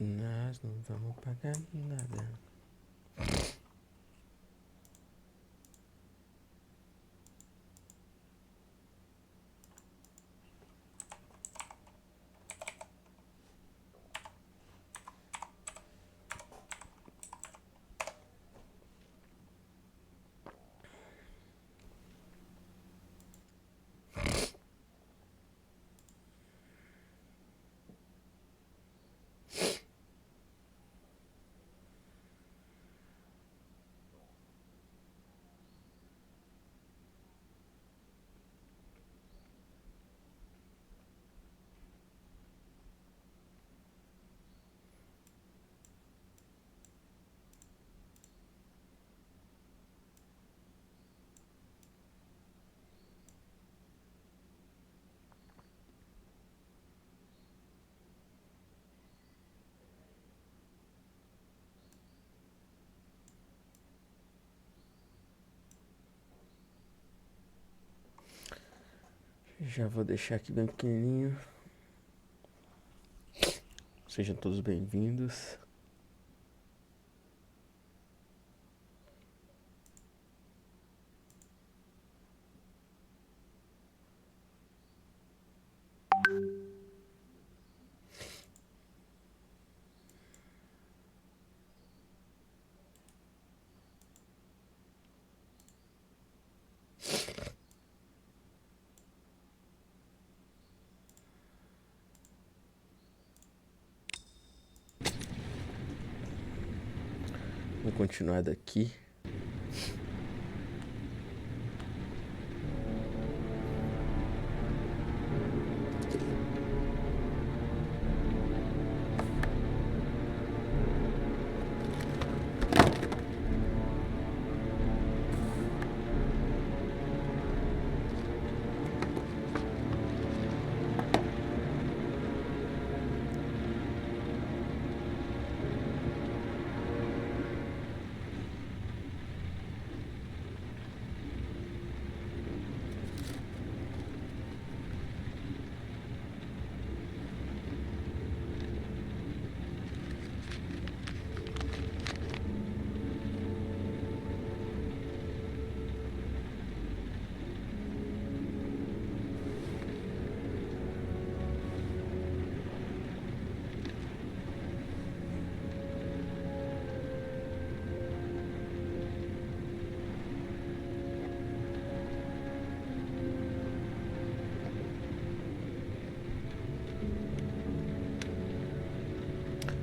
Nós não vamos pagar nada. Já vou deixar aqui bem pequenininho. Sejam todos bem-vindos. Vou continuar daqui.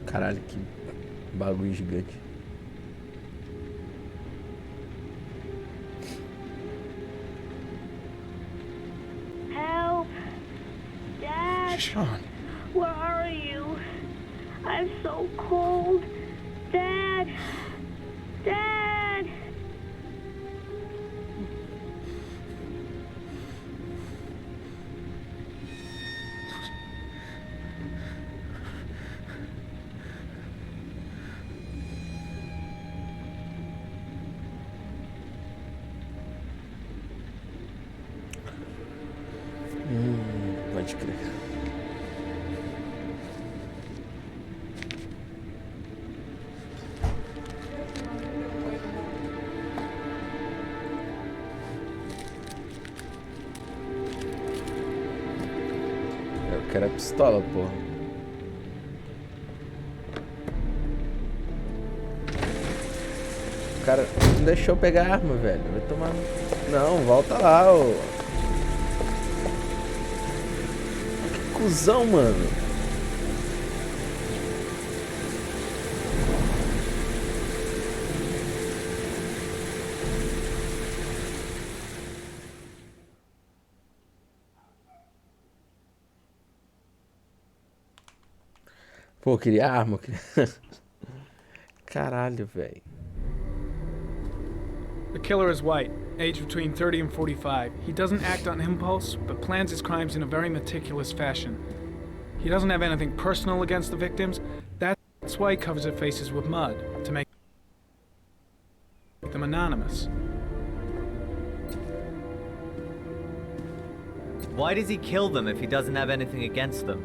Caralho, que bagulho gigante. Help! Dad! Sean. Where are you? I'm so cold. Dad! Dad! Pode crer. Eu quero a pistola, porra. O cara não deixou eu pegar a arma, velho. Vai tomar. Não, volta lá, ô. Que cuzão, mano. Pô, eu queria arma. Caralho, velho. The killer is white, aged between 30 and 45. He doesn't act on impulse, but plans his crimes in a very meticulous fashion. He doesn't have anything personal against the victims. That's why he covers their faces with mud, to make them anonymous. Why does he kill them if he doesn't have anything against them?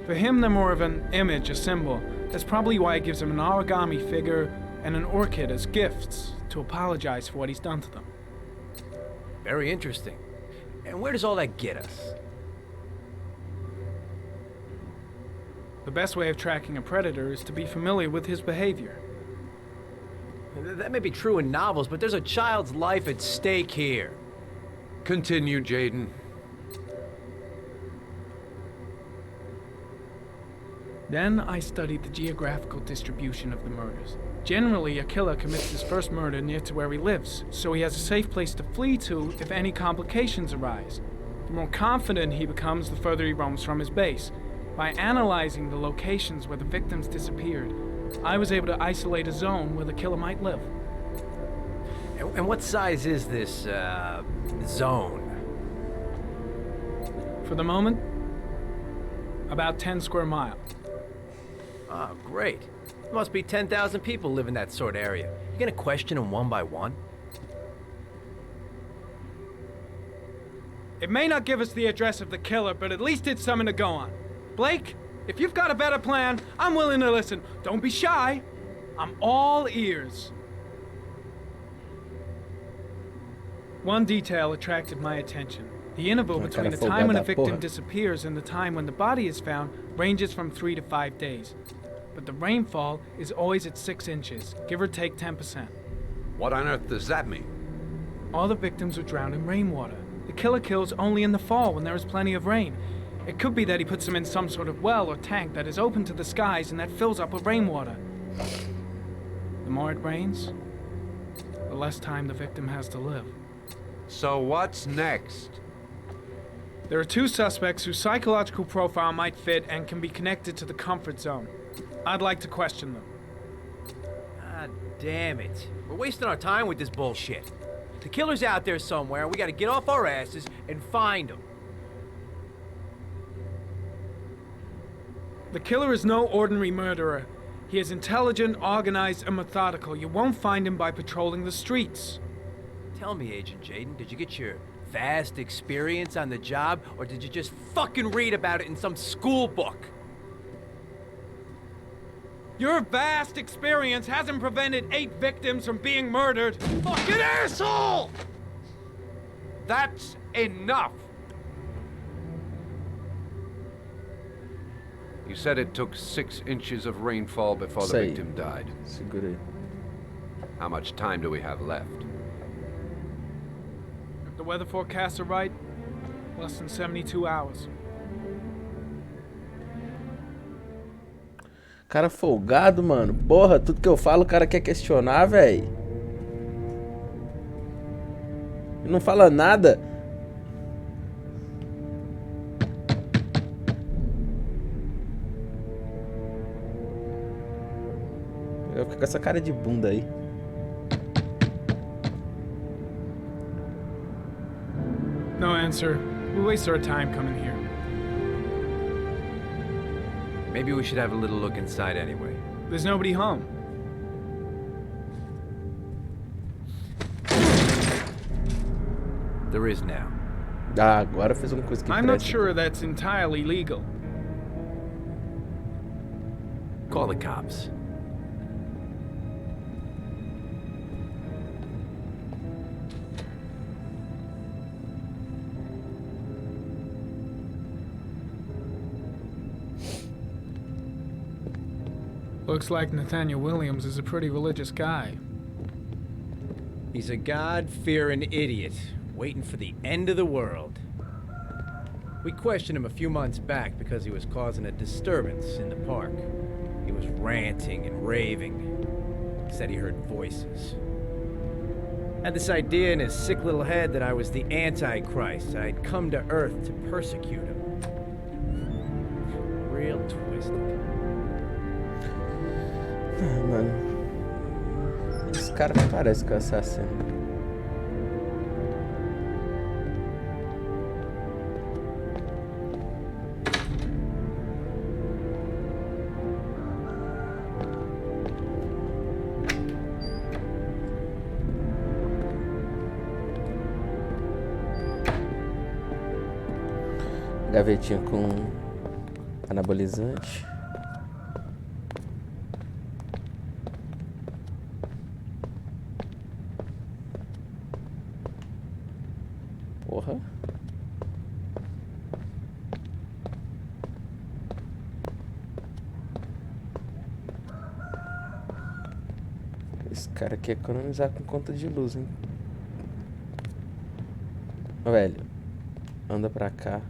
For him, they're more of an image, a symbol. That's probably why he gives them an origami figure and an orchid as gifts to apologize for what he's done to them. Very interesting. And where does all that get us? The best way of tracking a predator is to be familiar with his behavior. That may be true in novels, but there's a child's life at stake here. Continue, Jaden. Then I studied the geographical distribution of the murders. Generally, a killer commits his first murder near to where he lives, so he has a safe place to flee to if any complications arise. The more confident he becomes, the further he roams from his base. By analyzing the locations where the victims disappeared, I was able to isolate a zone where the killer might live. And what size is this, zone? For the moment, about 10 square miles. Oh, great. There must be 10,000 people live in that sort of area. You gonna question them one by one? It may not give us the address of the killer, but at least it's something to go on. Blake, if you've got a better plan, I'm willing to listen. Don't be shy. I'm all ears. One detail attracted my attention. The interval between the time when a victim disappears and the time when the body is found ranges from 3 to 5 days. But the rainfall is always at 6 inches, give or take 10%. What on earth does that mean? All the victims were drowned in rainwater. The killer kills only in the fall when there is plenty of rain. It could be that he puts them in some sort of well or tank that is open to the skies and that fills up with rainwater. The more it rains, the less time the victim has to live. So what's next? There are 2 suspects whose psychological profile might fit and can be connected to the comfort zone. I'd like to question them. Ah, damn it. We're wasting our time with this bullshit. The killer's out there somewhere, we gotta get off our asses and find him. The killer is no ordinary murderer. He is intelligent, organized, and methodical. You won't find him by patrolling the streets. Tell me, Agent Jaden, did you get your vast experience on the job, or did you just fucking read about it in some school book? Your vast experience hasn't prevented 8 victims from being murdered. Fucking asshole! That's enough! You said it took 6 inches of rainfall before the victim died. Segura aí. How much time do we have left? If the weather forecasts are right, less than 72 hours. Cara folgado, mano. Porra, tudo que eu falo o cara quer questionar, velho. Ele não fala nada. Eu fico com essa cara de bunda aí. No answer. We waste our time coming here. Maybe we should have a little look inside anyway. There's nobody home. There is now. Ah, agora fez uma coisa que I'm not presta. sure that's entirely legal. Call the cops. Looks like Nathaniel Williams is a pretty religious guy. He's a God-fearing idiot, waiting for the end of the world. We questioned him a few months back because he was causing a disturbance in the park. He was ranting and raving. Said he heard voices. Had this idea in his sick little head that I was the Antichrist. I'd come to Earth to persecute him. Real twisted. Ah, mano. Esse cara não parece com o assassino. Gavetinha com Anabolizante. Porra. Esse cara quer economizar com conta de luz, hein? Ô, velho, anda pra cá.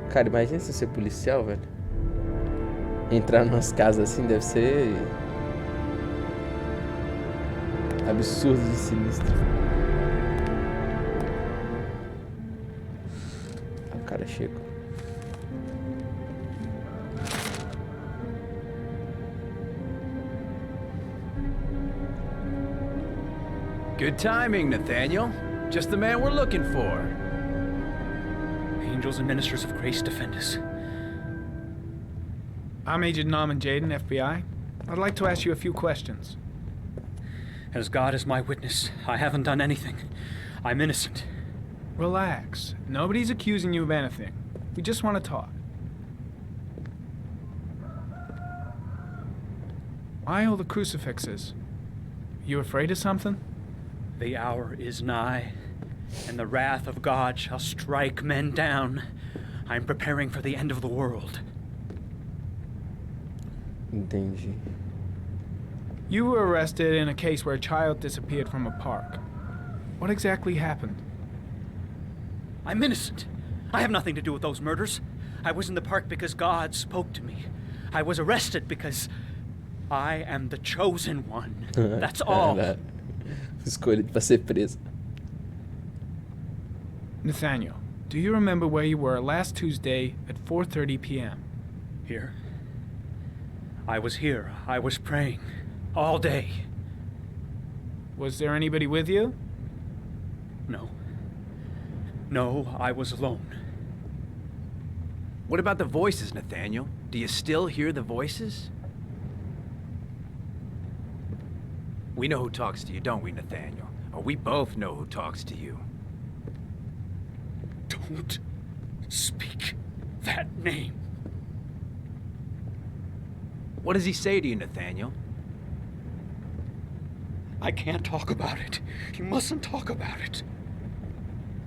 Cara, imagina se ser policial, velho. Entrar numas casas assim deve ser absurdo de sinistro. Ah, o cara chega. Good timing, Nathaniel. Just the man we're looking for. Angels and ministers of grace defend us. I'm Agent Norman Jaden, FBI. I'd like to ask you a few questions. As God is my witness, I haven't done anything. I'm innocent. Relax. Nobody's accusing you of anything. We just want to talk. Why all the crucifixes? You afraid of something? The hour is nigh, and the wrath of God shall strike men down. I'm preparing for the end of the world. Entendi. You were arrested in a case where a child disappeared from a park. What exactly happened? I'm innocent. I have nothing to do with those murders. I was in the park because God spoke to me. I was arrested because I am the chosen one. That's all. Escolhido pra ser preso. Nathaniel, do you remember where you were last Tuesday at 4:30 p.m.? Here. I was here. I was praying. All day. Was there anybody with you? No. No, I was alone. What about the voices, Nathaniel? Do you still hear the voices? We know who talks to you, don't we, Nathaniel? Or we both know who talks to you. Don't speak that name. What does he say to you, Nathaniel? I can't talk about it. You mustn't talk about it.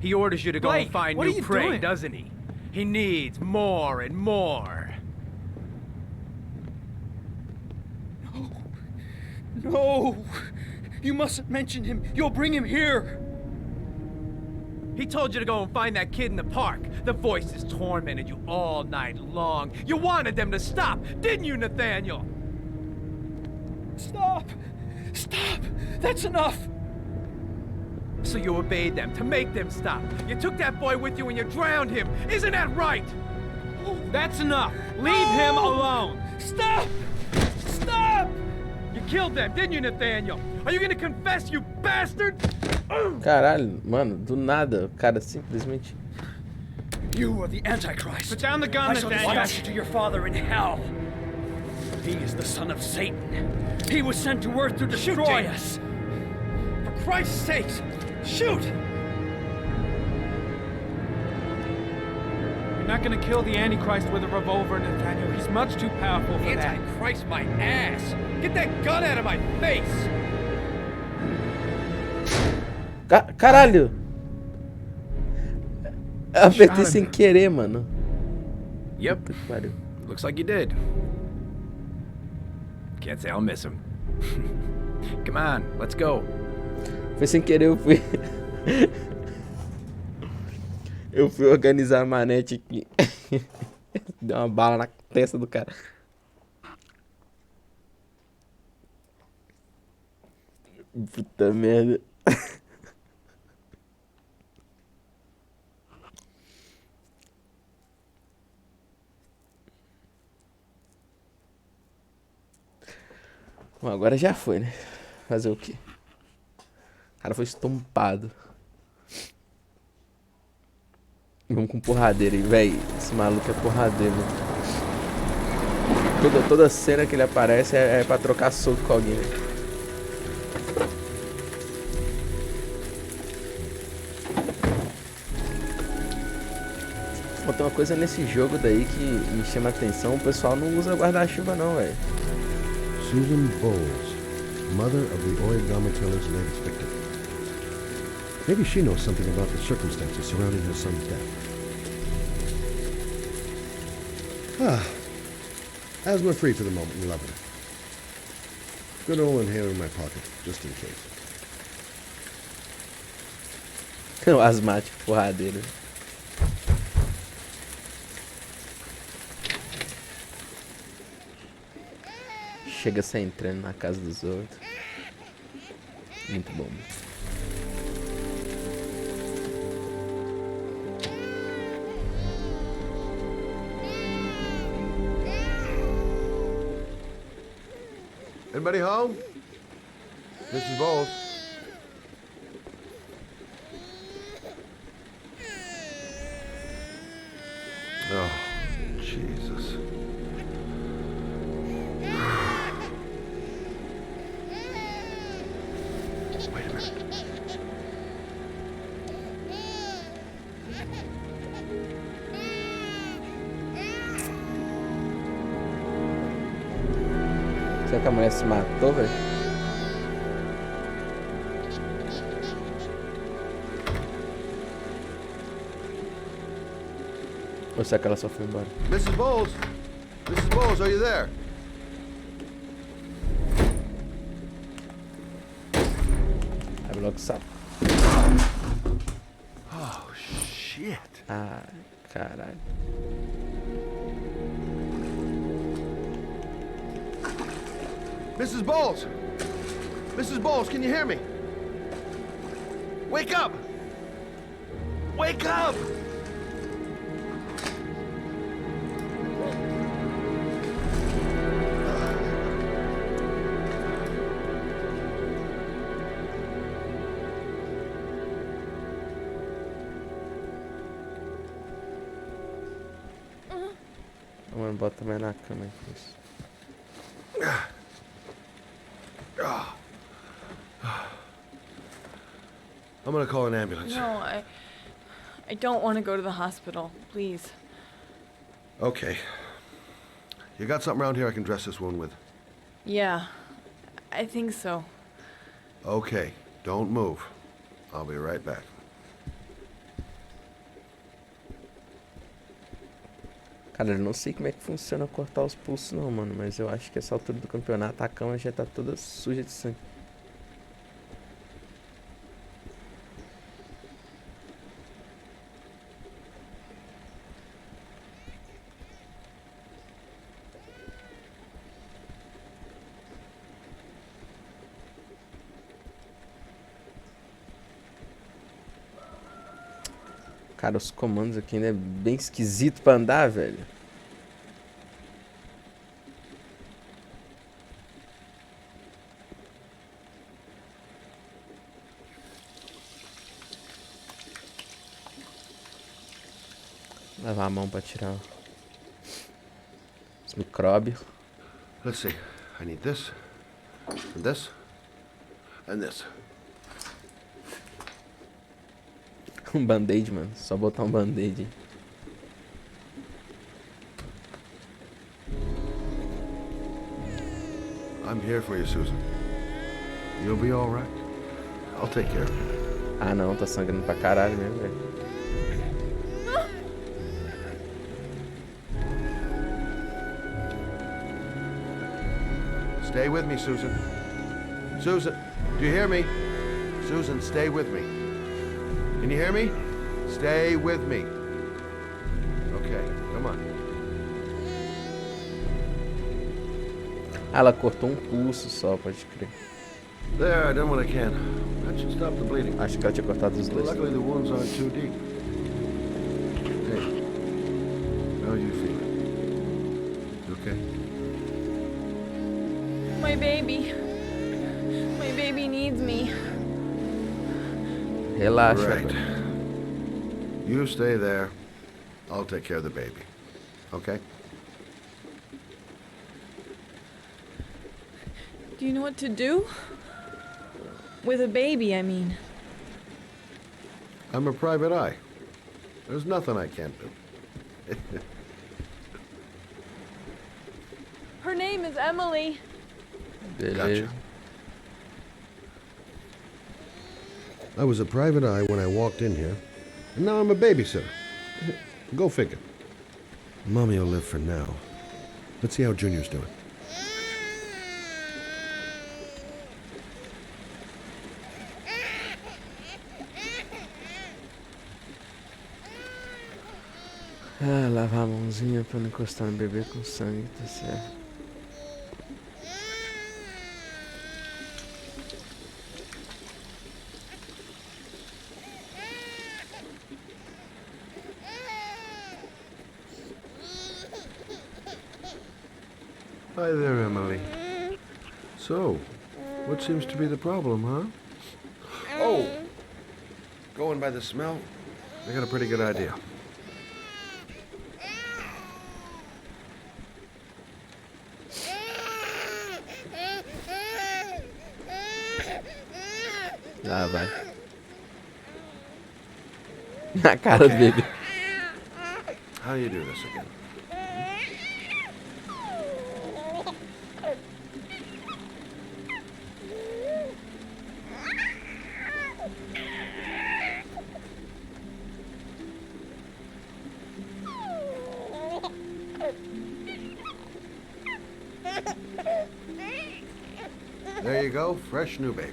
He orders you to go Blake, and find what are new you prey, doing? doesn't he? He needs more and more. No! You mustn't mention him. You'll bring him here. He told you to go and find that kid in the park. The voices tormented you all night long. You wanted them to stop, didn't you, Nathaniel? Stop! Stop! That's enough! So you obeyed them to make them stop. You took that boy with you and you drowned him. Isn't that right? That's enough! Leave him alone! Stop! Stop! You killed them, didn't you, Nathaniel? Are you gonna confess, you bastard? Caralho, mano, do nada, o cara simplesmente... You are the Antichrist. Put down the gun, I shall Nathaniel. dispatch you to your father in hell. He is the son of Satan. He was sent to earth to destroy us. For Christ's sake, shoot! You're not gonna kill the Antichrist with a revolver, Nathaniel. He's much too powerful for that. Antichrist, my ass! Get that gun out of my face! Caralho! Eu apertei sem querer, mano. Yep, Puta que pariu. looks like you did. Can't say I'll miss him. Come on, let's go. Foi sem querer, eu fui... Eu fui organizar a manete aqui. Deu uma bala na testa do cara. Puta merda. Bom, agora já foi, né? Fazer o quê? O cara foi estompado. Vamos com porradeira aí, velho. Esse maluco é porradeiro. Toda cena que ele aparece é pra trocar soco com alguém. Bom, tem uma coisa nesse jogo daí que me chama a atenção. O pessoal não usa guarda-chuva não, velho. Susan Bowles, mother of the origami teller's latest victim. Maybe she knows something about the circumstances surrounding her son's death. Asthma free for the moment and loving it. Good old inhaler in my pocket, just in case. O asmático porradeiro. Chega se entrando na casa dos outros. Muito bom. Anybody home? Mrs. Bowles? Oh, Jesus. Wait a minute. Será que a mulher se matou, velho? Ou será que ela só foi embora? Mrs. Bowles? Mrs. Bowles, are you there? Abre logo o sapo. Oh, shit. Ah, caralho. Mrs. Bowles! Mrs. Bowles, can you hear me? Wake up! Wake up! Mano, bota mais na cama aí. Isso. I'm gonna call an ambulance. No, I don't want to go to the hospital. Please. Okay. You got something around here I can dress this wound with? Yeah, I think so. Okay, don't move. I'll be right back. Cara, eu não sei como é que funciona cortar os pulsos não, mano. Mas eu acho que essa altura do campeonato a cama já tá toda suja de sangue. Cara, os comandos aqui ainda é bem esquisito pra andar, velho. Lavar a mão pra tirar os micróbios. Let's see. I need this, and this, and this. Um band-aid, mano. Só botar um band-aid. I'm here for you, Susan. You'll be all right. I'll take care of you. Ah, não. Tá sangrando pra caralho mesmo, velho. Stay with me, Susan. Susan, do you hear me? Susan, stay with me. Can you hear me? Stay with me. Okay, come on. Ah, ela cortou um pulso só, pode crer. There, I done what I can. That should stop the bleeding. Acho que ela tinha cortado os dois. Luckily, the wounds aren't too deep. Hey, how are you feeling? You okay? My baby. My baby needs me. Relaxa, Right. velho. You stay there. I'll take care of the baby. Okay? Do you know what to do? With a baby, I mean. I'm a private eye. There's nothing I can't do. Her name is Emily. Gotcha. I was a private eye when I walked in here, and now I'm a babysitter. Go figure. Mommy will live for now. Let's see how Junior's doing. Ah, lavar a mãozinha pra não encostar no bebê com sangue, tá certo. Hi there, Emily. So, what seems to be the problem, huh? Oh, going by the smell, I got a pretty good idea. Lá vai. Na cara do bebê. How do you do this again? There you go, fresh new baby.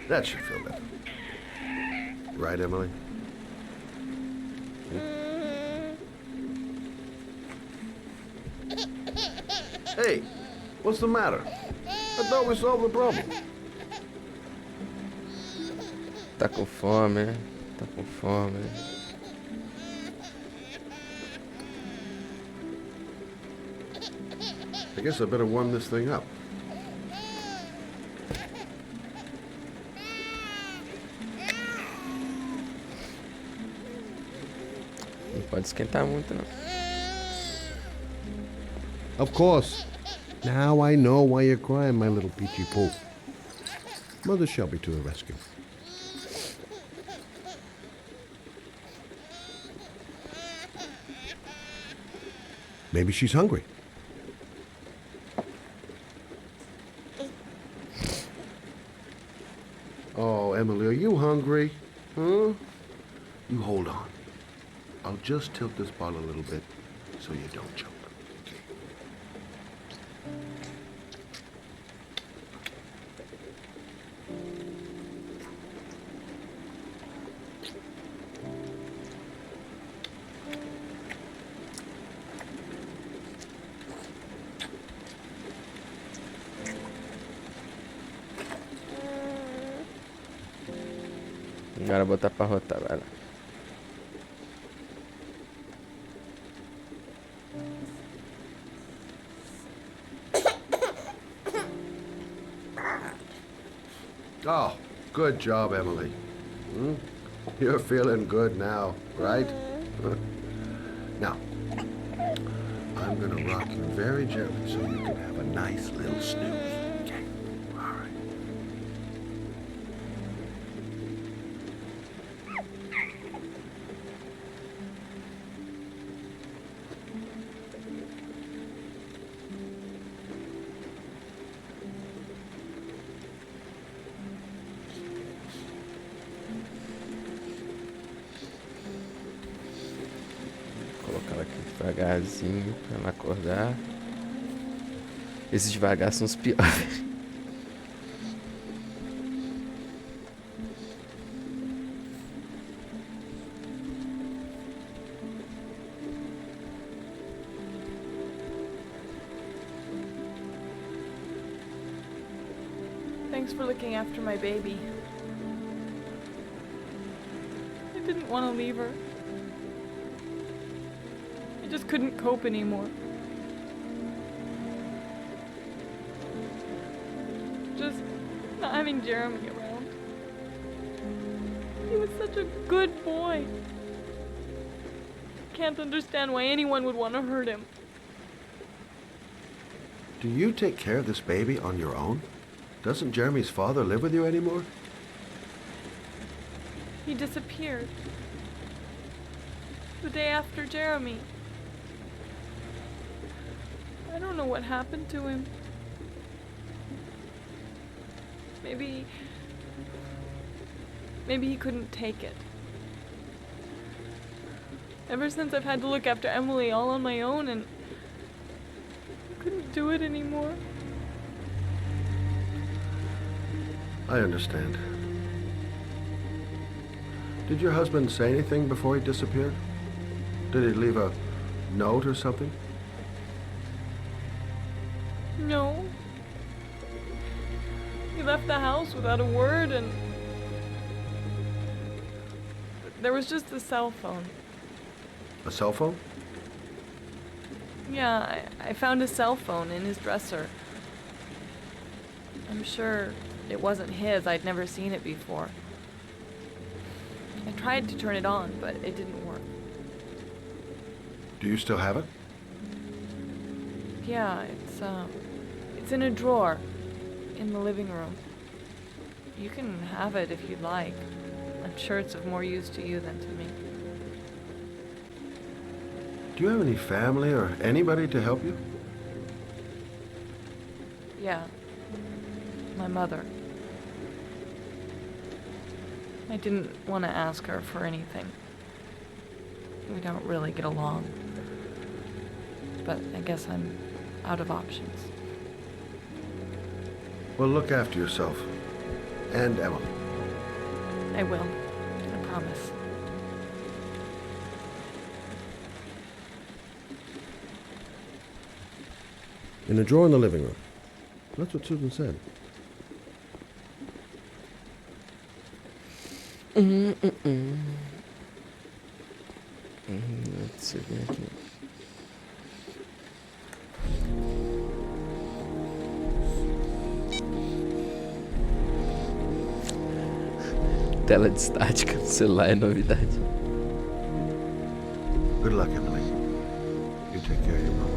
That should feel better. Right, Emily? Hey, what's the matter? I thought we solved the problem. Tá com fome, né? Tá com fome. I guess I better warm this thing up. Não pode esquentar muito, não. Of course. Now I know why you're crying, my little peachy poo. Mother Shelby to the rescue. Maybe she's hungry. Oh, Emily, are you hungry? Huh? You hold on. I'll just tilt this bottle a little bit so you don't choke. Agora botar pra rotar, vai lá. Oh, good job, Emily. You're feeling good now, right? Now, I'm gonna rock you very gently so you can have a nice little snooze. Okay? All right. Colocar ela aqui devagarzinho pra ela acordar. Esses devagar são os piores. Thanks for looking after my baby. I didn't want to leave her. I just couldn't cope anymore. Just not having Jeremy around. He was such a good boy. Can't understand why anyone would want to hurt him. Do you take care of this baby on your own? Doesn't Jeremy's father live with you anymore? He disappeared. The day after Jeremy. I don't know what happened to him. Maybe he couldn't take it. Ever since I've had to look after Emily all on my own and I couldn't do it anymore. I understand. Did your husband say anything before he disappeared? Did he leave a note or something? No. He left the house without a word, and there was just a cell phone. A cell phone? Yeah, I found a cell phone in his dresser. I'm sure it wasn't his. I'd never seen it before. I tried to turn it on, but it didn't work. Do you still have it? Yeah, it's in a drawer in the living room. You can have it if you'd like. I'm sure it's of more use to you than to me. Do you have any family or anybody to help you? Yeah. My mother. I didn't want to ask her for anything. We don't really get along. But I guess I'm out of options. Well, look after yourself. And Emma. I will. I promise. In a drawer in the living room. That's what Susan said. Let's see aqui. Tela de estática no celular é novidade. Good luck, Emily. You take care of your mama.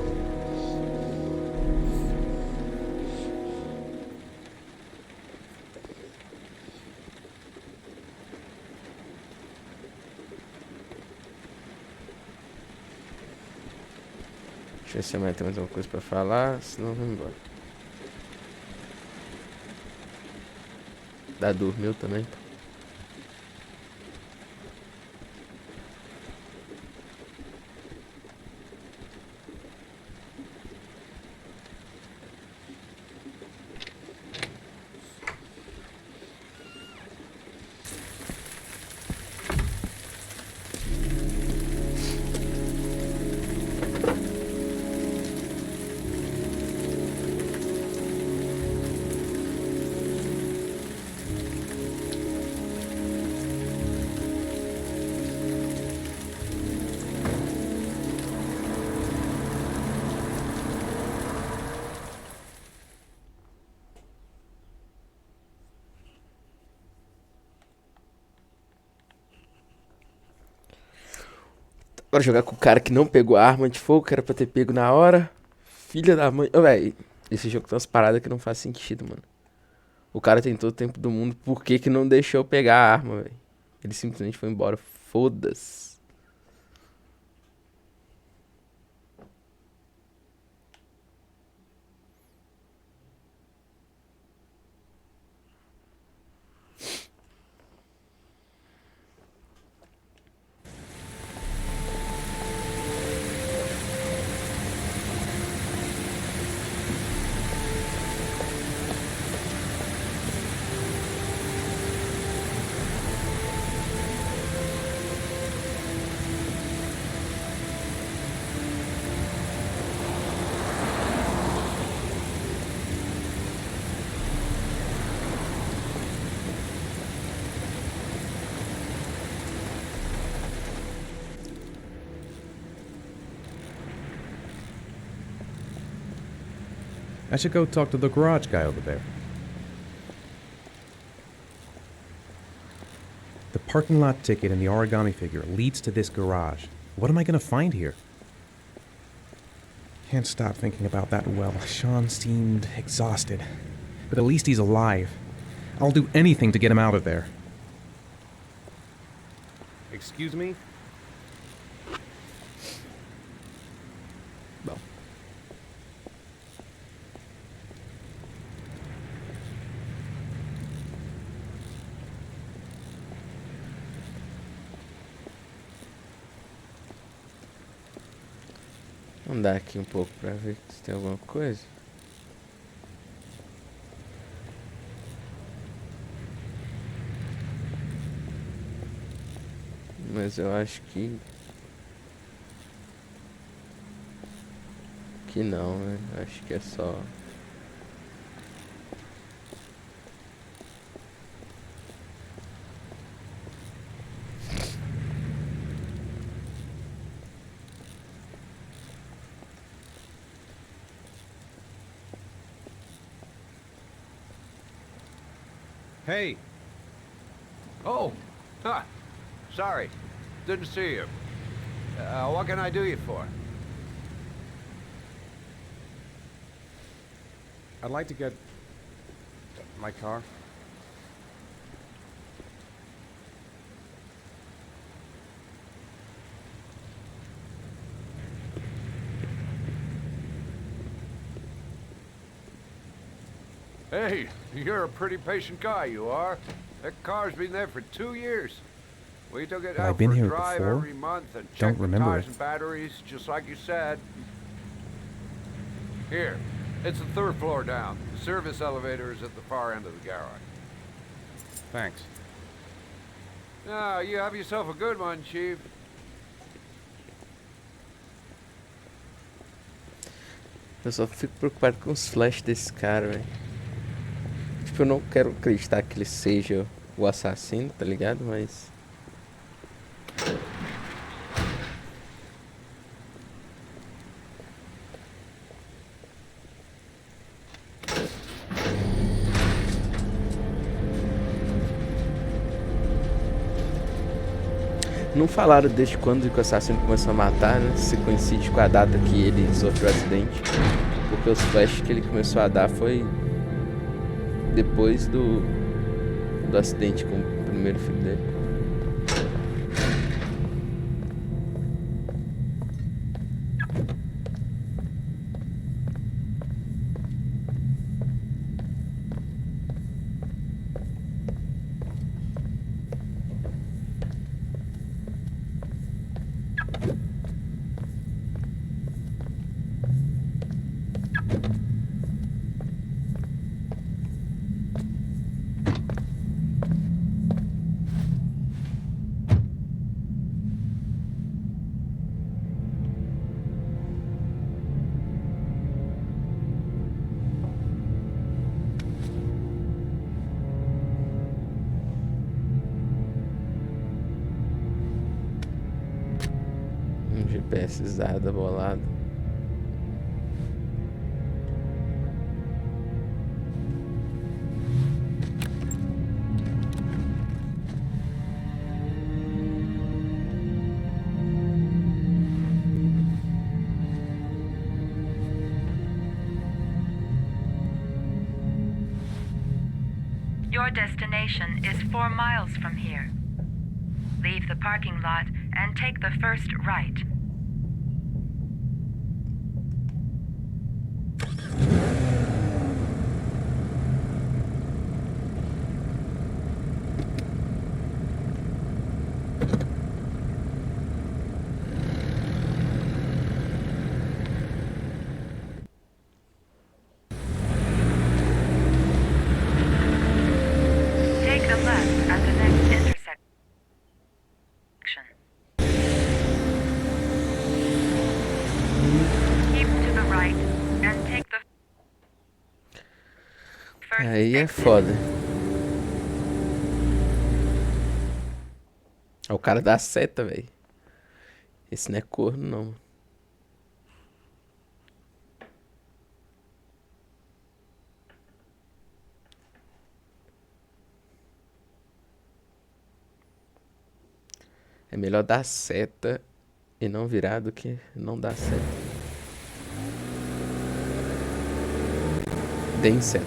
Deixa eu ver se amanhã tem mais alguma coisa pra falar, senão vamos embora. Dá dormiu também? Agora jogar com o cara que não pegou a arma de fogo, que era pra ter pego na hora. Filha da mãe. Ô, véi, esse jogo tem umas paradas que não faz sentido, mano. O cara tem todo o tempo do mundo, por que que não deixou pegar a arma, véi? Ele simplesmente foi embora. Foda-se. I should go talk to the garage guy over there. The parking lot ticket and the origami figure leads to this garage. What am I gonna find here? Can't stop thinking about that well. Sean seemed exhausted. But at least he's alive. I'll do anything to get him out of there. Excuse me? Bom. Vamos andar aqui um pouco pra ver se tem alguma coisa. Mas eu acho que não, né? Acho que é só Hey! Oh, sorry. Didn't see you. What can I do you for? I'd like to get my car. Hey, you're a pretty patient guy, you are. That car's been there for 2 years. We took it Have I out been for a here drive before? every month and Don't checked the remember tires it. and batteries, just like you said. Here, it's the 3rd floor down. The service elevator is at the far end of the garage. Thanks. Now, you have yourself a good one, Chief. Eu só fico preocupado com os flashes desse cara, velho. Tipo, eu não quero acreditar que ele seja o assassino, tá ligado? Mas não falaram desde quando que o assassino começou a matar, né? Se coincide com a data que ele sofreu o acidente. Porque os flashes que ele começou a dar foi depois do acidente com o primeiro filho dele. GPS usada, bolado. Your destination is 4 miles from here. Leave the parking lot and take the first right. Take the left at the next intersection. Keep to the right and take the first Aí é exit. foda. É o cara da seta, velho. Esse não é corno, não. É melhor dar seta e não virar do que não dar seta. Dei seta.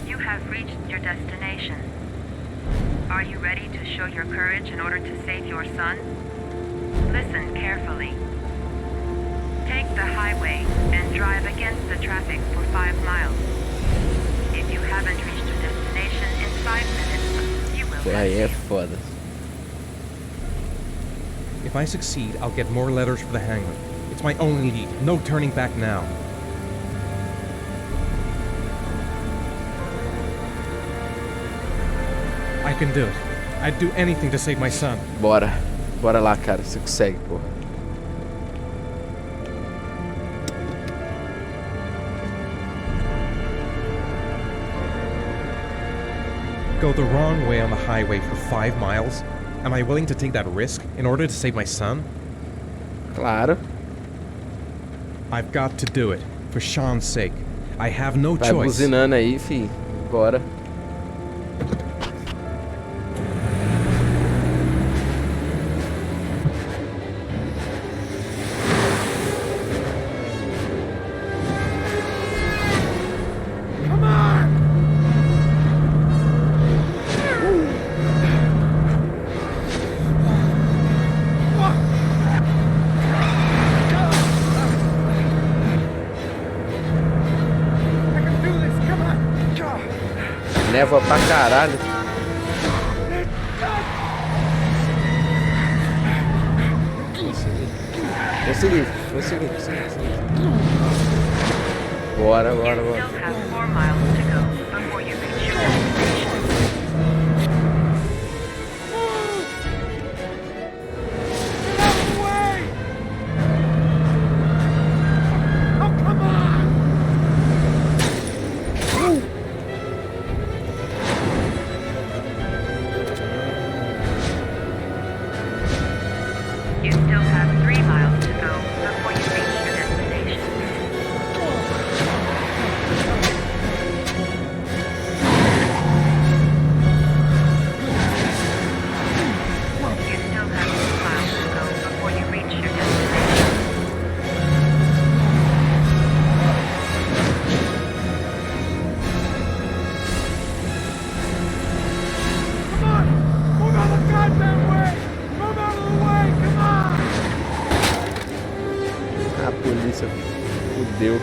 You have reached your destination. Are you ready to show your courage in order to save your son? Listen carefully. Take the highway and drive against the traffic for 5 miles. If you haven't reached your destination in 5 minutes, you will Aí é rescue. foda. If I succeed, I'll get more letters for the hangman. It's my only lead. No turning back now. I can do it. I'd do anything to save my son. Bora. Bora lá, cara. Você consegue, porra. Go the wrong way on the highway for 5 miles? Am I willing to take that risk in order to save my son? Claro. I've got to do it. For Sean's sake. I have no Vai choice. buzinando aí, fi. Bora. Névoa pra caralho. Consegui. Bora. You still have 4 miles to go before you reach your destination. You still have 3 miles to go before you reach your destination. You still have 2 miles to go before you reach your destination. A polícia fudeu. You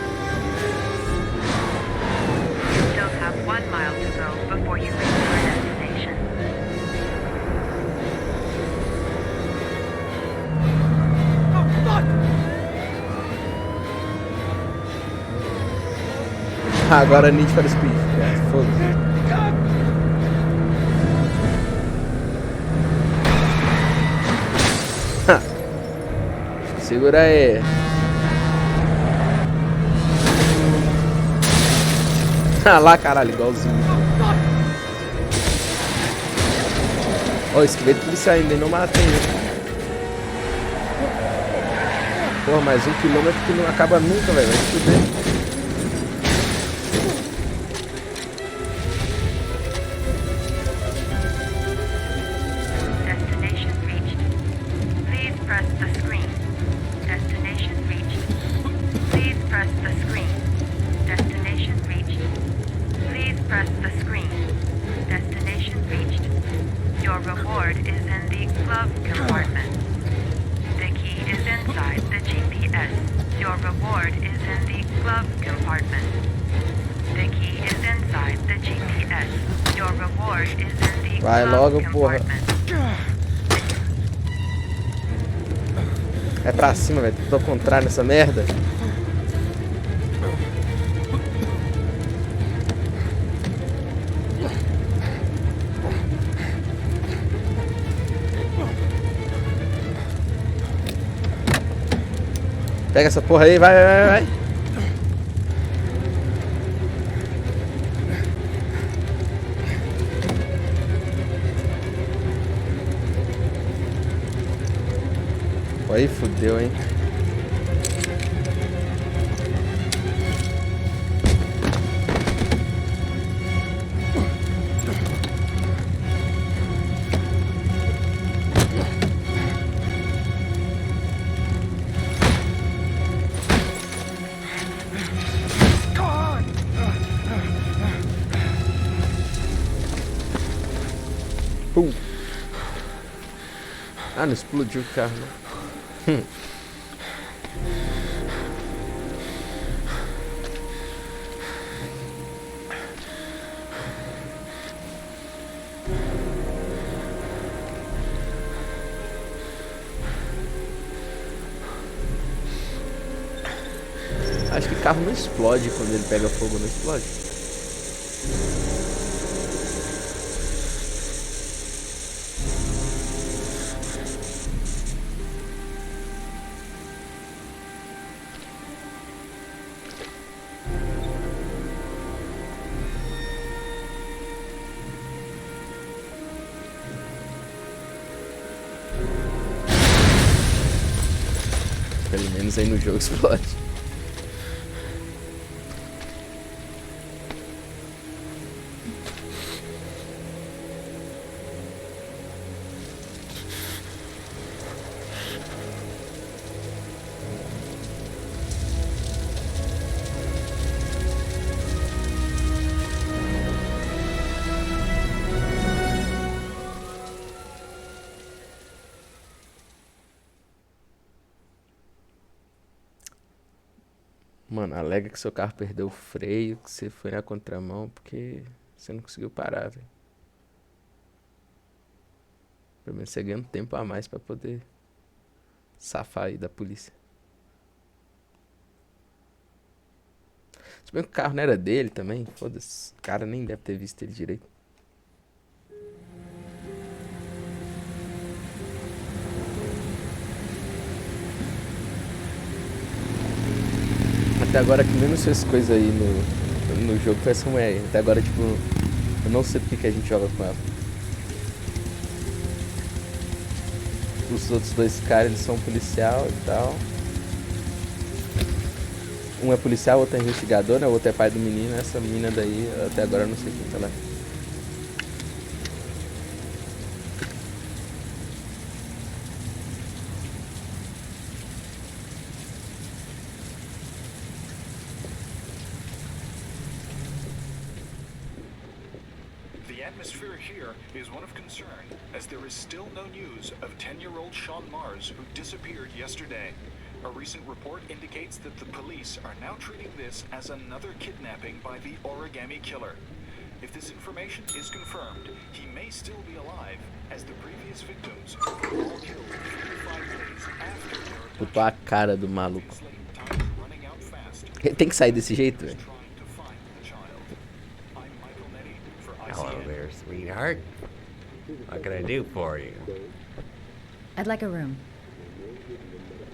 still have 1 mile to go before you reach your destination. Agora Need for Speed. Foda-se. Segura aí. Ah lá, caralho, igualzinho. Ó, esquivei do policial ainda e não matei ele. Porra, mais 1 quilômetro que não acaba nunca, velho. Vai se fuder. Destination reached. Please press the screen. Destination reached. Please press the screen. Destination reached. Please press the screen. Destination reached. Your reward is in the glove compartment. The key is inside the GPS. Your reward is in the glove compartment. The key is inside the GPS. Your reward is in the Vai glove logo, porra. compartment. É pra cima, velho. Tô ao contrário nessa merda. Pega essa porra aí, vai. Aí fudeu, hein? Pum. Ah, não explodiu o carro, não. Acho que o carro não explode quando ele pega fogo, não explode. Pelo menos aí no jogo explode. Mano, alega que seu carro perdeu o freio, que você foi na contramão porque você não conseguiu parar, velho. Pelo menos você ganha um tempo a mais pra poder safar aí da polícia. Se bem que o carro não era dele também, foda-se. O cara nem deve ter visto ele direito. Até agora que menos fez coisa aí no jogo foi essa mulher aí. Até agora, tipo, eu não sei porque que a gente joga com ela. Os outros dois caras, eles são policial e tal. Um é policial, o outro é investigador, né? O outro é pai do menino. Essa menina daí, até agora eu não sei quem tá lá. The atmosphere here is one of concern, as there is still no news of 10-year-old Sean Mars, who disappeared yesterday. A recent report indicates that the police are now treating this as another kidnapping by the origami killer. If this information is confirmed, he may still be alive, as the previous victims were all killed 55 days after their Putou a cara do maluco. Tem que sair desse jeito, velho. Hello there, sweetheart. What can I do for you? I'd like a room.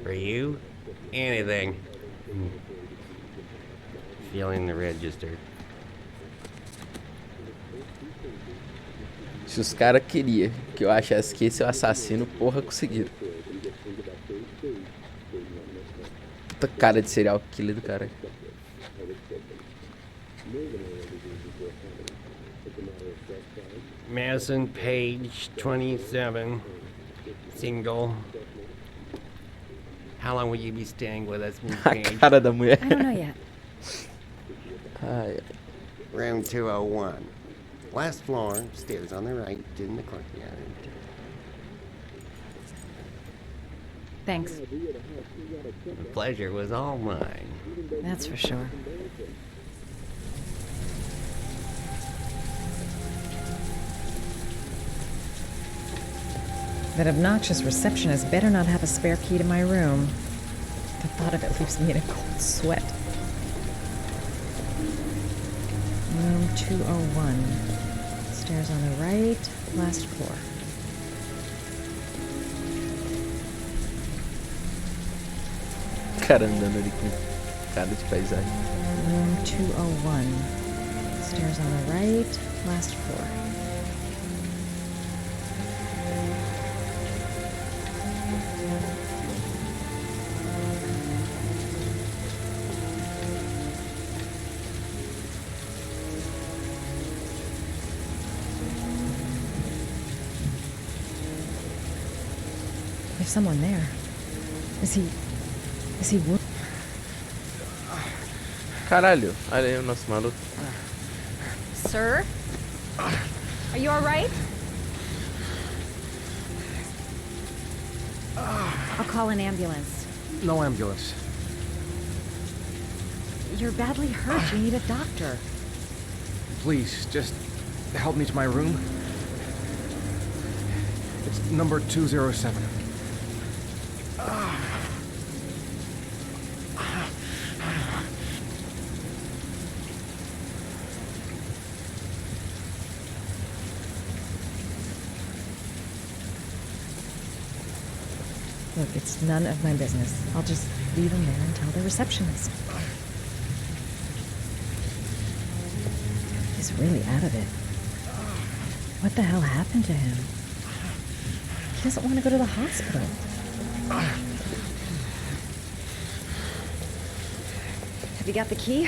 For you? Anything. Feeling the register. Se os caras queriam que eu achasse que esse é o assassino, porra, conseguiram. Puta cara de serial killer do cara. Madison Page, 27, single. How long will you be staying with us, Miss A Page? cara da mulher. I don't know yet. Ai, Room 201. Last floor, stairs on the right, in the courtyard. Thanks. The pleasure was all mine. That's for sure. That obnoxious receptionist better not have a spare key to my room. The thought of it leaves me in a cold sweat. Room 201. Stairs on the right, last floor. cara andando ali com cara de paisagem. Room 201. Stairs on the right, last floor. There's someone there. Is he wounded? Caralho, olha aí o nosso maluco. Sir? Are you alright? I'll call an ambulance. No ambulance. You're badly hurt. You need a doctor. Please, just help me to my room. It's number 207. Look, it's none of my business. I'll just leave him there and tell the receptionist. He's really out of it. What the hell happened to him? He doesn't want to go to the hospital. Have you got the key?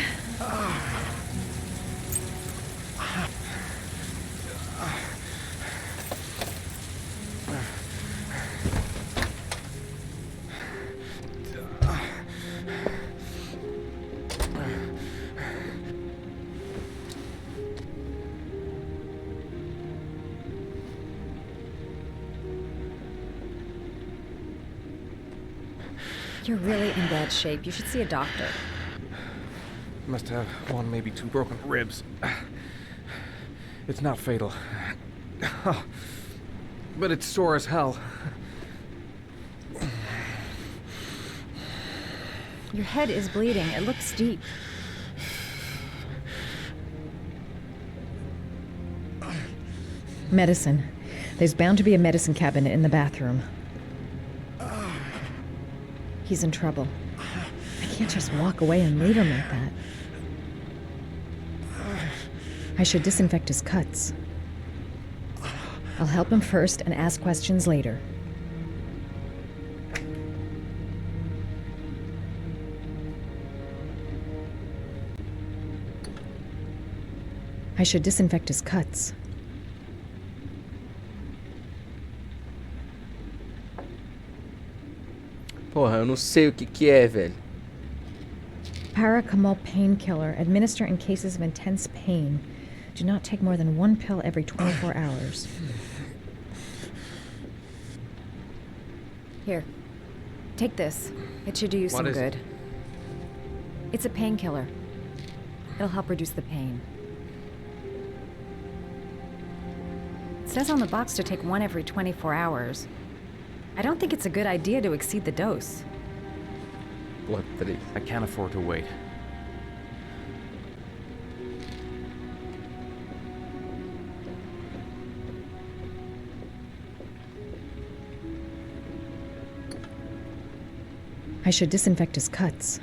You're really in bad shape. You should see a doctor. Must have one, maybe two broken ribs. It's not fatal. But it's sore as hell. Your head is bleeding. It looks deep. Medicine. There's bound to be a medicine cabinet in the bathroom. He's in trouble. I can't just walk away and leave him like that. I should disinfect his cuts. I'll help him first and ask questions later. I should disinfect his cuts. Porra, eu não sei o que é, velho. Paracetamol painkiller. Administer in cases of intense pain. Do not take more than one pill every 24 hours. Here. Take this. It should do you some good. It's a painkiller. It'll help reduce the pain. It says on the box to take one every 24 hours. I don't think it's a good idea to exceed the dose. Porra, peraí. I can't afford to wait. I should disinfect his cuts.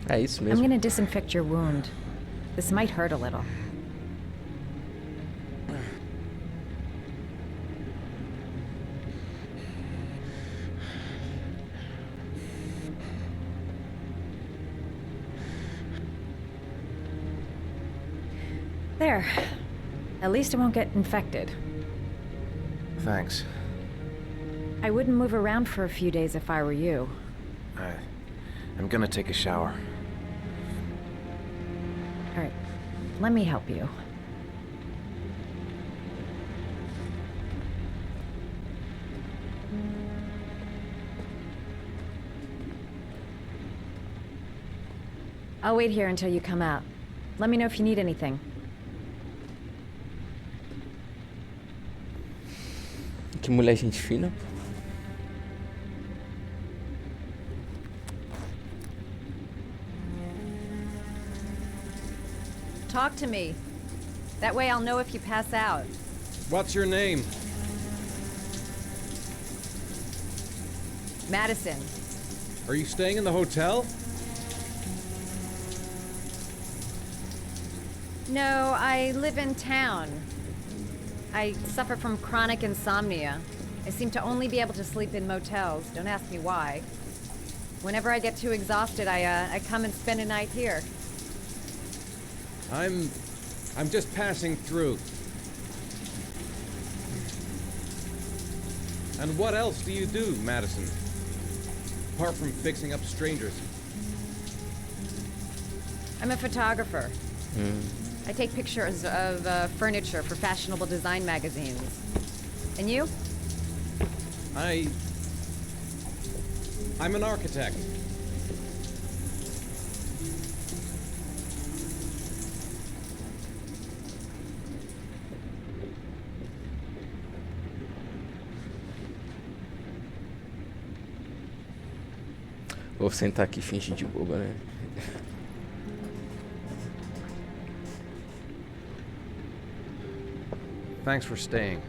É isso mesmo. I'm gonna disinfect your wound. This might hurt a little. There. At least it won't get infected. Thanks. I wouldn't move around for a few days if I were you. I'm gonna take a shower. All right. Let me help you. I'll wait here until you come out. Let me know if you need anything. Que mulher gente fina. Talk to me. That way I'll know if you pass out. What's your name? Madison. Are you staying in the hotel? No, I live in town. I suffer from chronic insomnia. I seem to only be able to sleep in motels. Don't ask me why. Whenever I get too exhausted, I come and spend a night here. I'm just passing through. And what else do you do, Madison? Apart from fixing up strangers. I'm a photographer. I take pictures of furniture for fashionable design magazines. And you? I'm an architect. Vou sentar aqui e fingir de boba, né? Thanks for staying.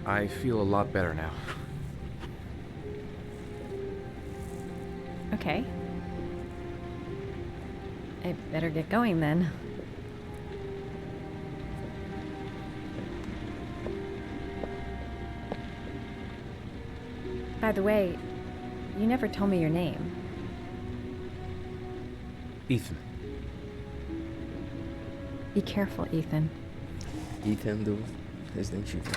I feel a lot better now. Okay. I better get going then. By the way, you never told me your name. Ethan. Be careful, Ethan. Ethan do Resident Evil.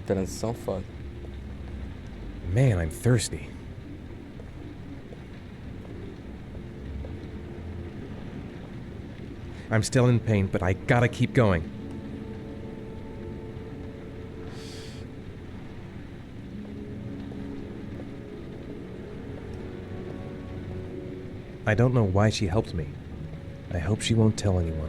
Transição foda. Man, I'm thirsty. I'm still in pain, but I gotta keep going. I don't know why she helped me. I hope she won't tell anyone.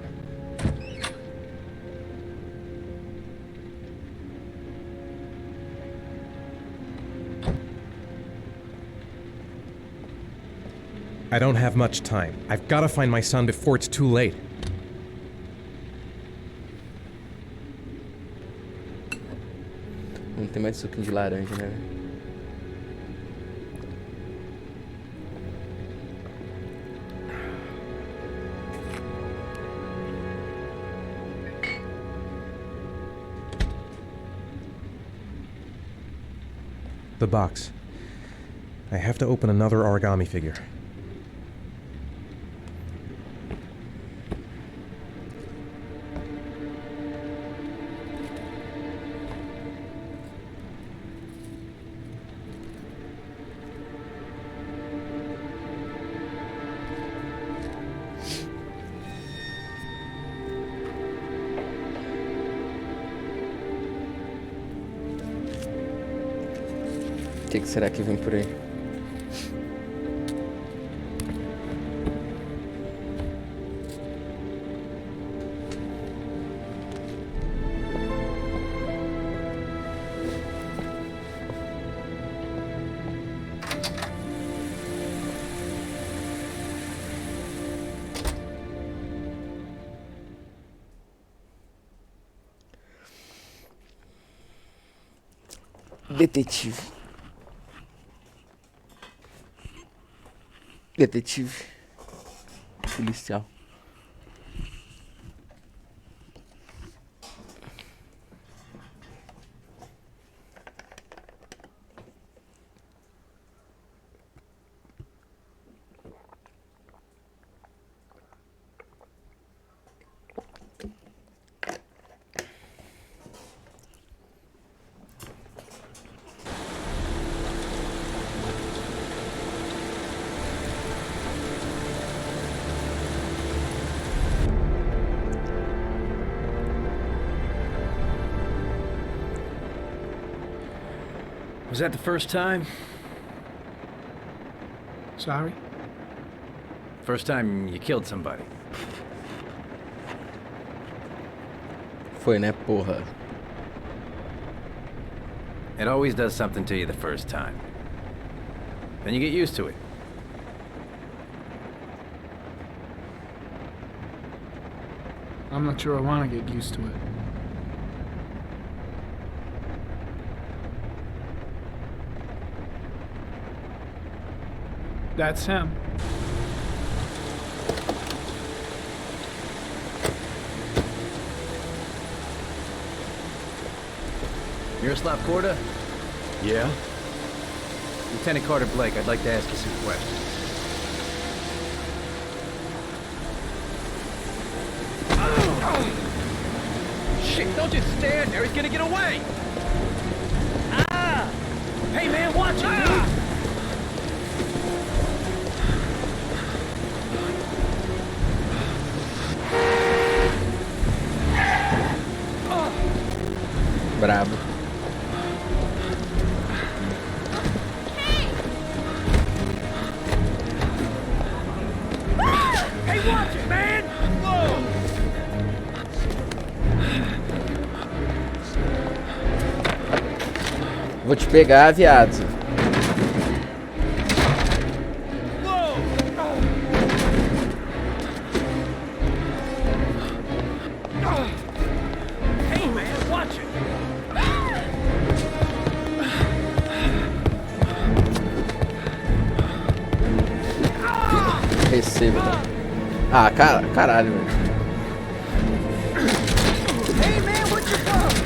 I don't have much time. I've got to find my son before it's too late. Não tem mais suquinho de laranja, né? The box. I have to open another origami figure. O que será que vem por aí? Detetive. Detetive. Policial. Was that the first time? Sorry? First time you killed somebody? Foi, né, porra? It always does something to you the first time. Then you get used to it. I'm not sure I want to get used to it. That's him. Miroslav Korda? Yeah? Lieutenant Carter Blake, I'd like to ask you some questions. Shit, don't just stand there. He's gonna get away. Ah! Hey, man, watch it! Brabo. Hey, watch it, man! Whoa! Vou te pegar, viado. Hey, man, watch it! Receba. Ah, caralho, velho. Hey, man, what you got?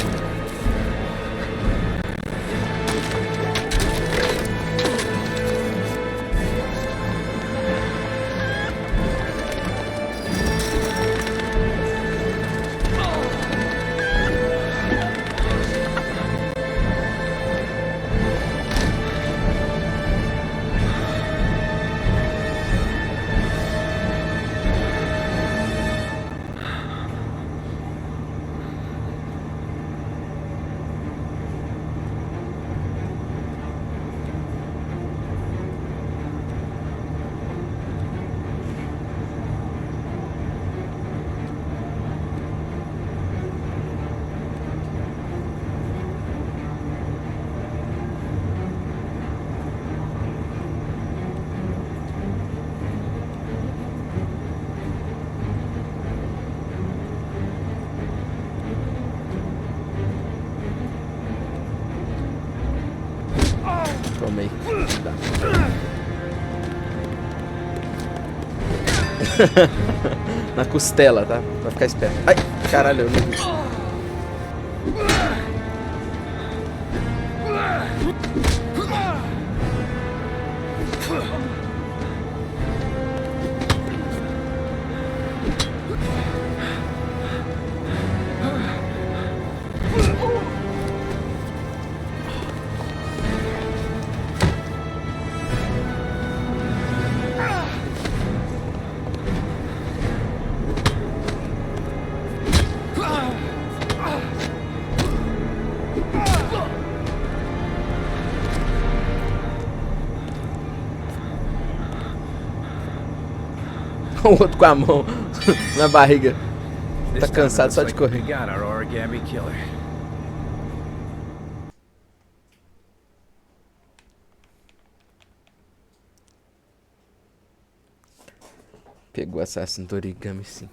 Tomei. Na costela, tá? Vai ficar esperto. Ai, caralho, eu não vi. O outro com a mão na barriga. Tá cansado só de correr. Pegou o assassino do origami, sim.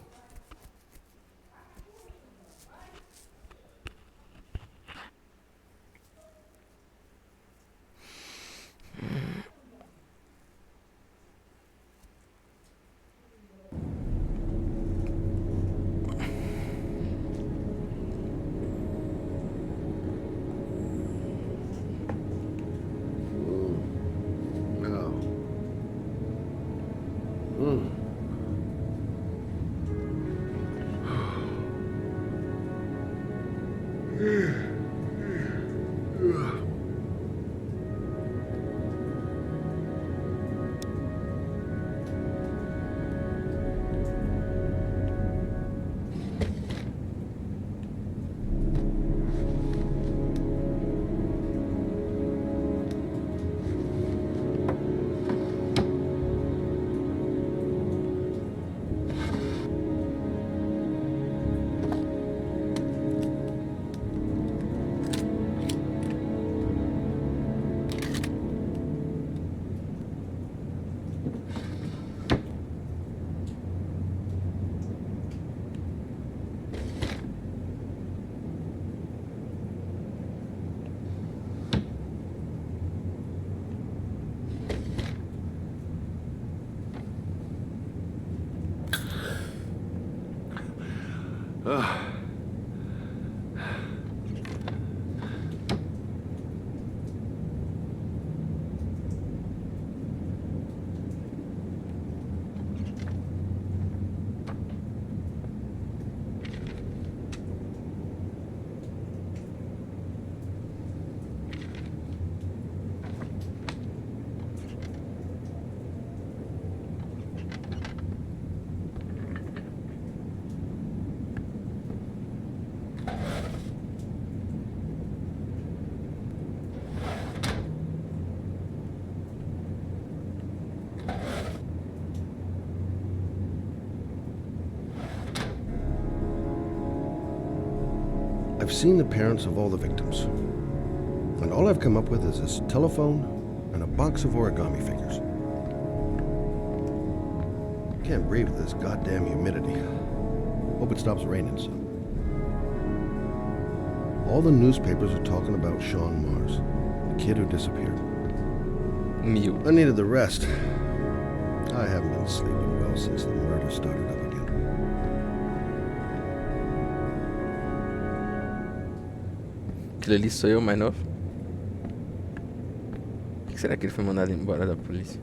I've seen the parents of all the victims. And all I've come up with is this telephone and a box of origami figures. Can't breathe with this goddamn humidity. Hope it stops raining soon. All the newspapers are talking about Sean Mars, the kid who disappeared. I needed the rest. I haven't been sleeping well since the murder started up again. Aquilo ali sou eu mais novo? Por que será que ele foi mandado embora da polícia?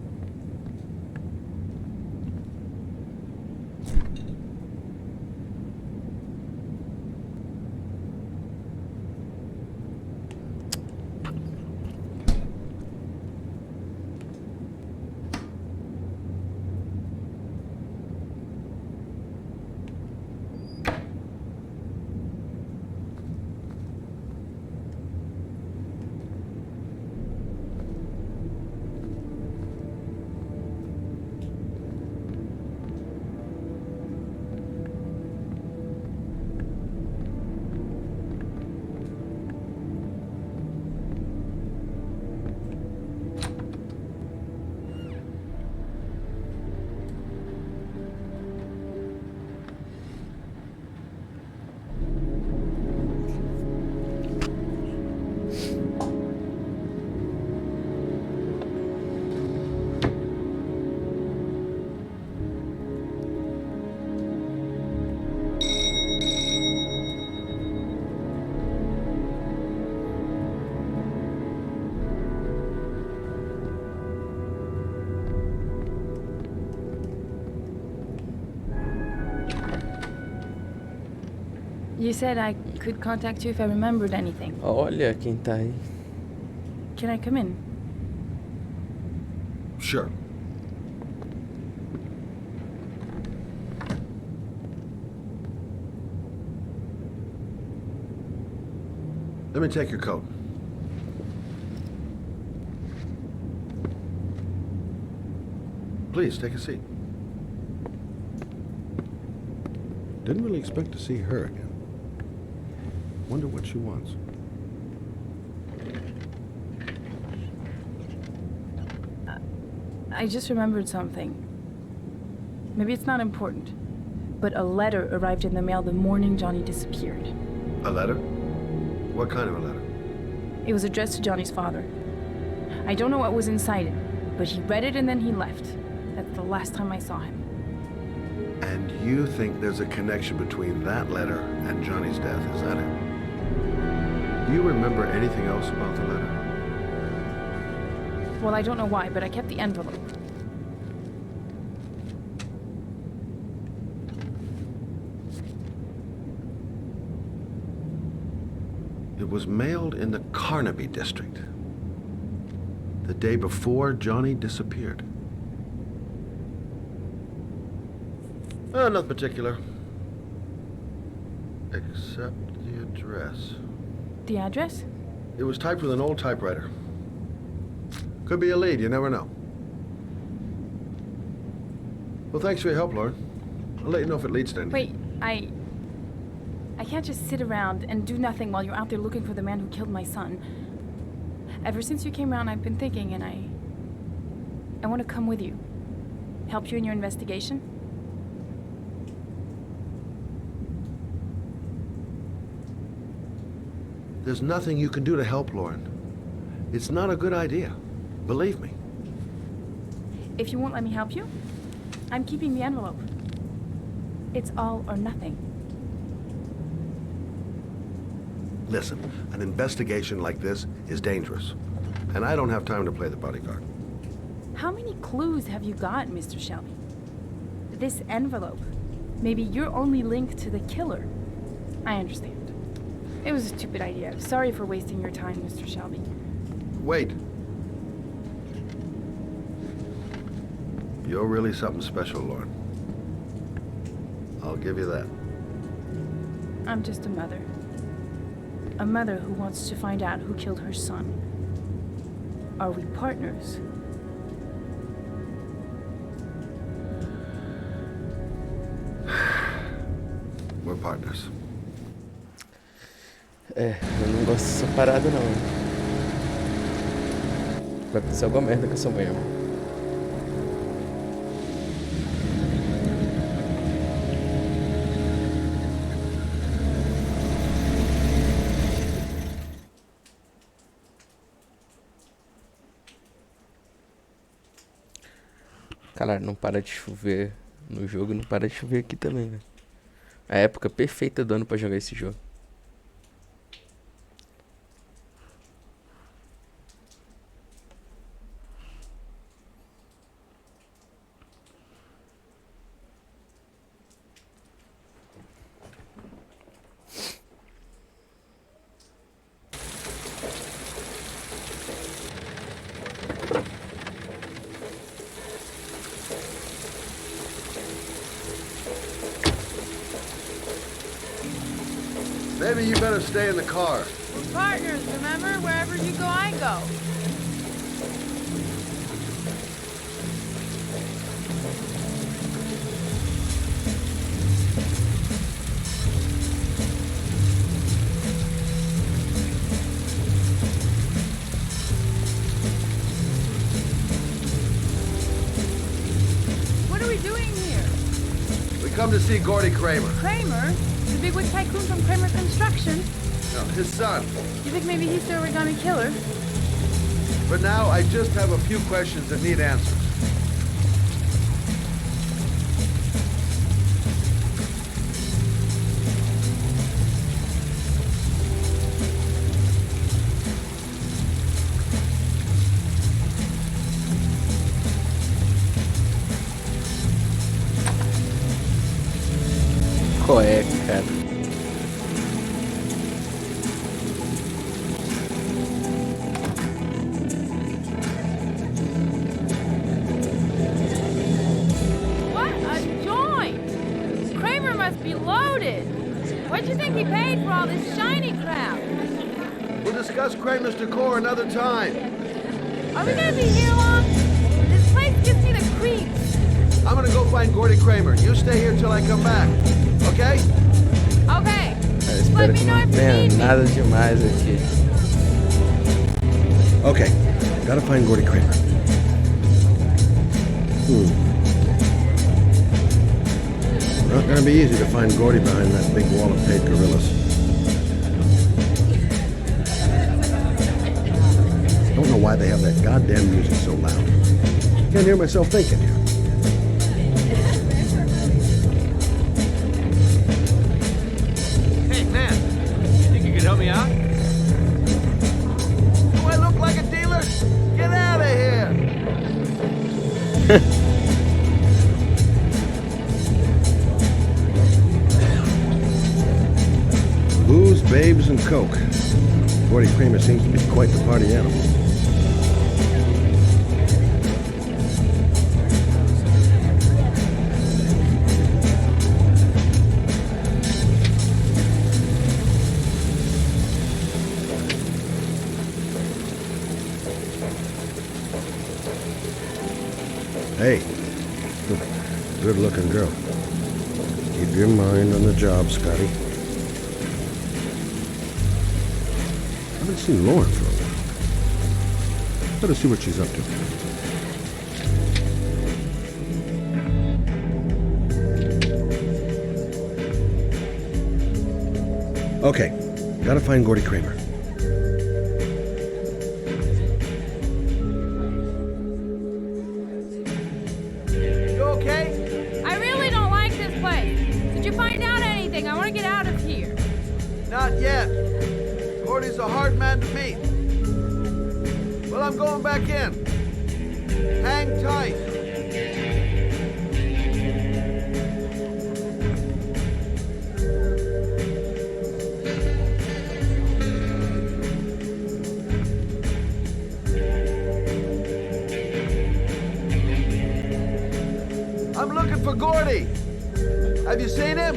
You said I could contact you if I remembered anything. Olha quem tá aí. Can I come in? Sure. Let me take your coat. Please, take a seat. Didn't really expect to see her again. Wonder what she wants. I just remembered something. Maybe it's not important, but a letter arrived in the mail the morning Johnny disappeared. A letter? What kind of a letter? It was addressed to Johnny's father. I don't know what was inside it, but he read it and then he left. That's the last time I saw him. And you think there's a connection between that letter and Johnny's death, is that it? Do you remember anything else about the letter? Well, I don't know why, but I kept the envelope. It was mailed in the Carnaby district, the day before Johnny disappeared. Nothing particular, except the address. The address? It was typed with an old typewriter. Could be a lead, you never know. Well, thanks for your help, Lauren. I'll let you know if it leads to anything. Wait, I can't just sit around and do nothing while you're out there looking for the man who killed my son. Ever since you came around, I've been thinking, and I want to come with you. Help you in your investigation. There's nothing you can do to help, Lauren. It's not a good idea. Believe me. If you won't let me help you, I'm keeping the envelope. It's all or nothing. Listen, an investigation like this is dangerous, and I don't have time to play the bodyguard. How many clues have you got, Mr. Shelby? This envelope. Maybe your only link to the killer. I understand. It was a stupid idea. Sorry for wasting your time, Mr. Shelby. Wait. You're really something special, Lauren. I'll give you that. I'm just a mother. A mother who wants to find out who killed her son. Are we partners? We're partners. É, eu não gosto dessa parada não. Vai acontecer alguma merda com essa mulher, mano. Cara, não para de chover no jogo, não para de chover aqui também, velho. A época perfeita do ano pra jogar esse jogo. Maybe you better stay in the car. We're partners, remember? Wherever you go, I go. What are we doing here? We come to see Gordy Kramer. Kramer? The bigwig tycoon from Kramer Construction? No, his son. You think maybe he's the origami killer? For now, I just have a few questions that need answers. Qual é, cara? What a joint! Kramer must be loaded. What'd you think he paid for all this shiny crap? We'll discuss Kramer's decor another time. Are we gonna be here long? This place gives me the creeps. I'm gonna go find Gordy Kramer. You stay here till I come back. Okay? Okay. Eu espero que não tenha nada demais aqui. Okay. Gotta find Gordy Kramer. Not gonna be easy to find Gordy behind that big wall of paid gorillas. Don't know why they have that goddamn music so loud. Can't hear myself thinking here. Hey, man. Think you could help me out? Do I look like a dealer? Get out of here! Booze, babes, and coke. Gordy Kramer seems to be quite the party animal. Hey, good-looking girl. Keep your mind on the job, Scotty. I haven't seen Lauren for a while. Better see what she's up to. Okay, gotta find Gordy Kramer. You okay? I really don't like this place. Did you find out anything? I want to get out of here. Not yet. Gordy's a hard man to meet. Well, I'm going back in. Hang tight. I'm looking for Gordy. Have you seen him?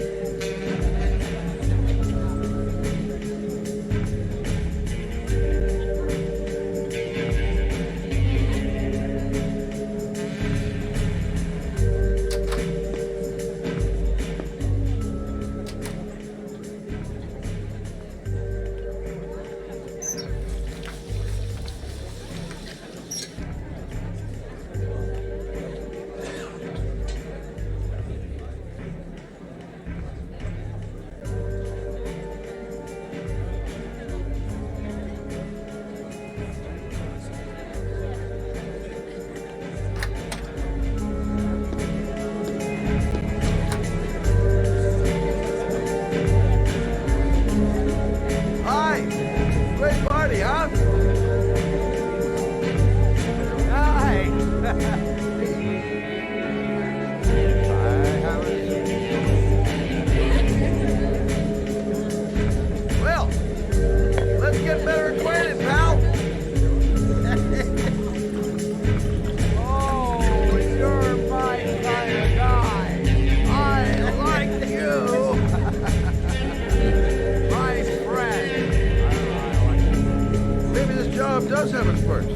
job does have its perks.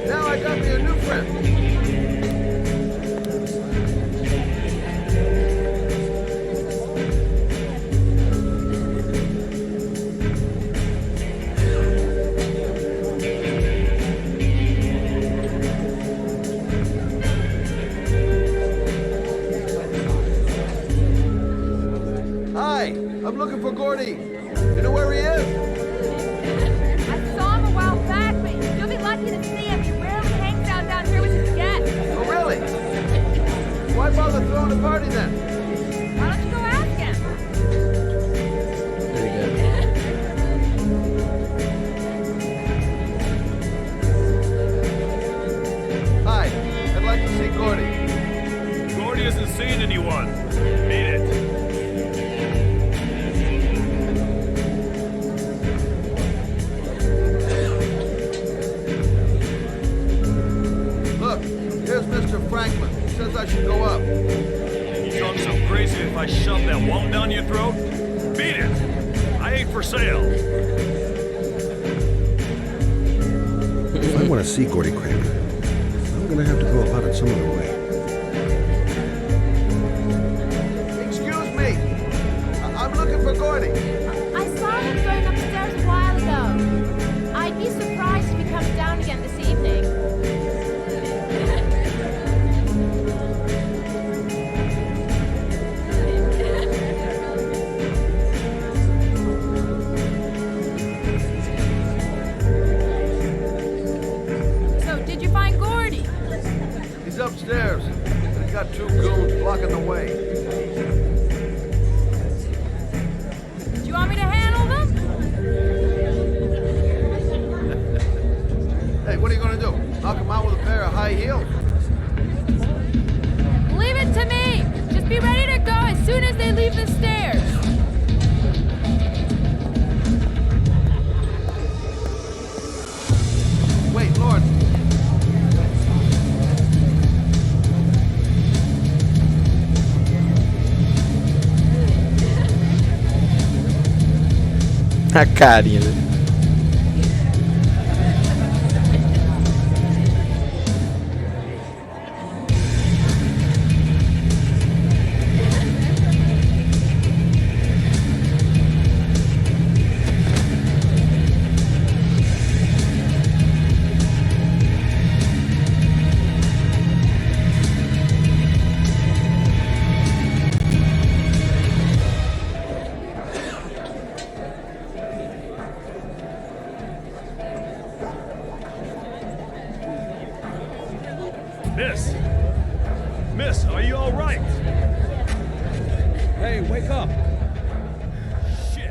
Now I got me a new friend. Hi, I'm looking for Gordy. You know where he is? I saw him a while back, but you'll be lucky to see him. He rarely hangs out down here with his guests. Oh, really? Why bother throwing a party then? Why don't you go ask him? Pretty good. Hi, I'd like to see Gordy. Gordy isn't seeing anyone. Beat it. Look, here's Mr. Franklin. He says I should go up. You drunk so crazy if I shove that won't down your throat? Beat it. I ain't for sale. If I want to see Gordy Kramer, I'm gonna have to go about it some other way. Excuse me. I'm looking for Gordy. I saw him going upstairs a while ago. I'd be surprised if he comes down again this evening. So, did you find Gordy? He's upstairs. And he's got 2 goons blocking the way. Do you want me to handle them? Hey, what are you gonna do? Knock him out with a pair of high heels? Leave it to me! Just be ready to go as soon as they leave the stairs. Wait, Lord. A carinha dele. Miss! Miss, are you all right? Hey, wake up! Shit!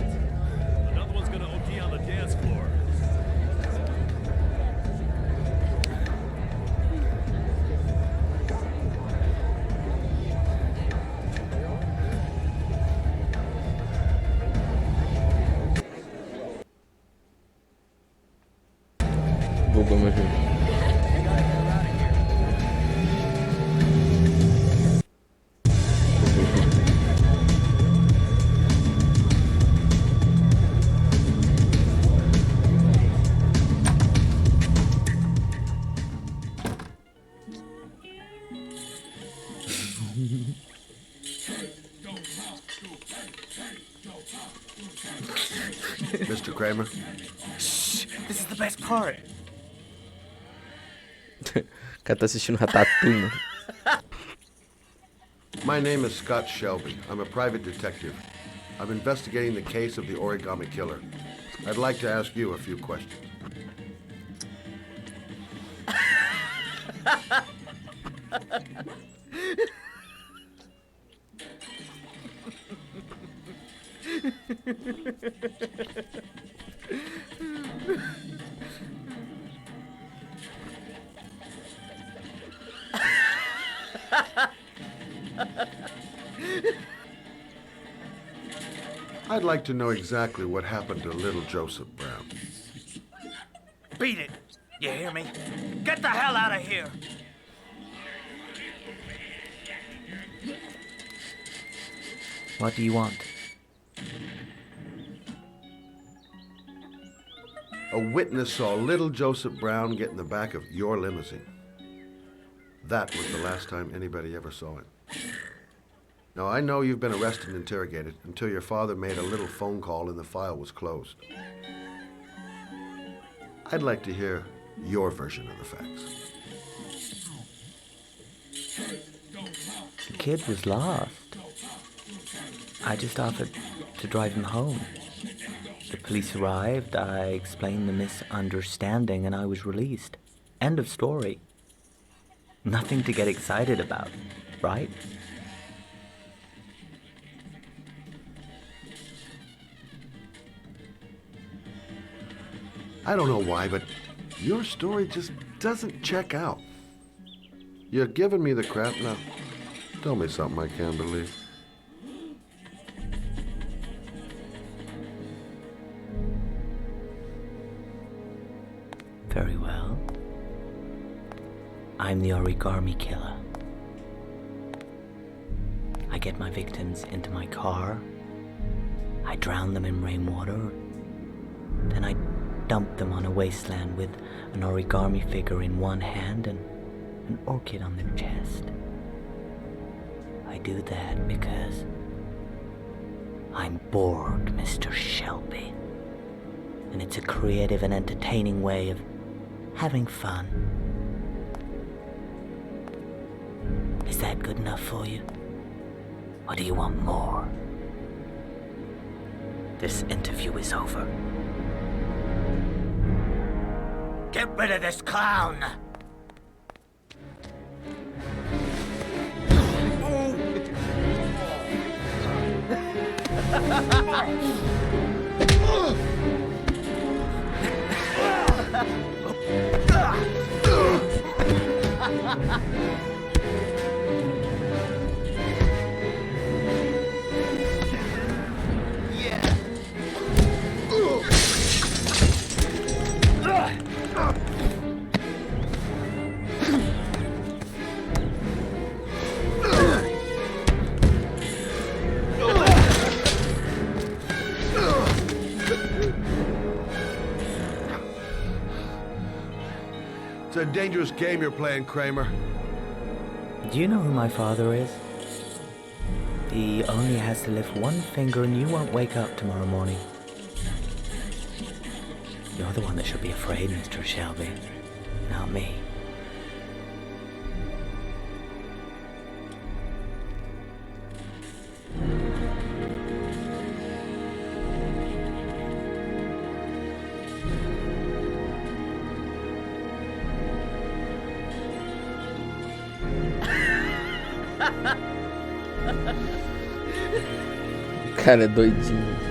Another one's gonna OD on the dance floor. Bugou meu jogo. Mr. Kramer? Shh, this is the best part. O cara tá assistindo Ratatouille, mano. My name is Scott Shelby. I'm a private detective. I'm investigating the case of the origami killer. I'd like to ask you a few questions. I'd like to know exactly what happened to little Joseph Brown. Beat it. You hear me? Get the hell out of here. What do you want? a witness saw little Joseph Brown get in the back of your limousine. That was the last time anybody ever saw him. Now, I know you've been arrested and interrogated until your father made a little phone call and the file was closed. I'd like to hear your version of the facts. The kid was lost. I just offered to drive him home. The police arrived, I explained the misunderstanding, and I was released. End of story. Nothing to get excited about, right? I don't know why, but your story just doesn't check out. You're giving me the crap now. Tell me something I can't believe. Very well. I'm the origami killer. I get my victims into my car. I drown them in rainwater. Then I dump them on a wasteland with an origami figure in one hand and an orchid on their chest. I do that because I'm bored, Mr. Shelby. And it's a creative and entertaining way of having fun. Is that good enough for you? Or do you want more? This interview is over. Get rid of this clown! It's a dangerous game you're playing, Kramer. Do you know who my father is? He only has to lift one finger and you won't wake up tomorrow morning. You're the one that should be afraid, Mr. Shelby, not me. O cara é doidinho.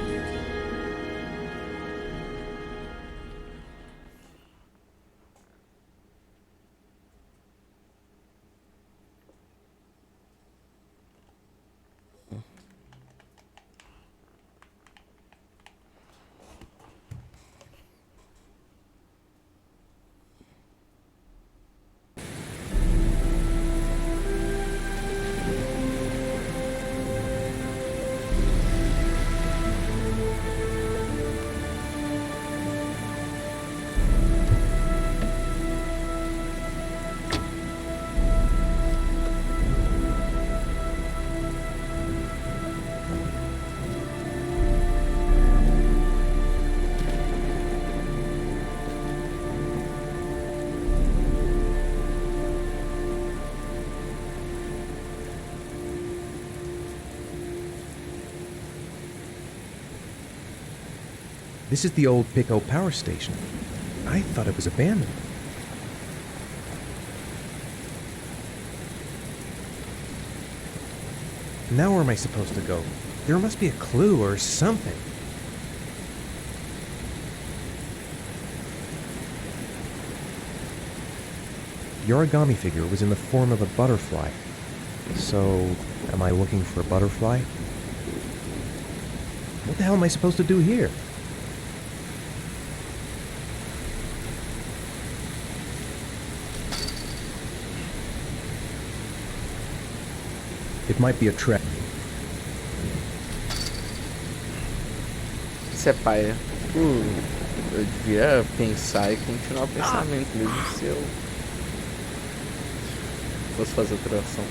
This is the old Pico power station. I thought it was abandoned. Now where am I supposed to go? There must be a clue or something. The origami figure was in the form of a butterfly. So, am I looking for a butterfly? What the hell am I supposed to do here? It might be a trap. Isso é paia. Eu devia pensar e continuar o pensamento, mesmo se eu fosse fazer outra ação.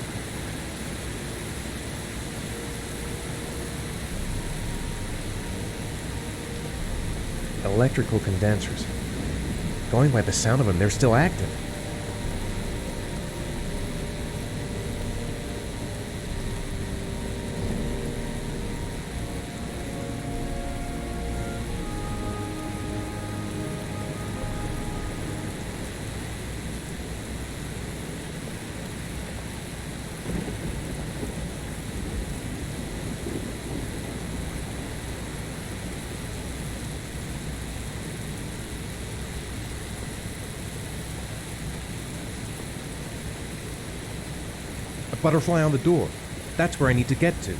Electrical condensers. Going by the sound of them, they're still active. A butterfly on the door. That's where I need to get to.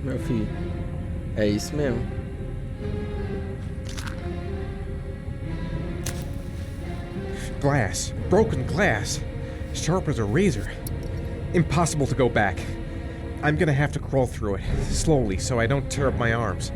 Meu filho, é isso mesmo. Glass. Broken glass. Sharp as a razor. Impossible to go back. I'm gonna have to crawl through it, slowly, so I don't tear up my arms.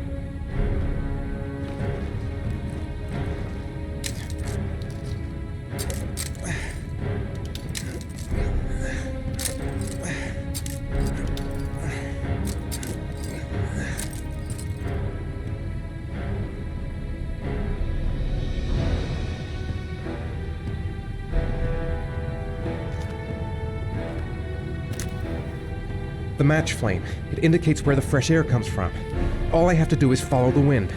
The match flame. It indicates where the fresh air comes from. All I have to do is follow the wind.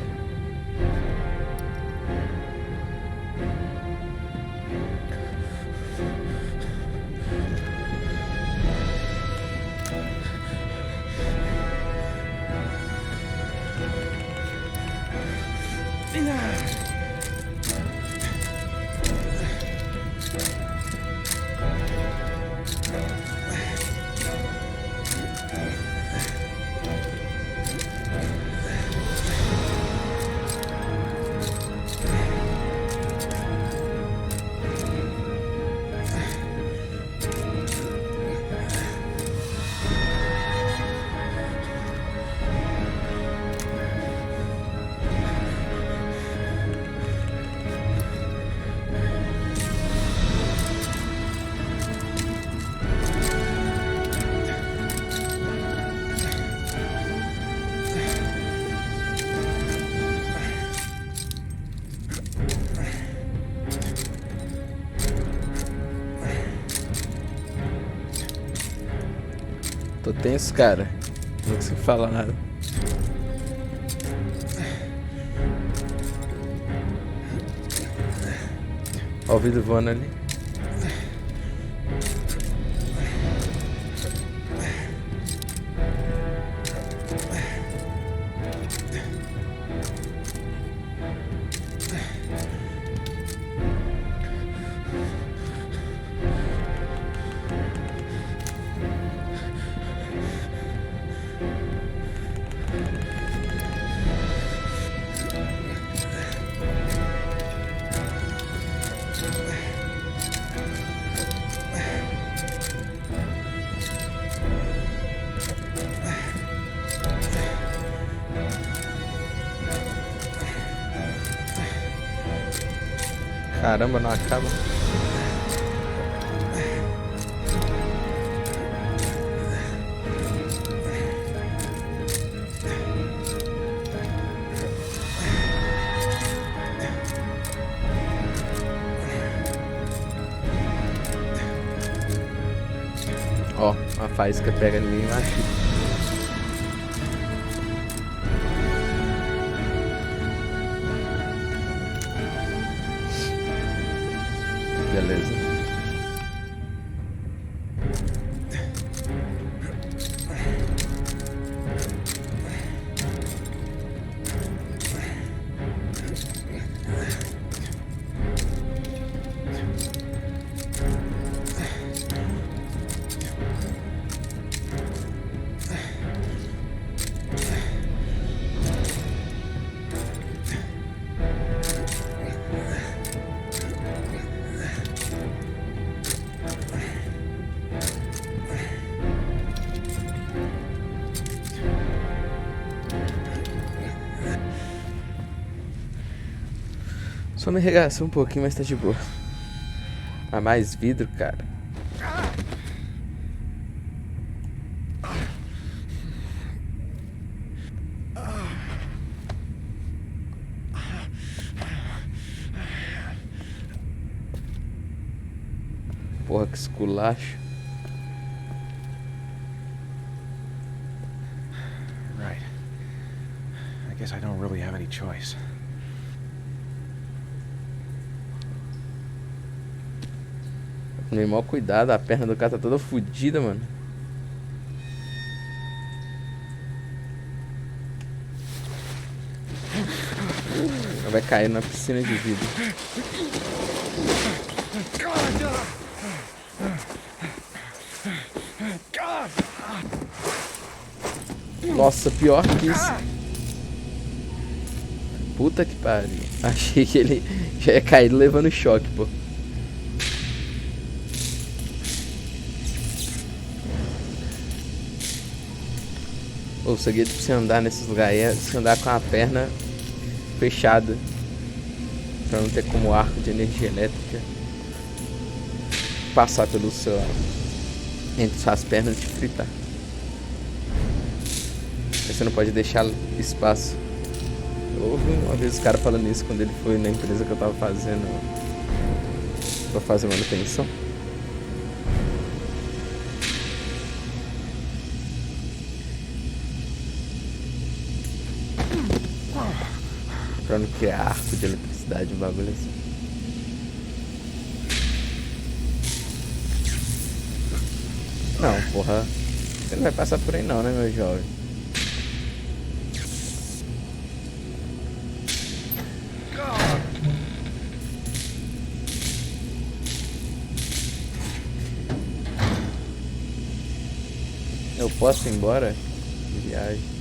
Tô tenso, cara. Não consigo falar nada. Ó o vidro voando ali. Caramba, não acaba. Ó, a faísca pega em mim e machuca. Beleza. Só me arregaçou um pouquinho, mas tá de boa. Ah, mais vidro, cara. Porra, que esculacho. Right. I guess I don't really have any choice. Tomei maior cuidado, a perna do cara tá toda fodida, mano. Vai cair na piscina de vidro. Nossa, pior que isso. Puta que pariu. Achei que ele já ia cair levando choque, pô. O segredo pra você andar nesses lugares é você andar com a perna fechada, pra não ter como arco de energia elétrica passar pelo seu, entre suas pernas e te fritar. Você não pode deixar espaço. Eu ouvi uma vez o cara falando isso quando ele foi na empresa que eu tava fazendo pra fazer manutenção. Pra não criar arco de eletricidade, um bagulho assim. Não, porra. Você não vai passar por aí não, né, meu jovem? Eu posso ir embora de viagem?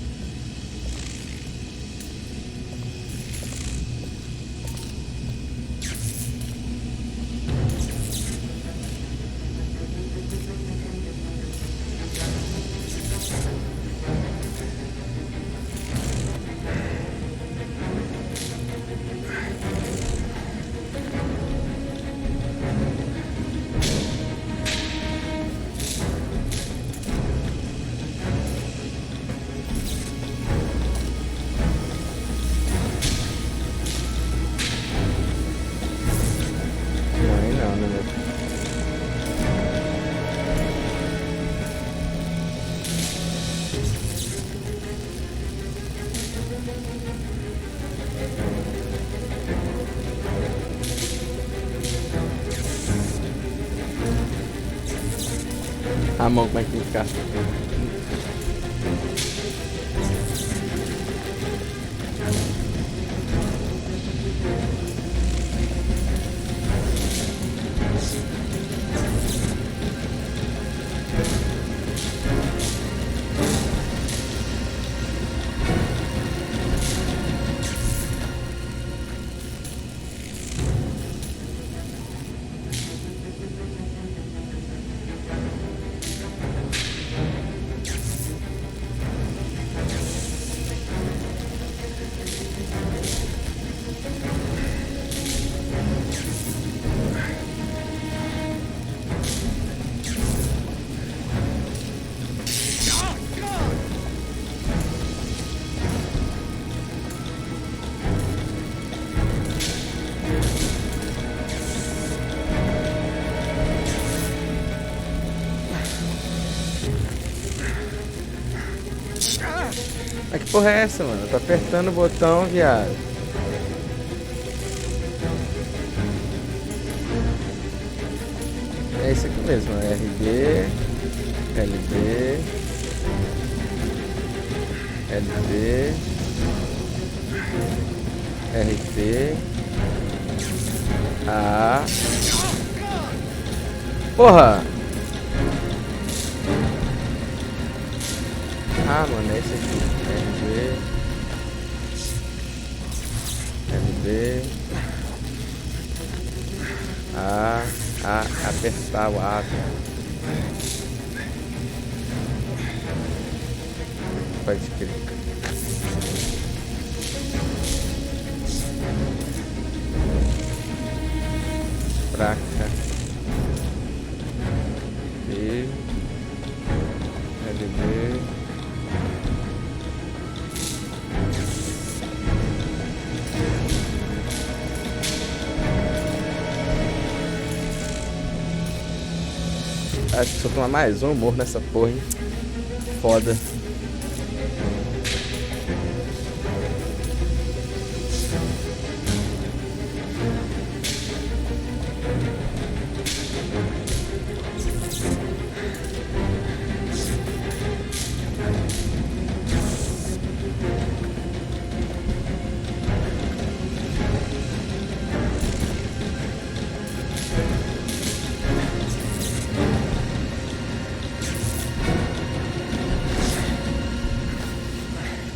A mão, como é que tem que ficar? Mas que porra é essa, mano? Tá apertando o botão, viado. É isso aqui mesmo, RB, LB, LB, RT, A. Porra! Ah, mano, é esse aqui. LB, A, apertar o A. Pode crer. Pra cá. B, LB. Acho que se eu tomar mais um, eu morro nessa porra, hein? Foda.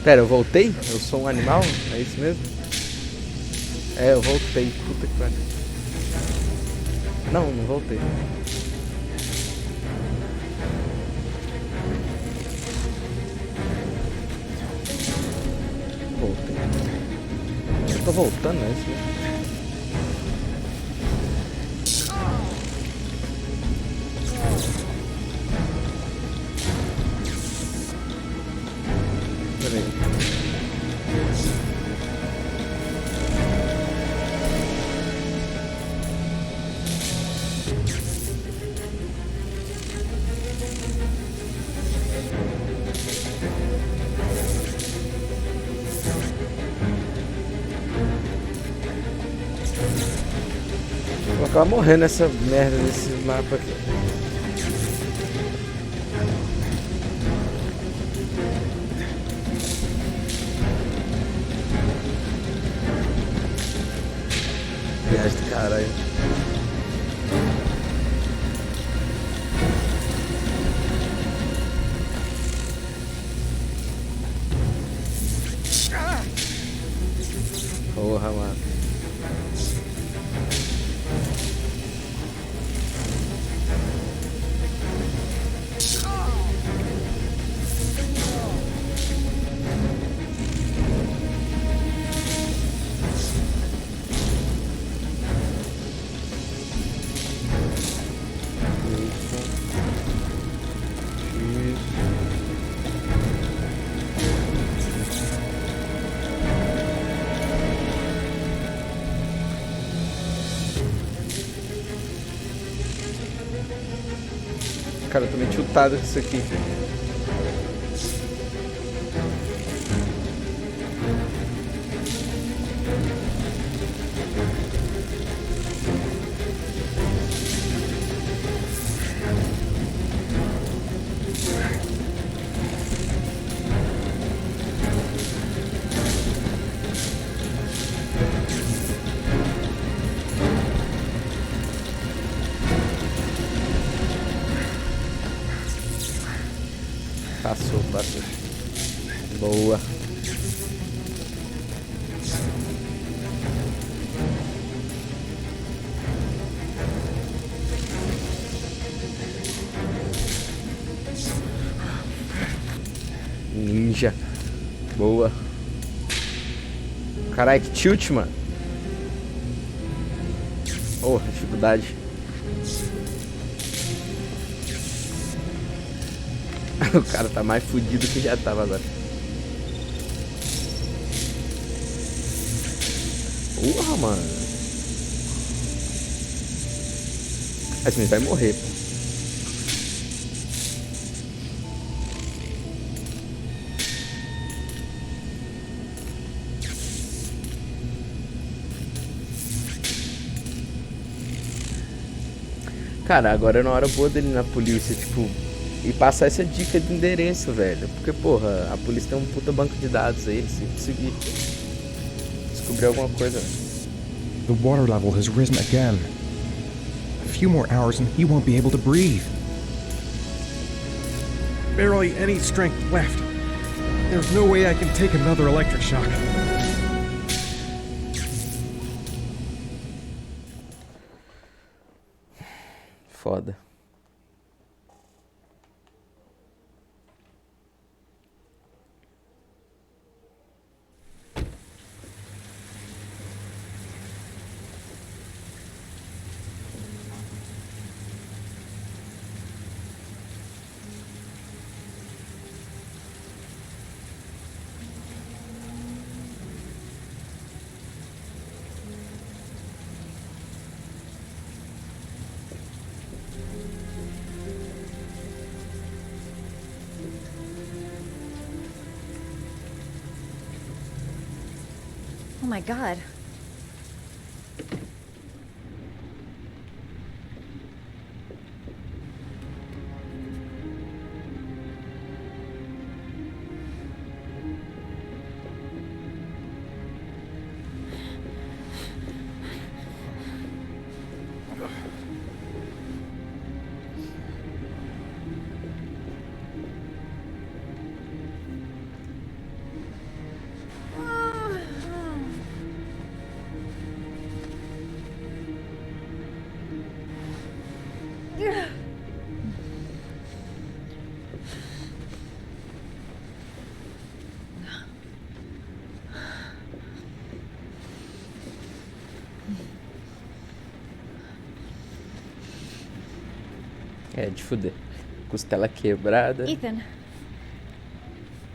Pera, eu voltei? Eu sou um animal? É isso mesmo? É, eu voltei. Puta que pariu. Não, não voltei. Voltei. Eu tô voltando, é isso mesmo? Vou acabar morrendo nessa merda desse mapa aqui. Viagem do caralho. Porra, mano. Cara, eu tô meio tiltado com isso aqui. Passou. Boa. Ninja. Boa. Caralho, que tilt, mano. Oh, dificuldade. O cara tá mais fudido que já tava agora. Porra, mano. Assim, vai morrer, pô. Cara, agora é na hora boa dele ir na polícia, tipo, e passar essa dica de endereço, velho. Porque, porra, a polícia tem um puta banco de dados aí, se conseguir descobrir alguma coisa. The water level has risen again. A few more hours and he won't be able to breathe. Barely any strength left. There's no way I can take another electric shock. Foda. Oh my god. É, de fuder. Costela quebrada. Ethan.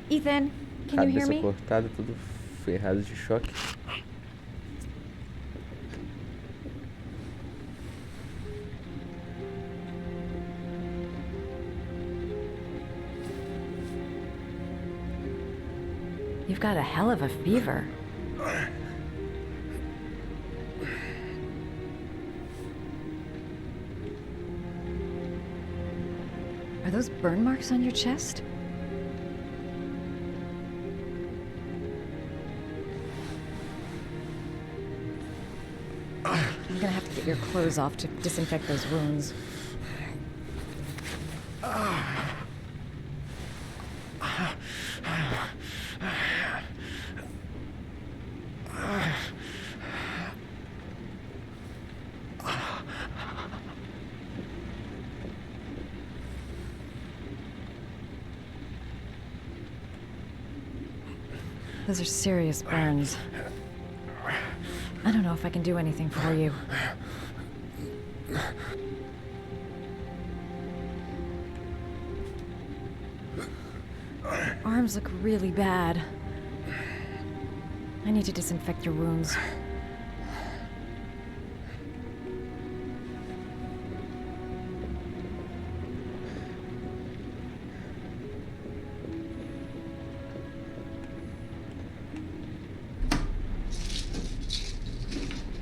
Ethan, can you hear Cabeça me? cortada, tudo ferrado de choque. You've got a hell of a fever. Are those burn marks on your chest? I'm gonna have to get your clothes off to disinfect those wounds. Those are serious burns. I don't know if I can do anything for you. Arms look really bad. I need to disinfect your wounds.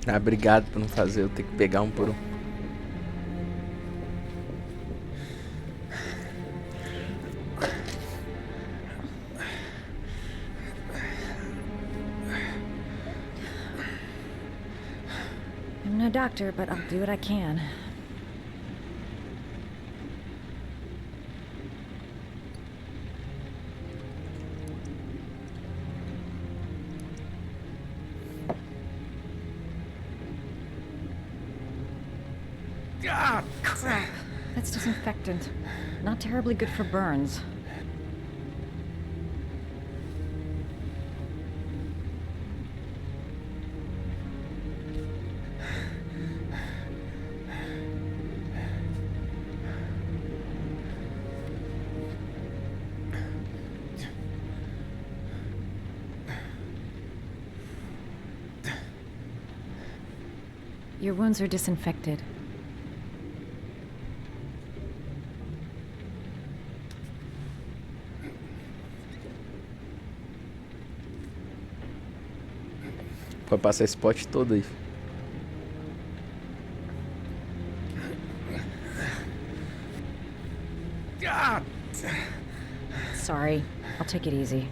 Ah, obrigado por não fazer, eu tenho que pegar um por um. I'm no doctor, but I'll do what I can. Ah, crap. That's disinfectant. Not terribly good for burns. Your wounds are disinfected. Pode passar esse pote todo aí. Sorry. I'll take it easy.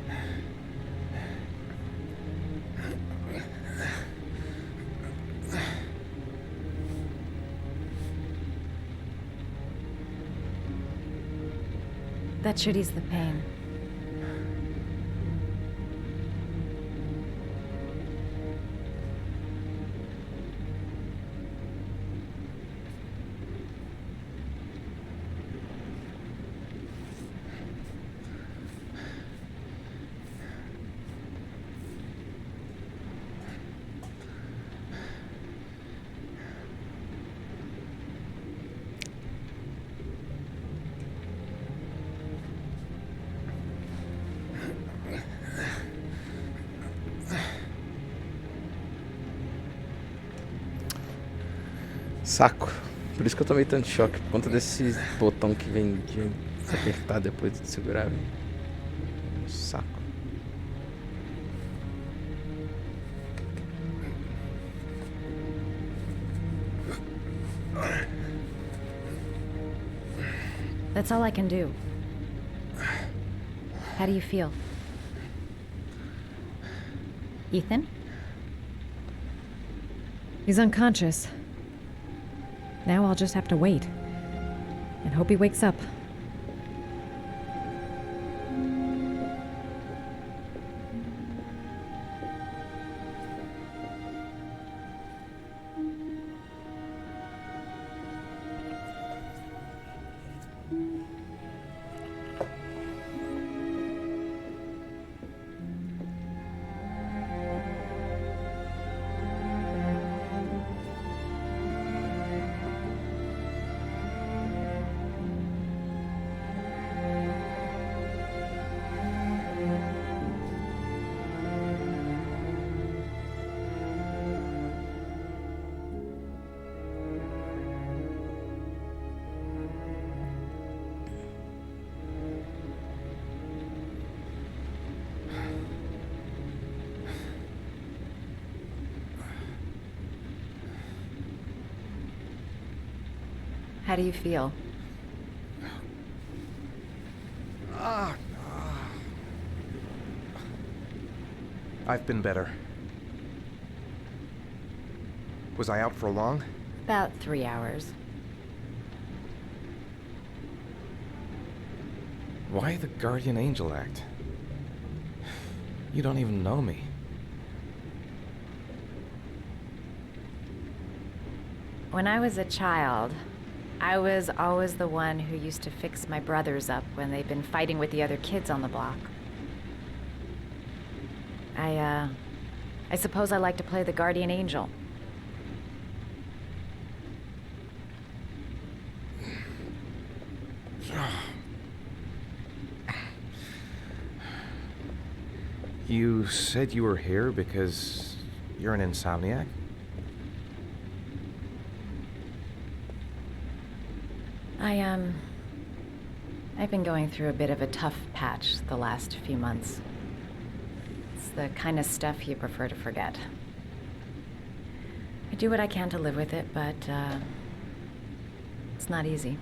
That should ease the pain. Saco. Por isso que eu tomei tanto choque, por conta desse botão que vem de apertar depois de segurar. Saco. That's all I can do. How do you feel? Ethan? He's unconscious. Now I'll just have to wait. And hope he wakes up. How do you feel? I've been better. Was I out for long? About 3 hours. Why the guardian angel act? You don't even know me. When I was a child, I was always the one who used to fix my brothers up when they'd been fighting with the other kids on the block. I suppose I like to play the guardian angel. You said you were here because you're an insomniac? I've been going through a bit of a tough patch the last few months. It's the kind of stuff you prefer to forget. I do what I can to live with it, but, it's not easy.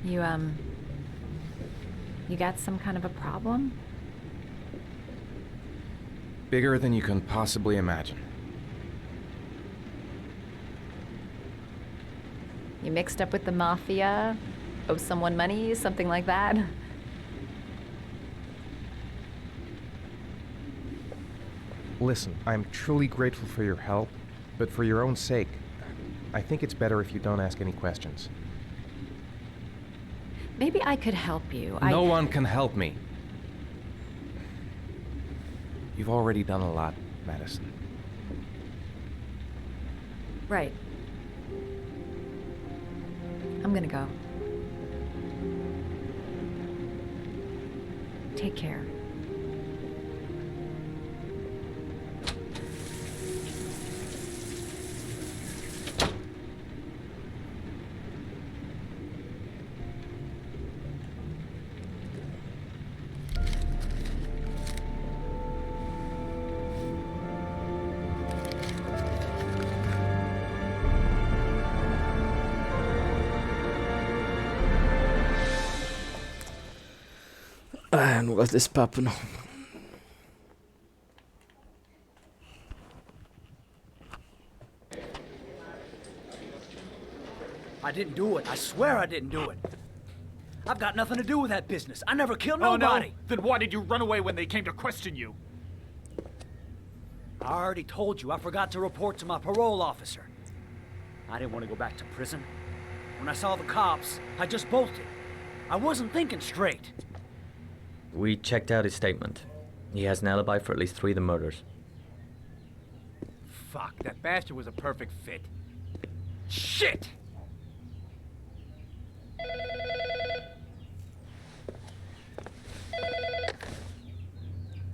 You got some kind of a problem? Bigger than you can possibly imagine. You mixed up with the mafia? Owe someone money? Something like that? Listen, I'm truly grateful for your help, but for your own sake, I think it's better if you don't ask any questions. Maybe I could help you. No one can help me. You've already done a lot, Madison. Right. I'm gonna go. Take care. Ah, eu não gosto desse papo, não. I didn't do it. I swear I didn't do it. I've got nothing to do with that business. I never killed nobody. Oh, no? Then why did you run away when they came to question you? I already told you I forgot to report to my parole officer. I didn't want to go back to prison. When I saw the cops, I just bolted. I wasn't thinking straight. We checked out his statement. He has an alibi for at least 3 of the murders. Fuck, that bastard was a perfect fit. Shit!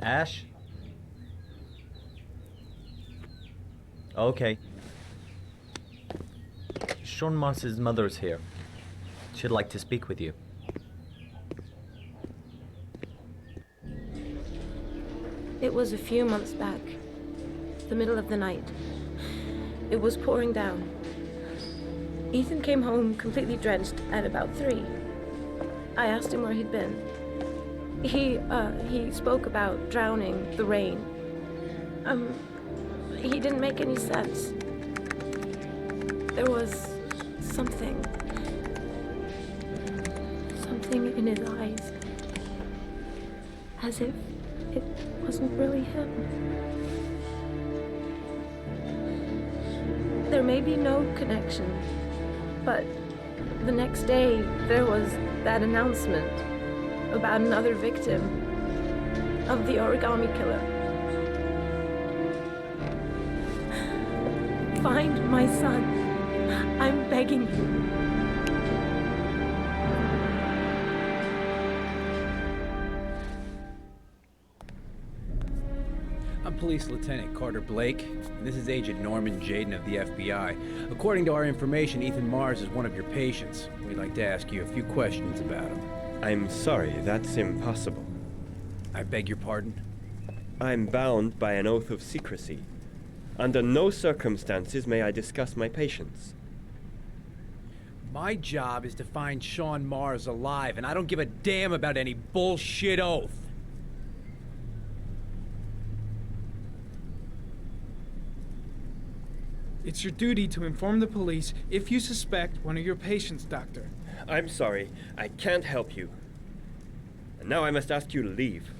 Ash? Okay. Sean Mars's mother's here. She'd like to speak with you. It was a few months back, the middle of the night. It was pouring down. Ethan came home completely drenched at about 3. I asked him where he'd been. He spoke about drowning, the rain. He didn't make any sense. There was something in his eyes, as if it wasn't really him. There may be no connection, but the next day there was that announcement about another victim of the origami killer. Find my son. I'm begging you. I'm Police Lieutenant Carter Blake, and this is Agent Norman Jaden of the FBI. According to our information, Ethan Mars is one of your patients. We'd like to ask you a few questions about him. I'm sorry, that's impossible. I beg your pardon? I'm bound by an oath of secrecy. Under no circumstances may I discuss my patients. My job is to find Sean Mars alive, and I don't give a damn about any bullshit oath. It's your duty to inform the police if you suspect one of your patients, Doctor. I'm sorry, I can't help you. And now I must ask you to leave.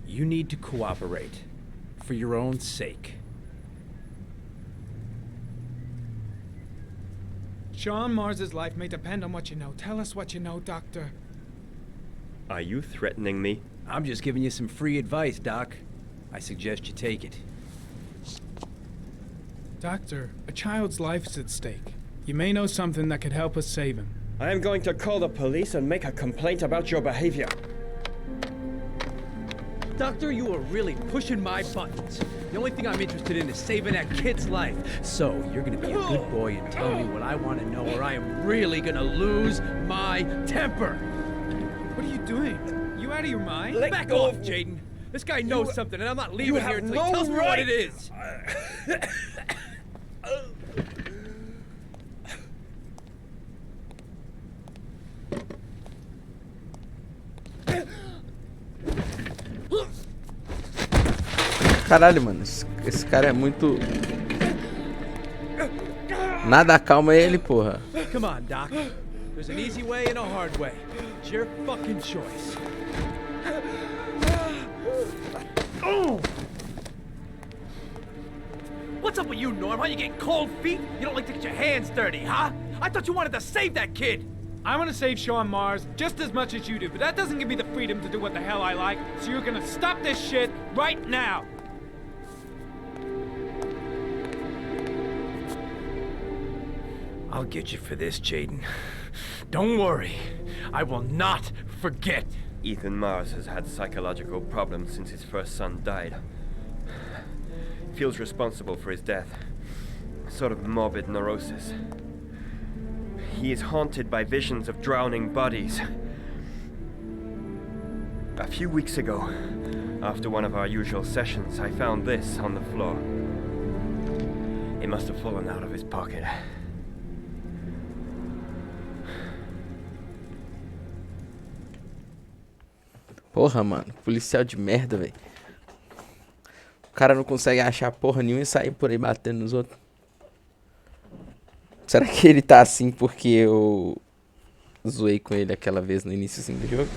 You need to cooperate, for your own sake. Sean Mars's life may depend on what you know. Tell us what you know, Doctor. Are you threatening me? I'm just giving you some free advice, Doc. I suggest you take it. Doctor, a child's life is at stake. You may know something that could help us save him. I am going to call the police and make a complaint about your behavior. Doctor, you are really pushing my buttons. The only thing I'm interested in is saving that kid's life. So, you're gonna be a good boy and tell me what I want to know, or I am really gonna lose my temper. What are you doing? You out of your mind? Back off, Jaden. This guy knows something, and I'm not leaving here until he tells me what it is. Caralho, mano, esse cara é muito... Nada acalma ele, porra. Come on, Doc. There's an easy way and a hard way. It's your fucking choice. What's up with you, Norm? How you getting cold feet? You don't like to get your hands dirty, huh? I thought you wanted to save that kid. I want to save Sean Mars just as much as you do, but that doesn't give me the freedom to do what the hell I like, so you're gonna stop this shit right now! I'll get you for this, Jaden. Don't worry. I will not forget. Ethan Mars has had psychological problems since his first son died. He feels responsible for his death. A sort of morbid neurosis. He is haunted by visions of drowning bodies. A few weeks ago, after one of our usual sessions, I found this on the floor. It must have fallen out of his pocket. Porra, mano. Policial de merda, velho. O cara não consegue achar porra nenhuma e sair por aí batendo nos outros. Será que ele tá assim porque eu zoei com ele aquela vez no início do jogo?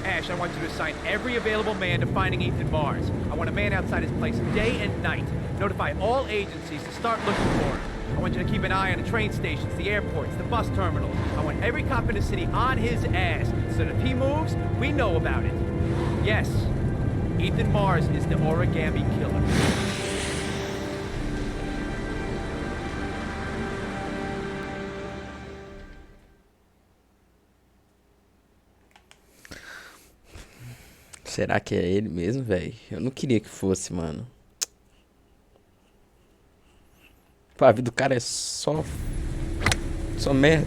Ash, I want you to assign every available man to finding Ethan Mars. I want a man outside his place day and night. Notify all agencies to start looking for him. I want you to keep an eye on the train stations, the airports, the bus terminals. I want every cop in the city on his ass, so that if he moves, we know about it. Yes, Ethan Mars is the origami killer. Será que é ele mesmo, velho? Eu não queria que fosse, mano. Pô, a vida do cara é só merda.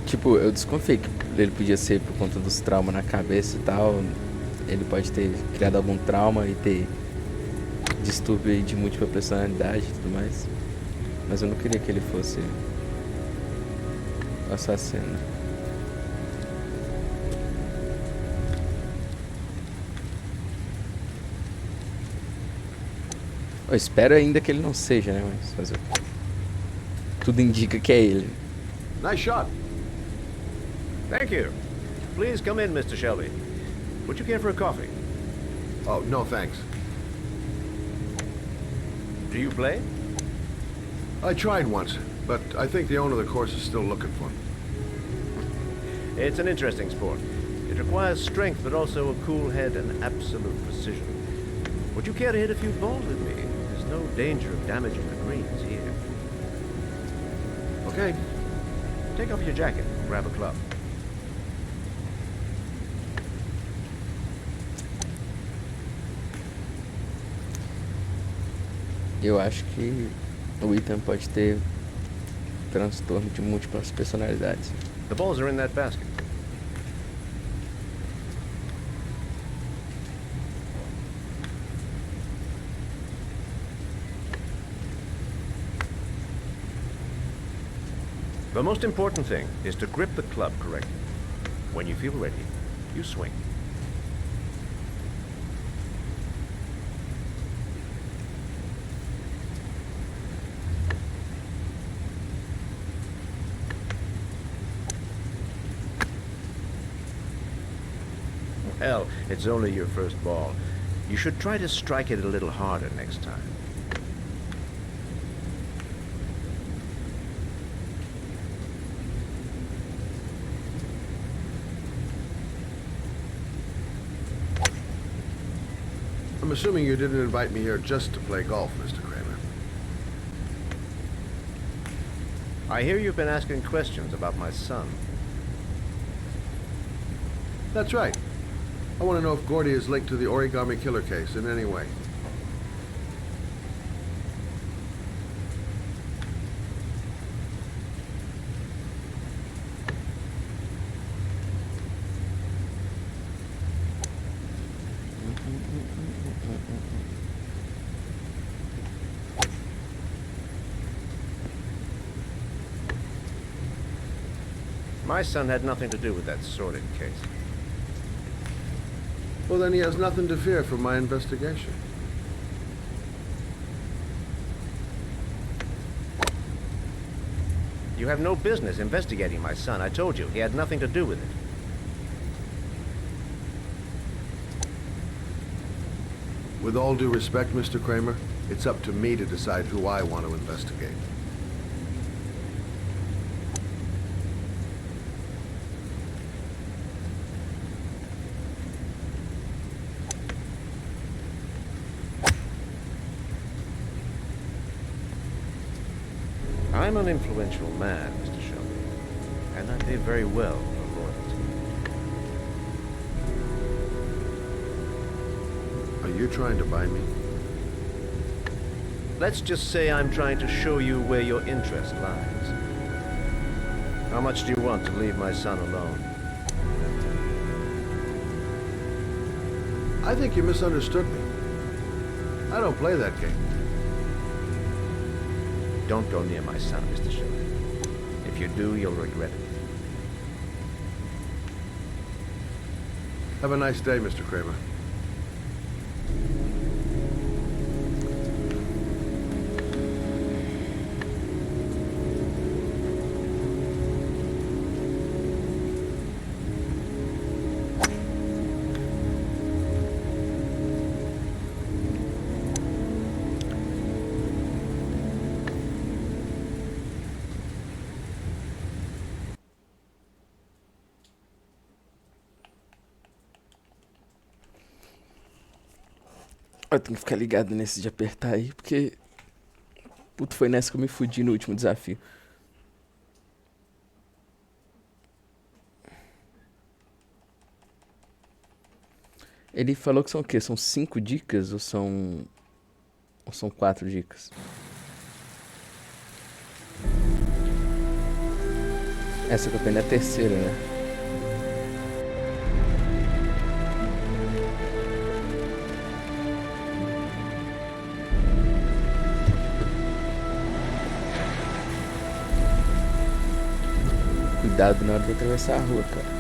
Tipo, eu desconfiei que ele podia ser por conta dos traumas na cabeça e tal. Ele pode ter criado algum trauma e ter distúrbio aí de múltipla personalidade e tudo mais. Mas eu não queria que ele fosse o assassino. Eu espero ainda que ele não seja, né? Mas fazer o quê? Tudo indica que é ele. Nice shot. Thank you. Please come in, Mr. Shelby. Would you care for a coffee? Oh, no thanks. Do you play? I tried once, but I think the owner of the course is still looking for me. It's an interesting sport. It requires strength, but also a cool head and absolute precision. Would you care to hit a few balls with me? There's no danger of damaging the greens here. Okay. Take off your jacket. Grab a club. Eu acho que o Ethan pode ter transtorno de múltiplas personalidades. The balls are in that basket. The most important thing is to grip the club correctly. When you feel ready, you swing. Hell, it's only your first ball. You should try to strike it a little harder next time. I'm assuming you didn't invite me here just to play golf, Mr. Kramer. I hear you've been asking questions about my son. That's right. I want to know if Gordy is linked to the origami killer case in any way. My son had nothing to do with that sordid case. Well, then he has nothing to fear from my investigation. You have no business investigating my son. I told you, he had nothing to do with it. With all due respect, Mr. Kramer, it's up to me to decide who I want to investigate. I'm an influential man, Mr. Shelby, and I pay very well for loyalty. Are you trying to buy me? Let's just say I'm trying to show you where your interest lies. How much do you want to leave my son alone? I think you misunderstood me. I don't play that game. Don't go near my son, Mr. Sheriff. If you do, you'll regret it. Have a nice day, Mr. Kramer. Eu tenho que ficar ligado nesse de apertar aí, porque... Puto, foi nessa que eu me fudi no último desafio. Ele falou que são o quê? São 5 dicas ou são 4 dicas? Essa que eu peguei é a terceira, né? Cuidado na hora de atravessar a rua, cara.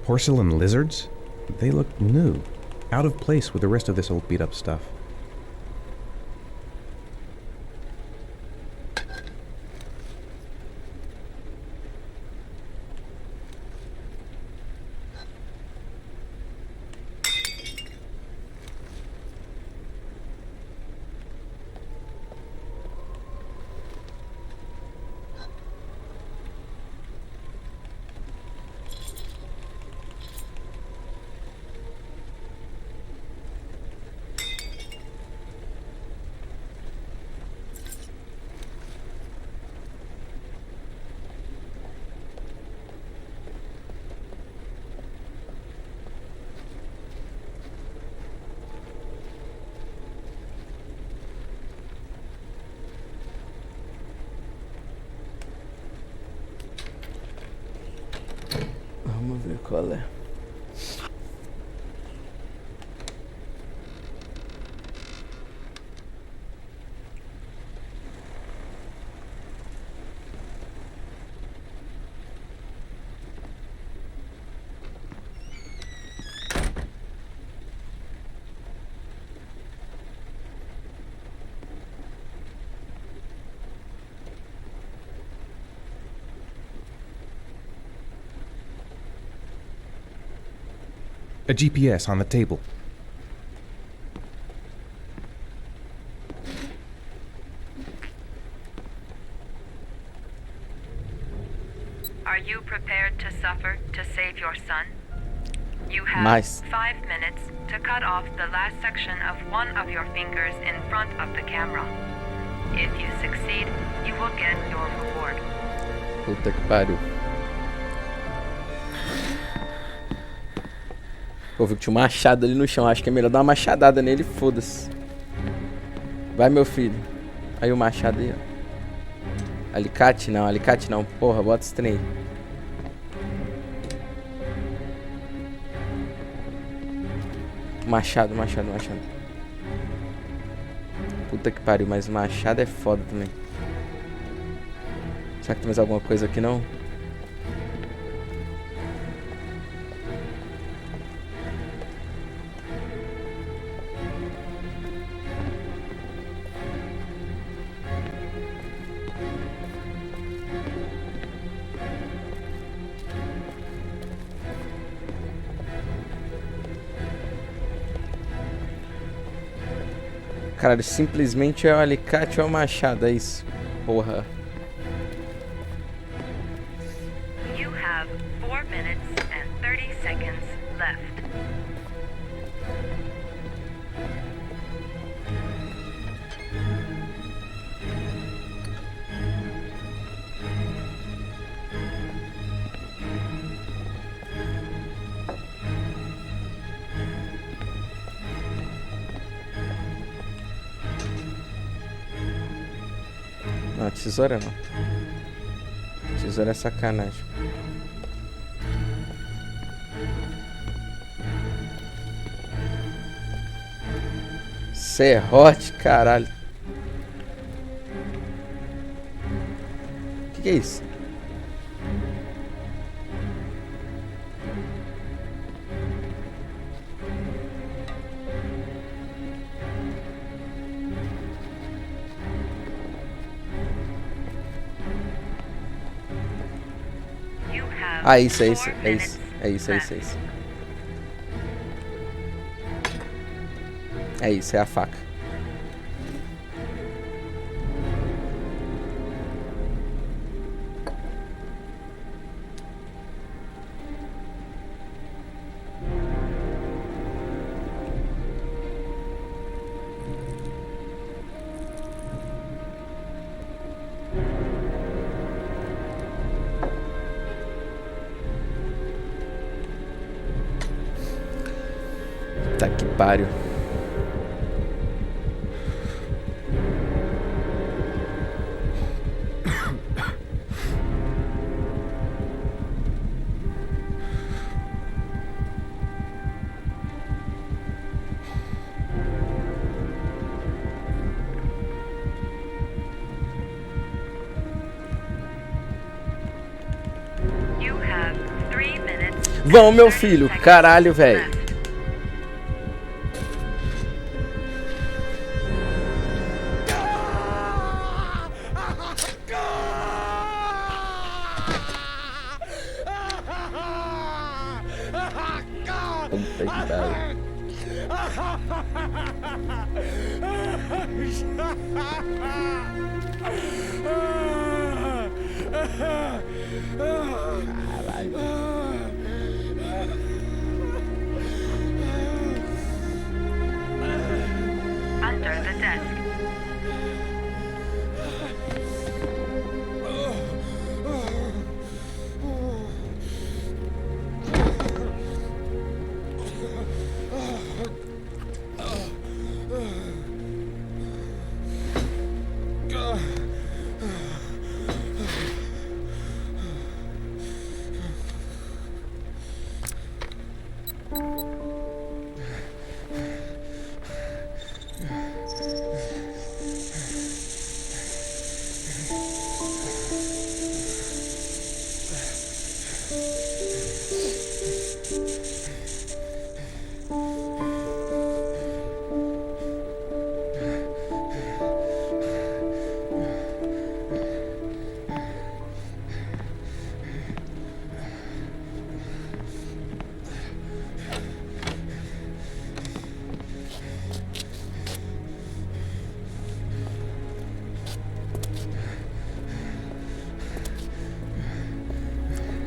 Porcelain lizards? They look new. Out of place with the rest of this old beat-up stuff. Vamos ver qual é. A GPS on the table. Are you prepared to suffer to save your son? You have 5 minutes to cut off the last section of one of your fingers in front of the camera. If you succeed, you will get your reward. Puta que pariu. Pô, viu que tinha um machado ali no chão. Acho que é melhor dar uma machadada nele e foda-se. Vai, meu filho. Aí o machado aí, ó. Alicate não. Porra, bota esse trem aí. Machado. Puta que pariu, mas o machado é foda também. Será que tem mais alguma coisa aqui, não? Caralho, simplesmente é o alicate ou é o machado, é isso. Porra. You have 4 minutes and 30 seconds left. Não, tesoura não. Tesoura é sacanagem. Serrote, caralho. Que é isso? Ah, isso, é isso, é isso. É isso, é isso, é isso. É isso, é a faca. Tá que pariu. Vão, meu filho. Caralho, velho. Puta que pariu. Under the desk.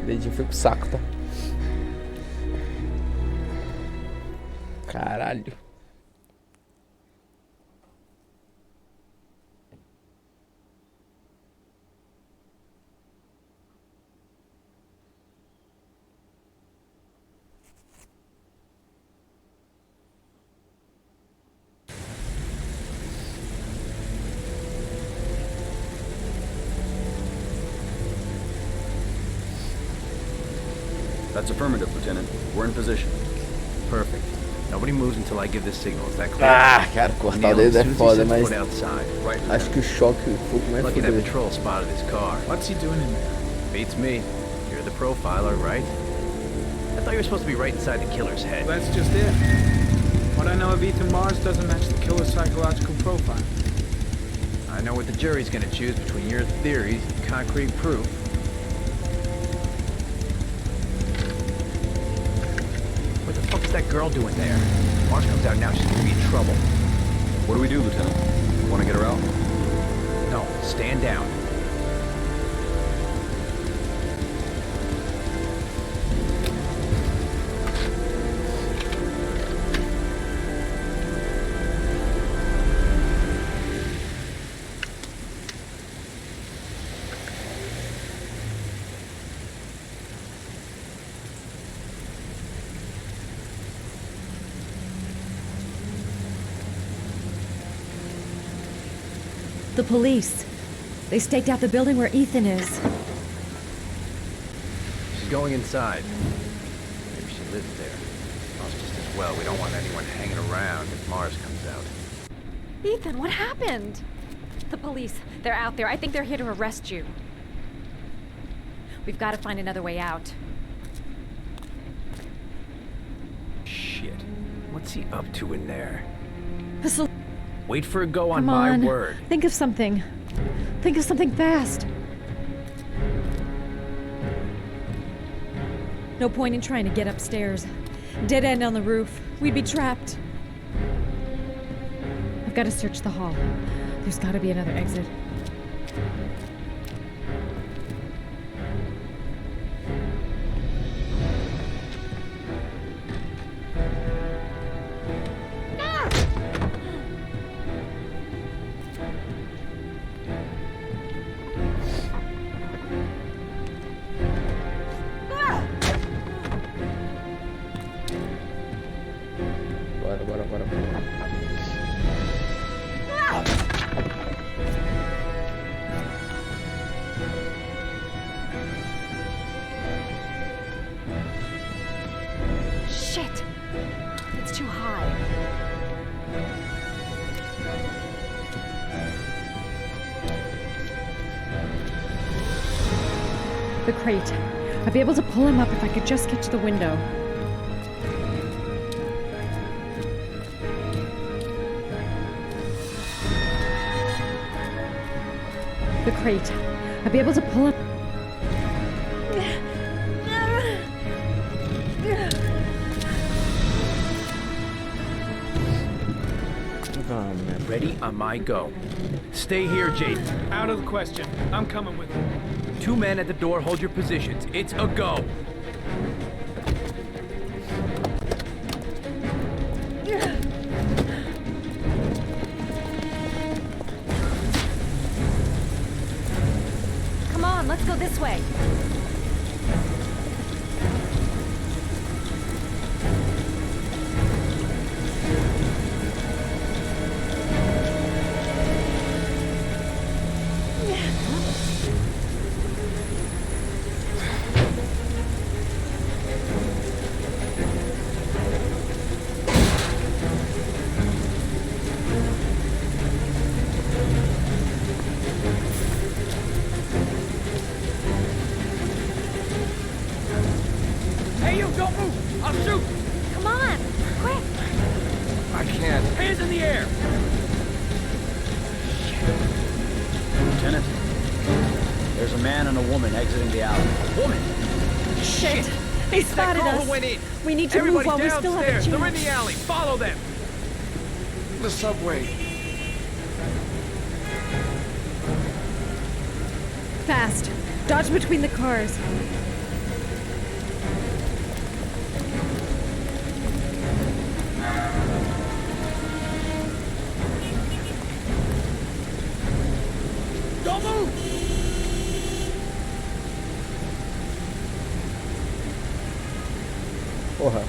O dedinho foi pro saco, tá? Caralho. That's affirmative, Lieutenant. We're in position. Perfect. Nobody moves until I give the signal. Is that clear? Ah, cara, cortar o dedo é foda, mas Right, acho que o choque foi mais Lucky that foda. patrol spotted his car. What's he doing in there? Beats me. You're the profiler, right? I thought you were supposed to be right inside the killer's head. That's just it. What I know of Ethan Mars doesn't match the killer's psychological profile. I know what the jury's gonna choose between your theories and concrete proof. What the fuck is that girl doing there? Mars comes out now, she's gonna be in trouble. What do we do, Lieutenant? Want to get her out? No, stand down. The police. They staked out the building where Ethan is. She's going inside. Maybe she lives there. Well, it's just as well. We don't want anyone hanging around if Mars comes out. Ethan, what happened? The police. They're out there. I think they're here to arrest you. We've got to find another way out. Shit. What's he up to in there? This'll... Wait for a go on Come my on. word. Think of something. Think of something fast. No point in trying to get upstairs. Dead end on the roof. We'd be trapped. I've got to search the hall. There's got to be another exit. Bora. Shit! It's too high. The crate. I'd be able to pull him up if I could just get to the window. The crate. I'd be able to pull him... Ready on my go. Stay here, Jade. Out of the question. I'm coming with you. 2 men at the door, hold your positions. It's a go. Come on, let's go this way. Hey, you, don't move! I'll shoot! Come on, quick! I can't. Hands in the air! Lieutenant, there's a man and a woman exiting the alley. Woman! Shit! They spotted that girl us! who went in. We need to Everybody move while we still have a downstairs. chance. They're in the alley. Follow them. The subway. Fast. Dodge between the cars. Don't move! Porra.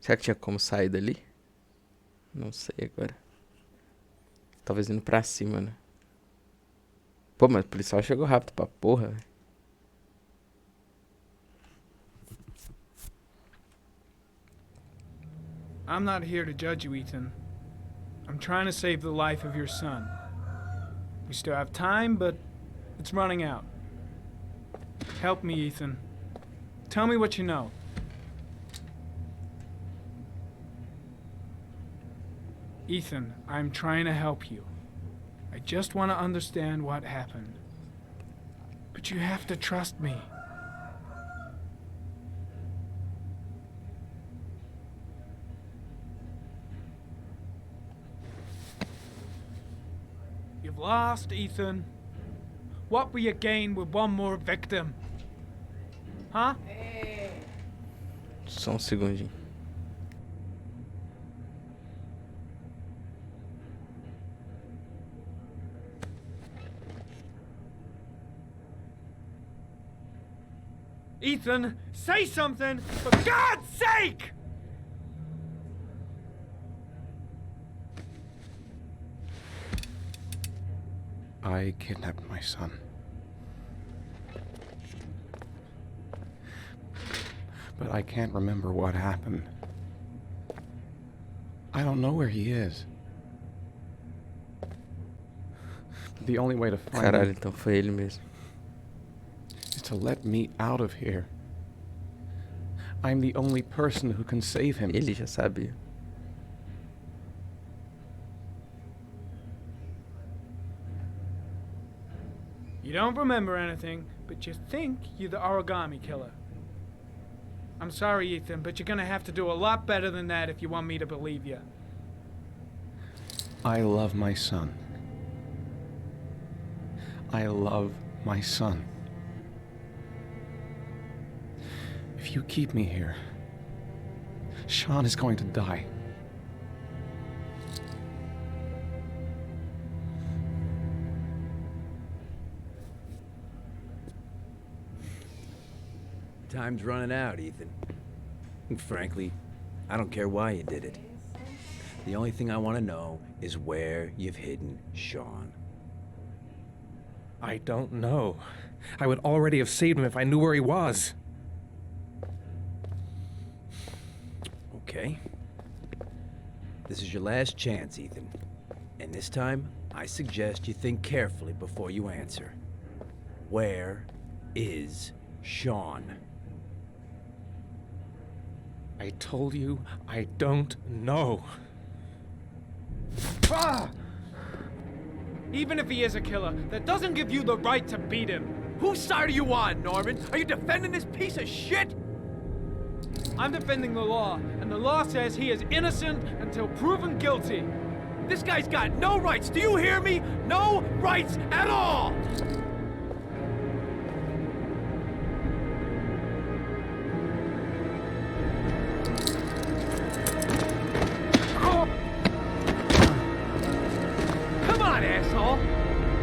Será que tinha como sair dali? Não sei agora. Talvez indo pra cima, né? Pô, mas o policial chegou rápido pra porra, velho. I'm not here to judge you, Ethan. I'm trying to save the life of your son. We still have time, but it's running out. Help me, Ethan. Tell me what you know. Ethan, I'm trying to help you. I just want to understand what happened. But you have to trust me. You've lost, Ethan. What will you gain with one more victim? Huh? Só um segundinho. Ethan, say something, for God's sake! I kidnapped my son. But I can't remember what happened. I don't know where he is. The only way to find Caralho, him então foi ele mesmo. is to let me out of here. I'm the only person who can save him. Ele já sabia. You don't remember anything, but you think you're the origami killer. I'm sorry, Ethan, but you're gonna have to do a lot better than that if you want me to believe you. I love my son. I love my son. If you keep me here, Sean is going to die. Time's running out, Ethan. And frankly, I don't care why you did it. The only thing I want to know is where you've hidden Sean. I don't know. I would already have saved him if I knew where he was. Okay. This is your last chance, Ethan. And this time, I suggest you think carefully before you answer. Where is Sean? I told you, I don't know. Ah! Even if he is a killer, that doesn't give you the right to beat him. Whose side are you on, Norman? Are you defending this piece of shit? I'm defending the law, and the law says he is innocent until proven guilty. This guy's got no rights. Do you hear me? No rights at all! Come on, asshole!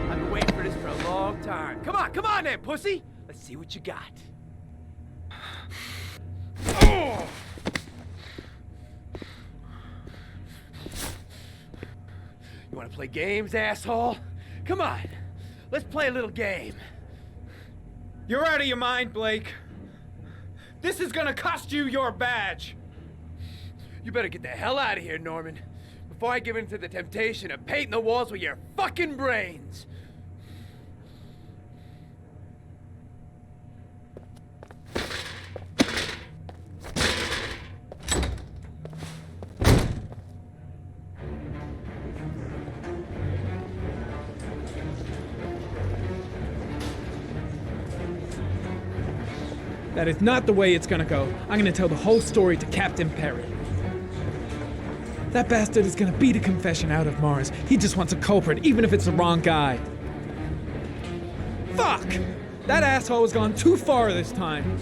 I've been waiting for this for a long time. Come on then, pussy! Let's see what you got. You wanna play games, asshole? Come on, let's play a little game. You're out of your mind, Blake. This is gonna cost you your badge. You better get the hell out of here, Norman, before I give in to the temptation of painting the walls with your fucking brains. That is not the way it's gonna go. I'm gonna tell the whole story to Captain Perry. That bastard is gonna beat a confession out of Mars. He just wants a culprit, even if it's the wrong guy. Fuck! That asshole has gone too far this time.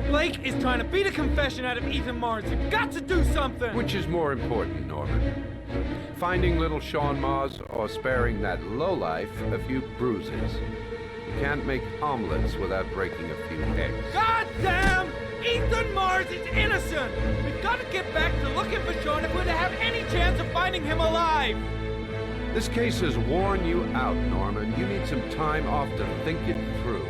Blake is trying to beat a confession out of Ethan Mars. You've got to do something! Which is more important, Norman? Finding little Sean Mars or sparing that lowlife a few bruises? You can't make omelets without breaking a few eggs. God damn! Ethan Mars is innocent! We've got to get back to looking for Sean if we're to have any chance of finding him alive! This case has worn you out, Norman. You need some time off to think it through.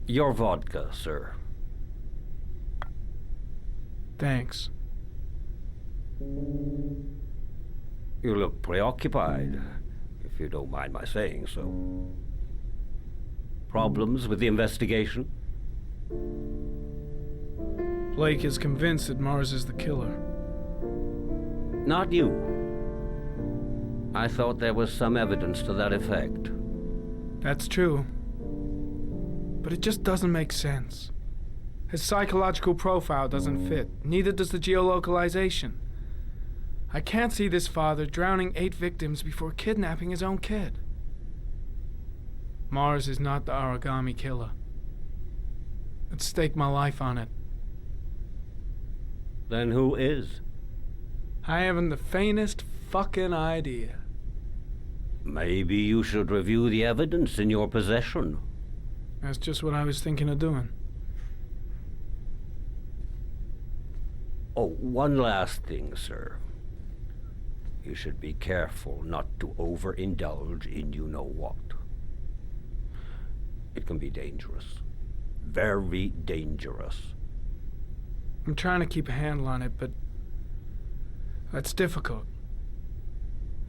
Your vodka, sir. Thanks. You look preoccupied, if you don't mind my saying so. Problems with the investigation? Blake is convinced that Mars is the killer. Not you. I thought there was some evidence to that effect. That's true. But it just doesn't make sense. His psychological profile doesn't fit. Neither does the geolocalization. I can't see this father drowning 8 victims before kidnapping his own kid. Mars is not the origami killer. I'd stake my life on it. Then who is? I haven't the faintest fucking idea. Maybe you should review the evidence in your possession. That's just what I was thinking of doing. Oh, one last thing, sir. You should be careful not to overindulge in you-know-what. It can be dangerous. Very dangerous. I'm trying to keep a handle on it, but that's difficult.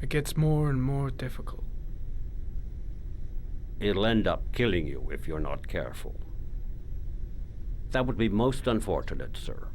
It gets more and more difficult. It'll end up killing you if you're not careful. That would be most unfortunate, sir.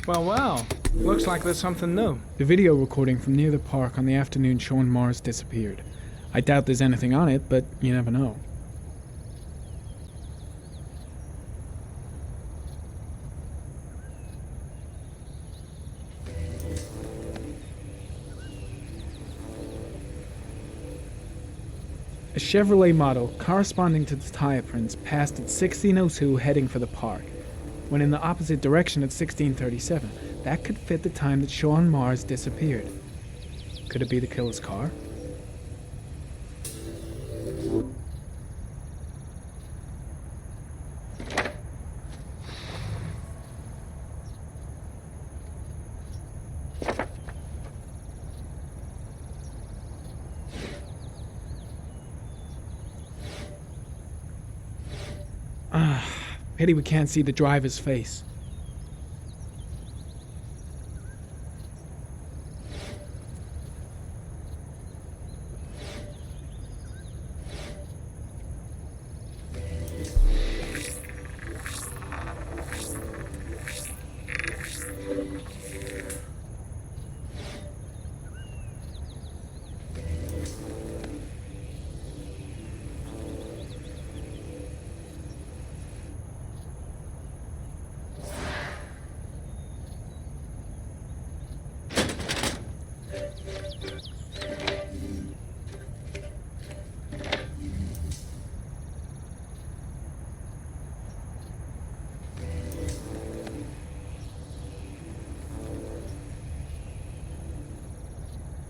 Well, looks like there's something new. The video recording from near the park on the afternoon showing Mars disappeared. I doubt there's anything on it, but you never know. A Chevrolet model corresponding to the tire prints passed at 1602 heading for the park. When in the opposite direction at 1637. That could fit the time that Sean Mars disappeared. Could it be the killer's car? Pity we can't see the driver's face.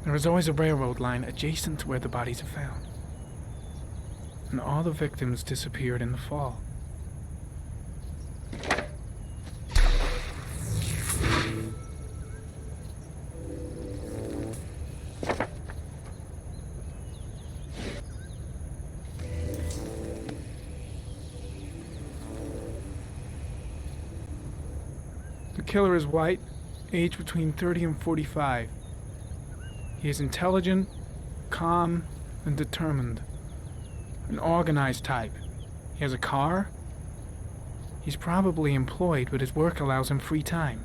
There is always a railroad line adjacent to where the bodies are found. And all the victims disappeared in the fall. The killer is white, aged between 30 and 45. He is intelligent, calm, and determined. An organized type. He has a car. He's probably employed, but his work allows him free time.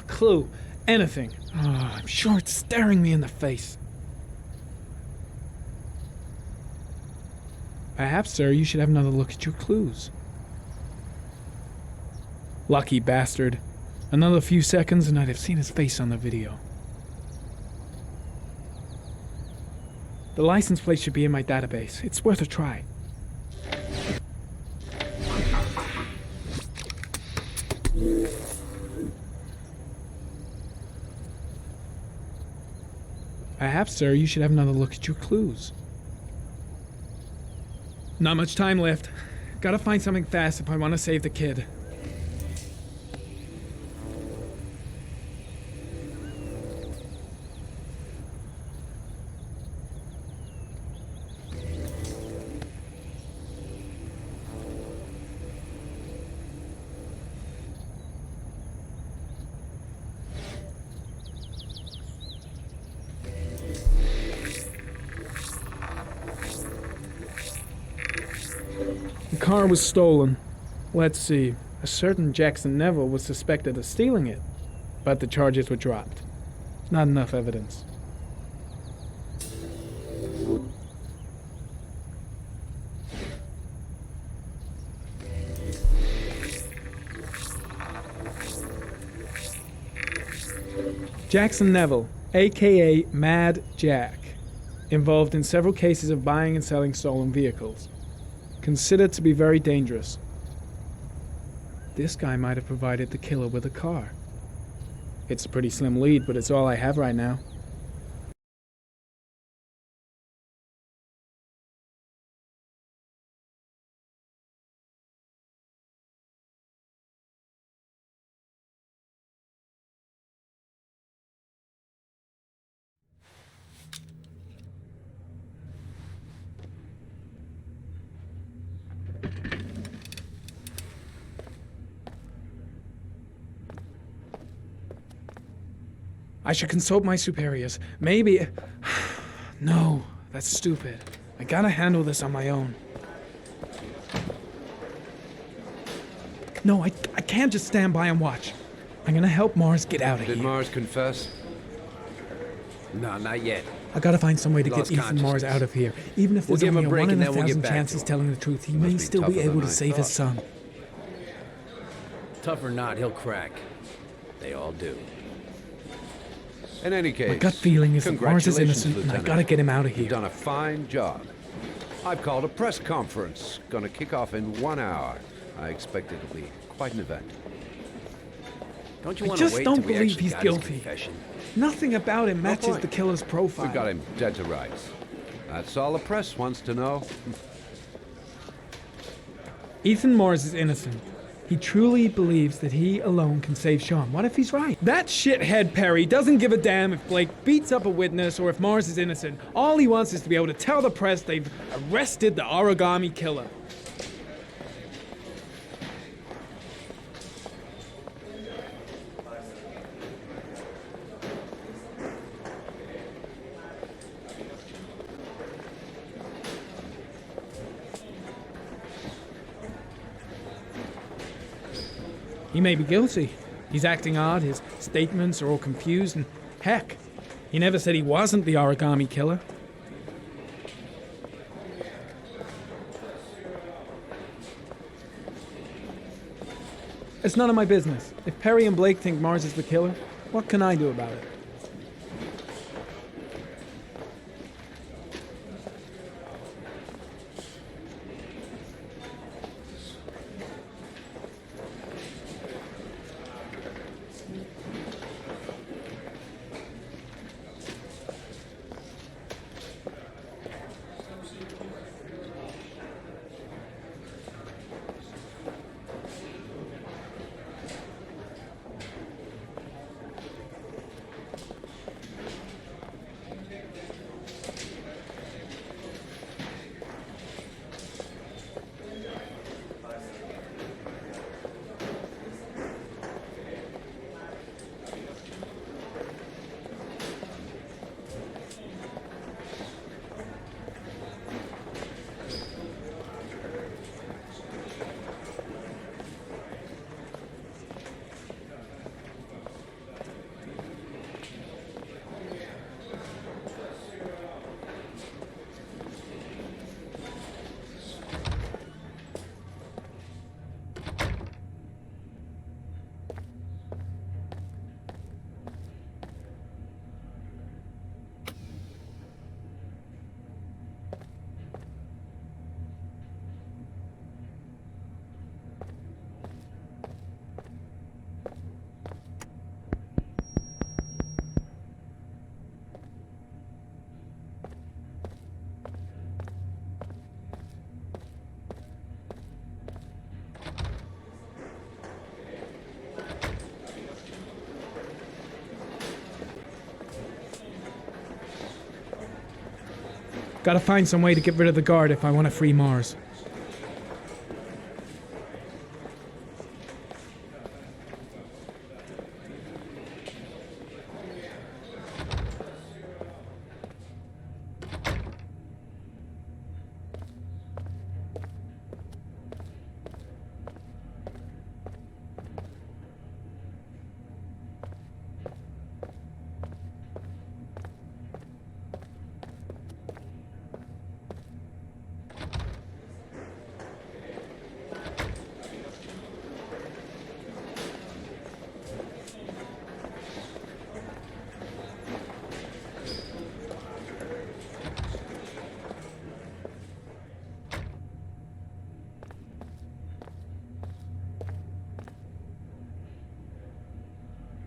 Clue. Anything. Oh, I'm sure it's staring me in the face. Perhaps, sir, you should have another look at your clues. Lucky bastard. Another few seconds and I'd have seen his face on the video. The license plate should be in my database. It's worth a try. Perhaps, sir, you should have another look at your clues. Not much time left. Gotta find something fast if I want to save the kid. The car was stolen. Let's see. A certain Jackson Neville was suspected of stealing it, but the charges were dropped. Not enough evidence. Jackson Neville, aka Mad Jack, involved in several cases of buying and selling stolen vehicles. Considered to be very dangerous. This guy might have provided the killer with a car. It's a pretty slim lead, but it's all I have right now. I should consult my superiors. Maybe... No, that's stupid. I gotta handle this on my own. No, I can't just stand by and watch. I'm gonna help Mars get out of here. Did Mars confess? No, not yet. I gotta find some way to get Ethan Mars out of here. Even if there's only a 1 in 1,000 chance he's telling the truth, he may still be able to save his son. Tough or not, he'll crack. They all do. In any case, my gut feeling is that Mars is innocent, and I gotta get him out of here. You've done a fine job. I've called a press conference. Gonna kick off in 1 hour. I expect it'll be quite an event. Don't you I want to just wait don't till we believe actually he's got his guilty. confession? Nothing about him matches point. the killer's profile. We got him dead to rights. That's all the press wants to know. Ethan Mars is innocent. He truly believes that he alone can save Sean. What if he's right? That shithead Perry doesn't give a damn if Blake beats up a witness or if Mars is innocent. All he wants is to be able to tell the press they've arrested the origami killer. He may be guilty. He's acting odd, his statements are all confused, and heck, he never said he wasn't the origami killer. It's none of my business. If Perry and Blake think Mars is the killer, what can I do about it? Gotta find some way to get rid of the guard if I want to free Mars.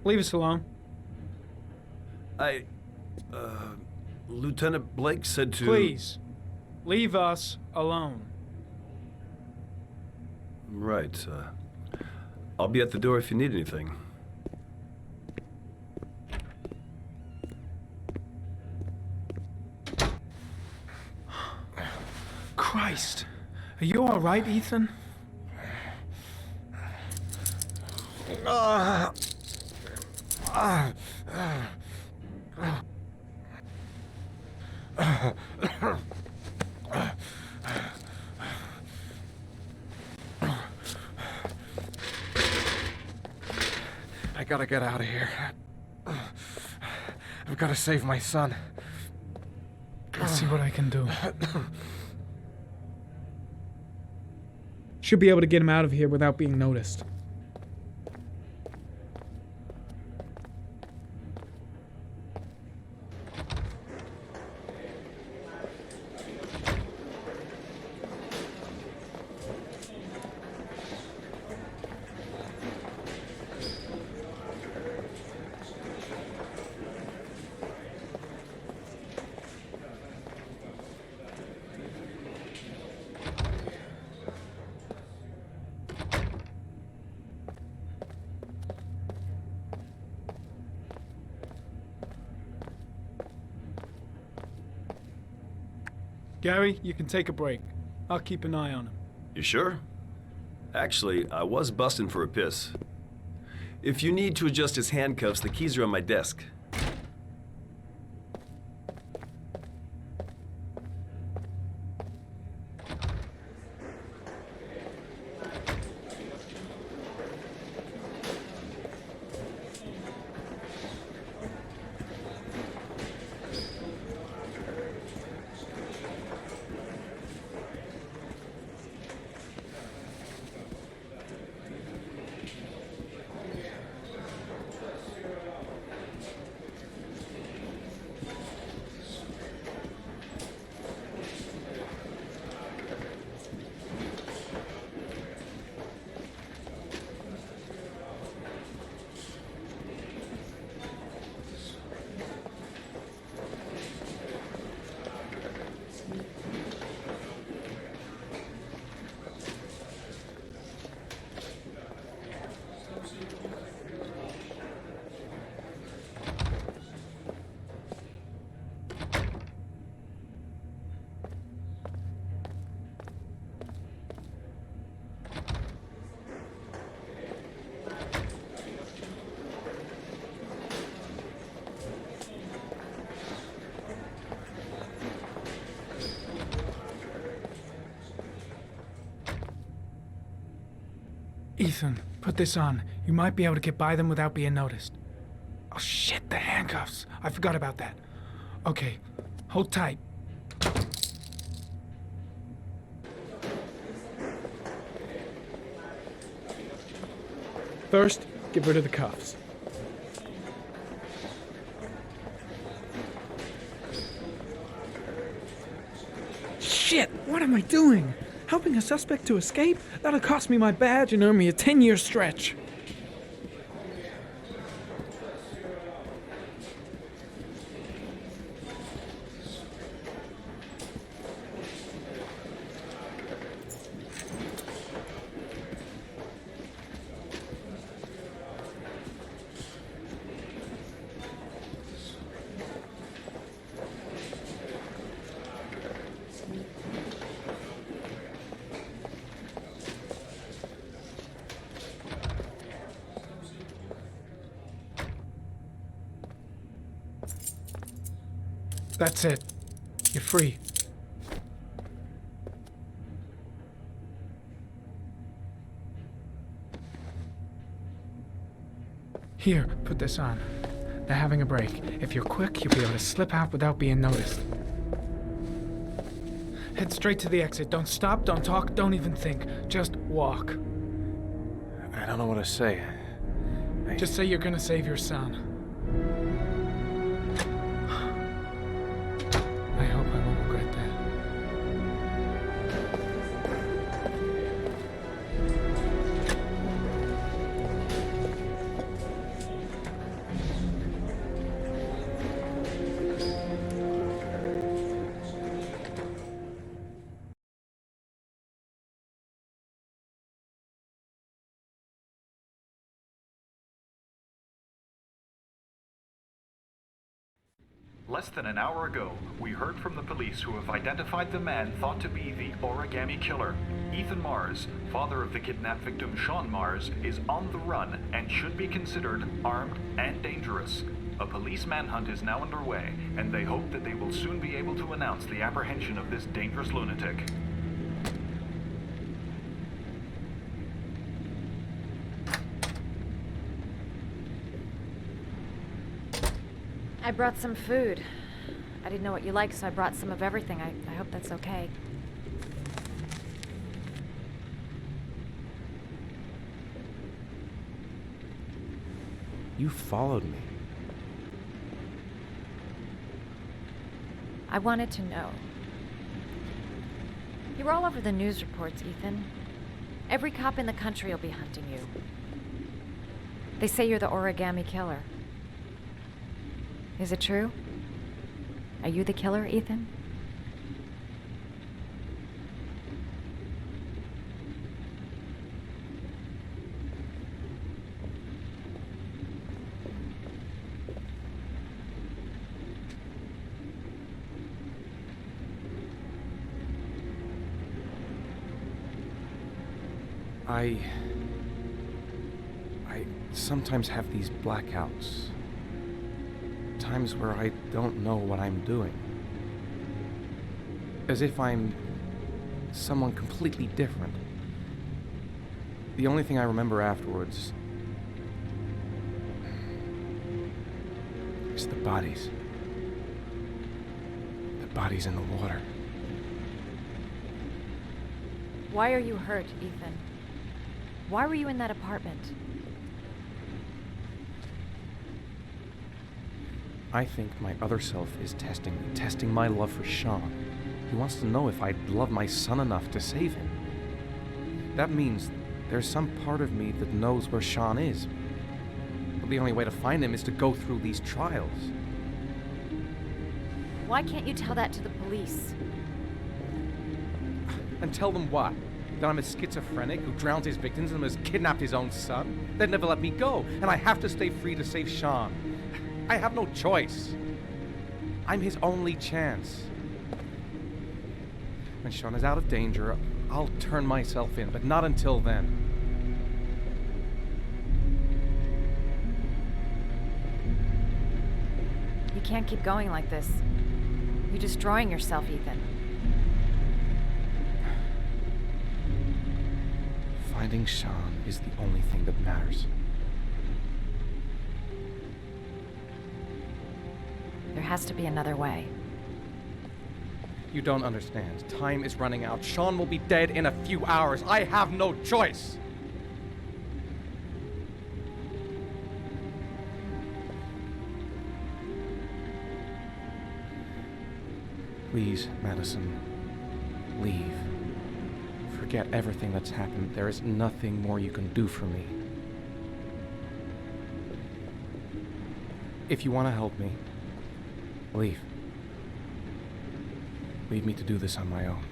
Leave us alone. Lieutenant Blake said to... Please, leave us alone. Right, I'll be at the door if you need anything. Christ. Are you all right, Ethan? I gotta get out of here. I've gotta save my son. I'll see what I can do. Should be able to get him out of here without being noticed. Gary, you can take a break. I'll keep an eye on him. You sure? Actually, I was busting for a piss. If you need to adjust his handcuffs, the keys are on my desk. Ethan, put this on. You might be able to get by them without being noticed. Oh shit, the handcuffs. I forgot about that. Okay, hold tight. First, get rid of the cuffs. Shit, what am I doing? Helping a suspect to escape? That'll cost me my badge and earn me a 10-year stretch. That's it. You're free. Here, put this on. They're having a break. If you're quick, you'll be able to slip out without being noticed. Head straight to the exit. Don't stop, don't talk, don't even think. Just walk. I don't know what to say. Just say you're gonna save your son. I hope I won't regret that. Less than an hour ago, we heard from the police who have identified the man thought to be the origami killer. Ethan Mars, father of the kidnapped victim Sean Mars, is on the run and should be considered armed and dangerous. A police manhunt is now underway, and they hope that they will soon be able to announce the apprehension of this dangerous lunatic. I brought some food. I didn't know what you liked, so I brought some of everything. I hope that's okay. You followed me. I wanted to know. You're all over the news reports, Ethan. Every cop in the country will be hunting you. They say you're the origami killer. Is it true? Are you the killer, Ethan? I sometimes have these blackouts. Times where I don't know what I'm doing. As if I'm someone completely different. The only thing I remember afterwards is the bodies. The bodies in the water. Why are you hurt, Ethan? Why were you in that apartment? I think my other self is testing my love for Sean. He wants to know if I'd love my son enough to save him. That means there's some part of me that knows where Sean is. But the only way to find him is to go through these trials. Why can't you tell that to the police? And tell them what? That I'm a schizophrenic who drowned his victims and has kidnapped his own son? They'd never let me go, and I have to stay free to save Sean. I have no choice. I'm his only chance. When Sean is out of danger, I'll turn myself in, but not until then. You can't keep going like this. You're destroying yourself, Ethan. Finding Sean is the only thing that matters. There has to be another way. You don't understand. Time is running out. Sean will be dead in a few hours. I have no choice. Please, Madison, leave. Forget everything that's happened. There is nothing more you can do for me. If you want to help me, leave. Leave me to do this on my own.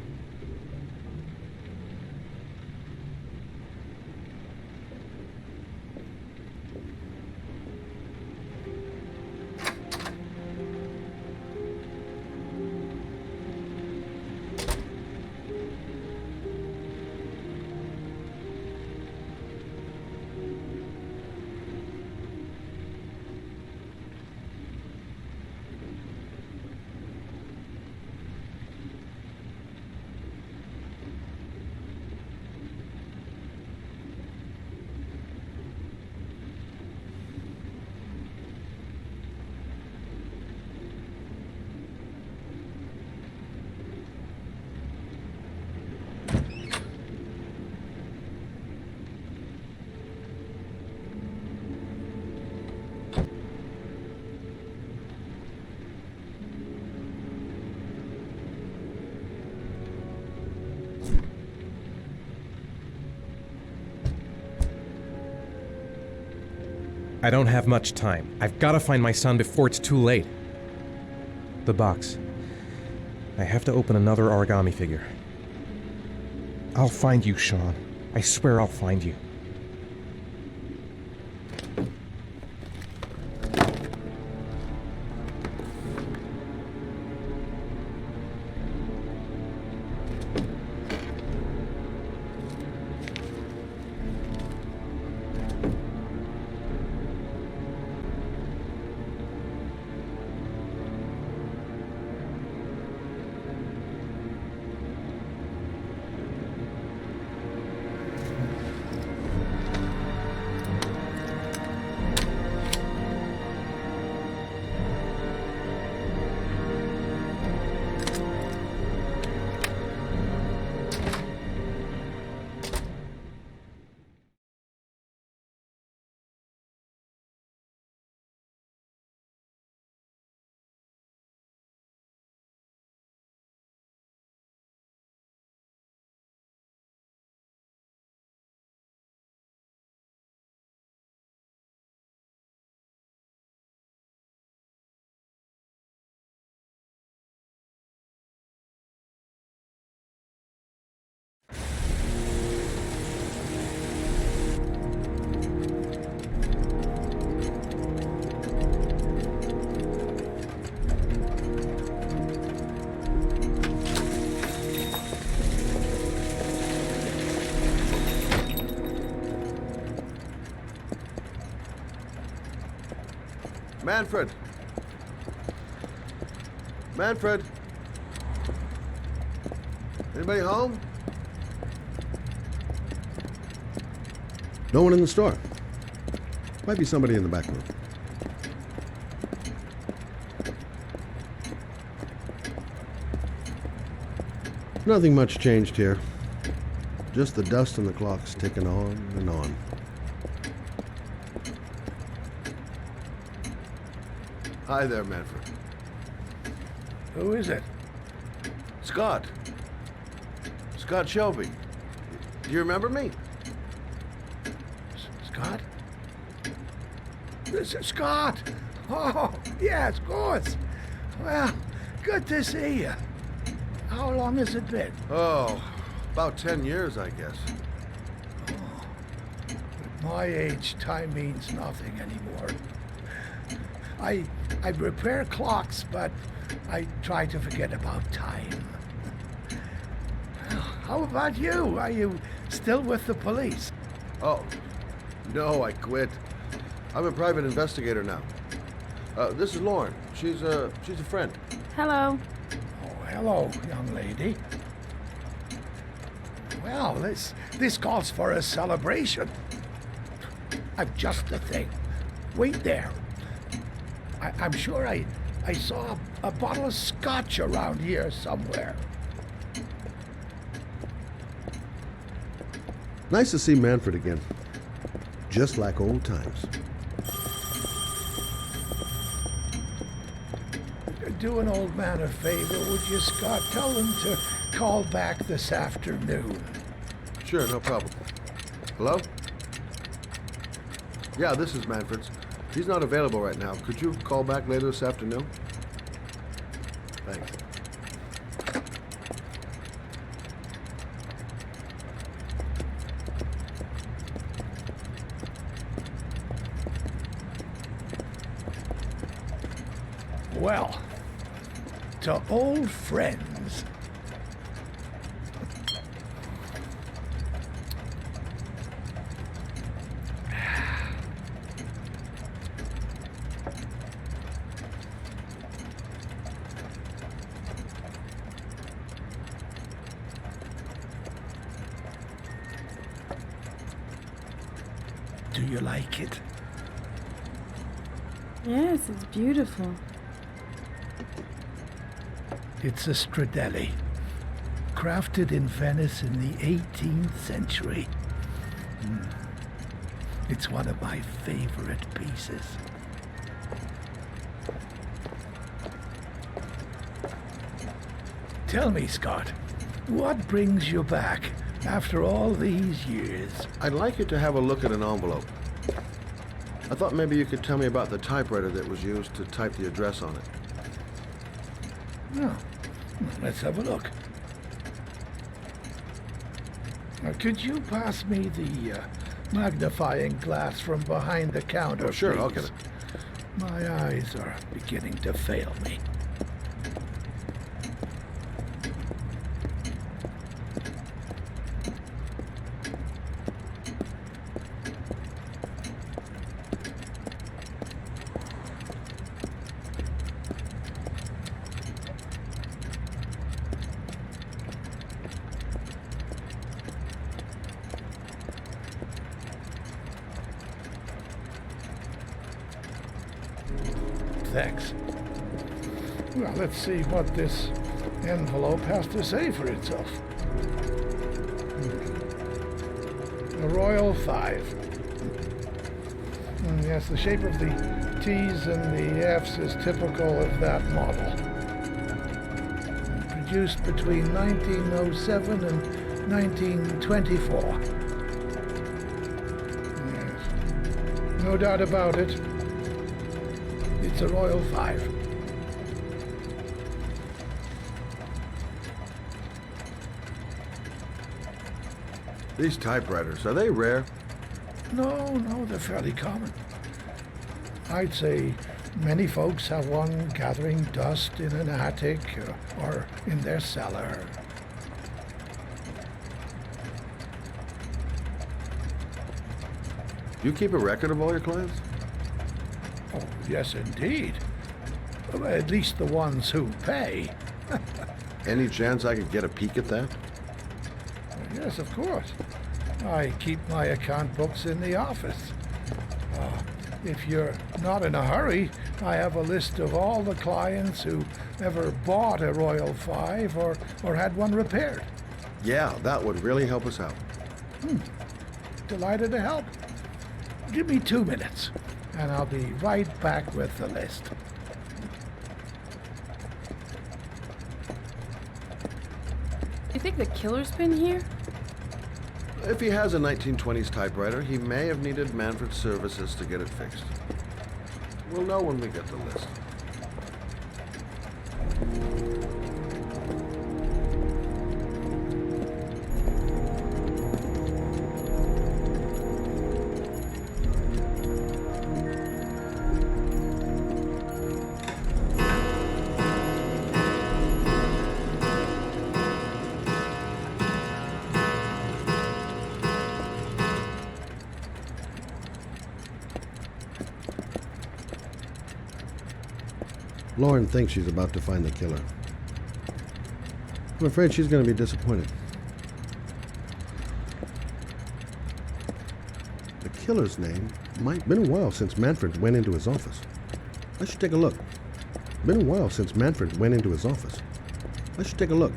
I don't have much time. I've got to find my son before it's too late. The box. I have to open another origami figure. I'll find you, Sean. I swear I'll find you. Manfred! Manfred! Anybody home? No one in the store. Might be somebody in the back room. Nothing much changed here. Just the dust and the clocks ticking on and on. Hi there, Manfred. Who is it? Scott. Scott Shelby. Do you remember me? Scott? This is Scott! Oh, yes, of course. Well, good to see you. How long has it been? Oh, about 10 years, I guess. At my age, time means nothing anymore. I repair clocks, but I try to forget about time. How about you? Are you still with the police? Oh, no, I quit. I'm a private investigator now. This is Lauren. She's a friend. Hello. Oh, hello, young lady. Well, This calls for a celebration. I've just the thing. Wait there. I'm sure I saw a bottle of scotch around here somewhere. Nice to see Manfred again. Just like old times. Do an old man a favor, would you, Scott? Tell him to call back this afternoon. Sure, no problem. Hello? Yeah, this is Manfred's. He's not available right now. Could you call back later this afternoon? Thanks. Well, to old friends. Do you like it? Yes, it's beautiful. It's a Stradelli, crafted in Venice in the 18th century. It's one of my favorite pieces. Tell me, Scott, what brings you back after all these years? I'd like you to have a look at an envelope. I thought maybe you could tell me about the typewriter that was used to type the address on it. Oh, let's have a look. Could you pass me the magnifying glass from behind the counter, sure, please? I'll get it. My eyes are beginning to fail me. Thanks. Well, let's see what this envelope has to say for itself. A Royal 5. Yes, the shape of the T's and the F's is typical of that model. Produced between 1907 and 1924. Yes. No doubt about it. It's a Royal 5. These typewriters, are they rare? No, they're fairly common. I'd say many folks have one gathering dust in an attic or in their cellar. Do you keep a record of all your clients? Oh, yes, indeed. Well, at least the ones who pay. Any chance I could get a peek at that? Yes, of course. I keep my account books in the office. If you're not in a hurry, I have a list of all the clients who ever bought a Royal 5 or had one repaired. Yeah, that would really help us out. Delighted to help. Give me 2 minutes, and I'll be right back with the list. You think the killer's been here? If he has a 1920s typewriter, he may have needed Manfred's services to get it fixed. We'll know when we get the list. Lauren thinks she's about to find the killer. I'm afraid she's going to be disappointed. The killer's name might... Been a while since Manfred went into his office. I should take a look. Been a while since Manfred went into his office. I should take a look.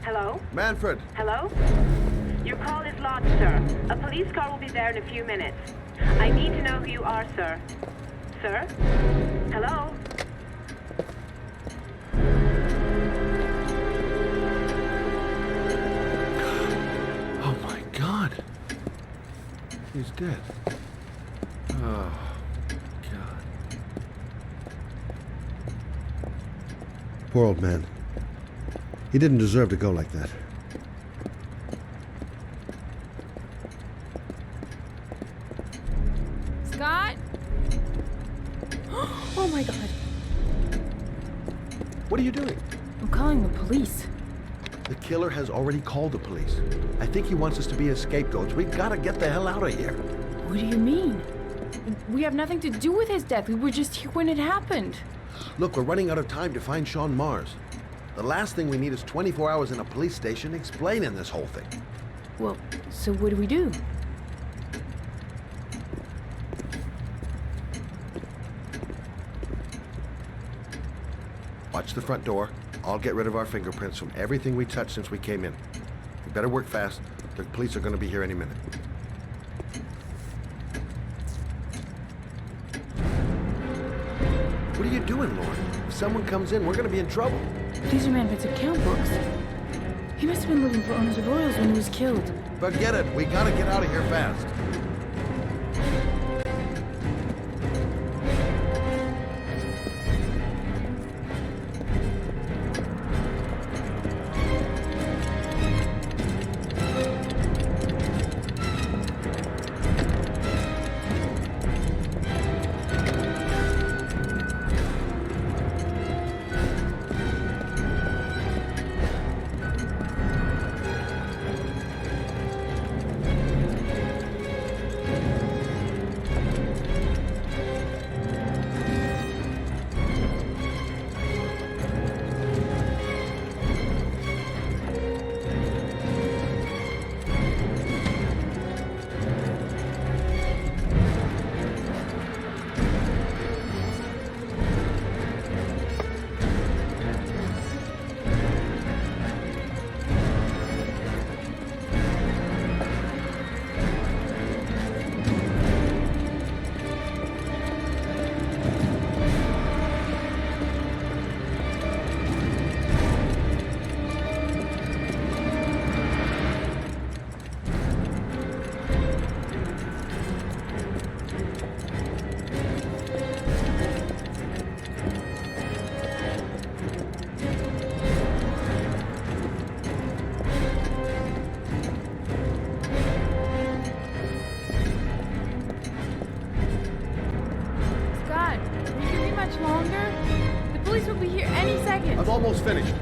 Hello? Manfred! Hello? Your call is lodged, sir. A police car will be there in a few minutes. I need to know who you are, sir. Sir? Hello? Oh my God. He's dead. Oh, God. Poor old man. He didn't deserve to go like that. Scott? Oh my God. What are you doing? I'm calling the police. The killer has already called the police. I think he wants us to be his scapegoats. We've got to get the hell out of here. What do you mean? We have nothing to do with his death. We were just here when it happened. Look, we're running out of time to find Sean Mars. The last thing we need is 24 hours in a police station explaining this whole thing. Well, so what do we do? Watch the front door. I'll get rid of our fingerprints from everything we touched since we came in. We better work fast. The police are going to be here any minute. What are you doing, Lauren? If someone comes in, we're going to be in trouble. These are Manfred's account books. He must have been looking for owners of oils when he was killed. Forget it. We got to get out of here fast. I'm almost finished.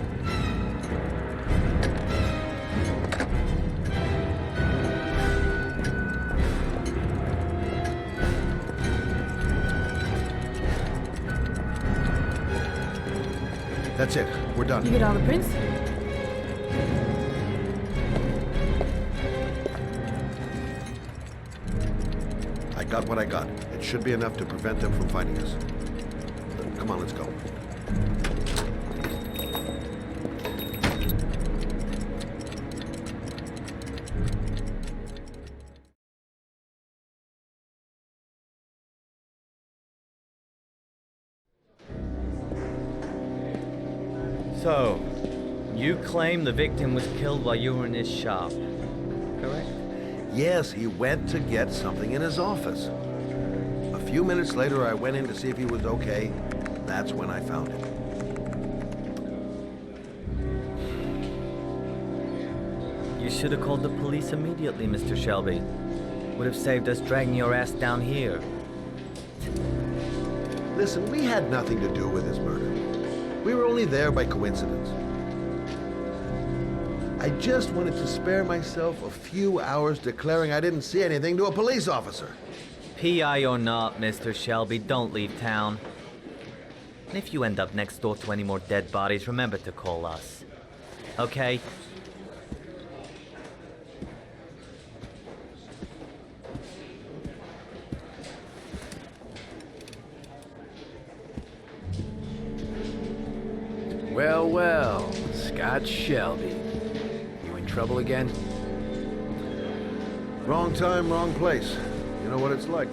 That's it. We're done. You get all the prints? I got what I got. It should be enough to prevent them from finding us. Come on, let's go. So, you claim the victim was killed while you were in his shop, correct? Yes, he went to get something in his office. A few minutes later, I went in to see if he was okay. That's when I found him. You should have called the police immediately, Mr. Shelby. Would have saved us dragging your ass down here. Listen, we had nothing to do with his murder. We were only there by coincidence. I just wanted to spare myself a few hours declaring I didn't see anything to a police officer. PI or not, Mr. Shelby, don't leave town. And if you end up next door to any more dead bodies, remember to call us. Okay? well, Scott Shelby. You in trouble again? Wrong time, wrong place. You know what it's like.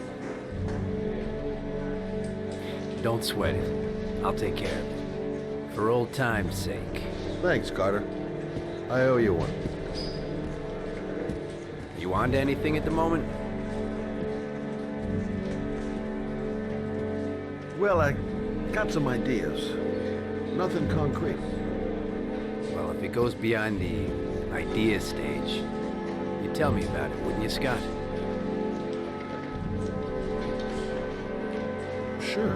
Don't sweat it. I'll take care of it. For old time's sake. Thanks, Carter. I owe you one. You on to anything at the moment? Well, I got some ideas. Nothing concrete. Well, if it goes beyond the idea stage, you'd tell me about it, wouldn't you, Scott? Sure.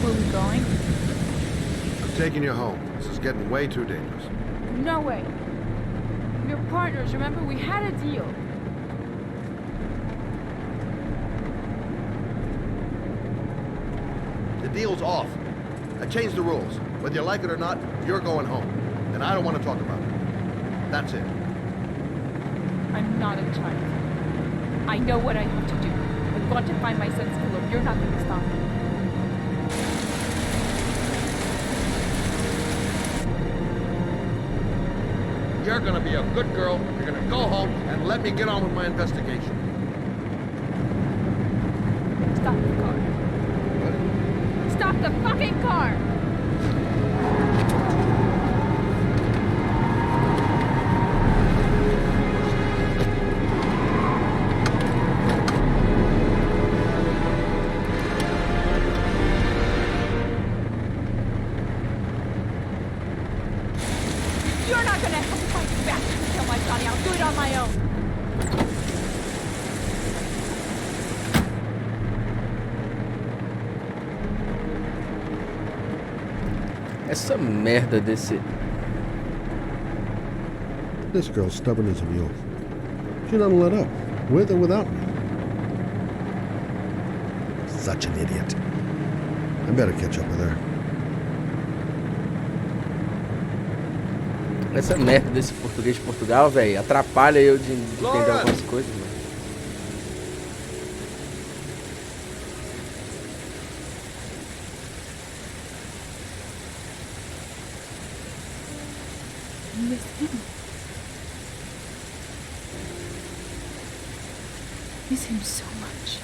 Where are we going? I'm taking you home. This is getting way too dangerous. No way. We're partners, remember? We had a deal. The deal's off. I changed the rules. Whether you like it or not, you're going home. And I don't want to talk about it. That's it. I'm not a child. I know what I have to do. I've got to find my son's killer. You're not going to stop me. You're gonna be a good girl. You're gonna go home and let me get on with my investigation. Stop the car. What? Stop the fucking car! You're not gonna have to fight back to kill my Johnny. I'll do it on my own. Essa merda desse... This girl's stubborn as a mule. She doesn't let up, with or without me. Such an idiot. I better catch up with her. Essa merda desse português de Portugal, velho, atrapalha eu de entender algumas coisas, mano. Miss him. Miss him so much.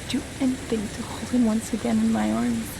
Do anything to hold him once again in my arms.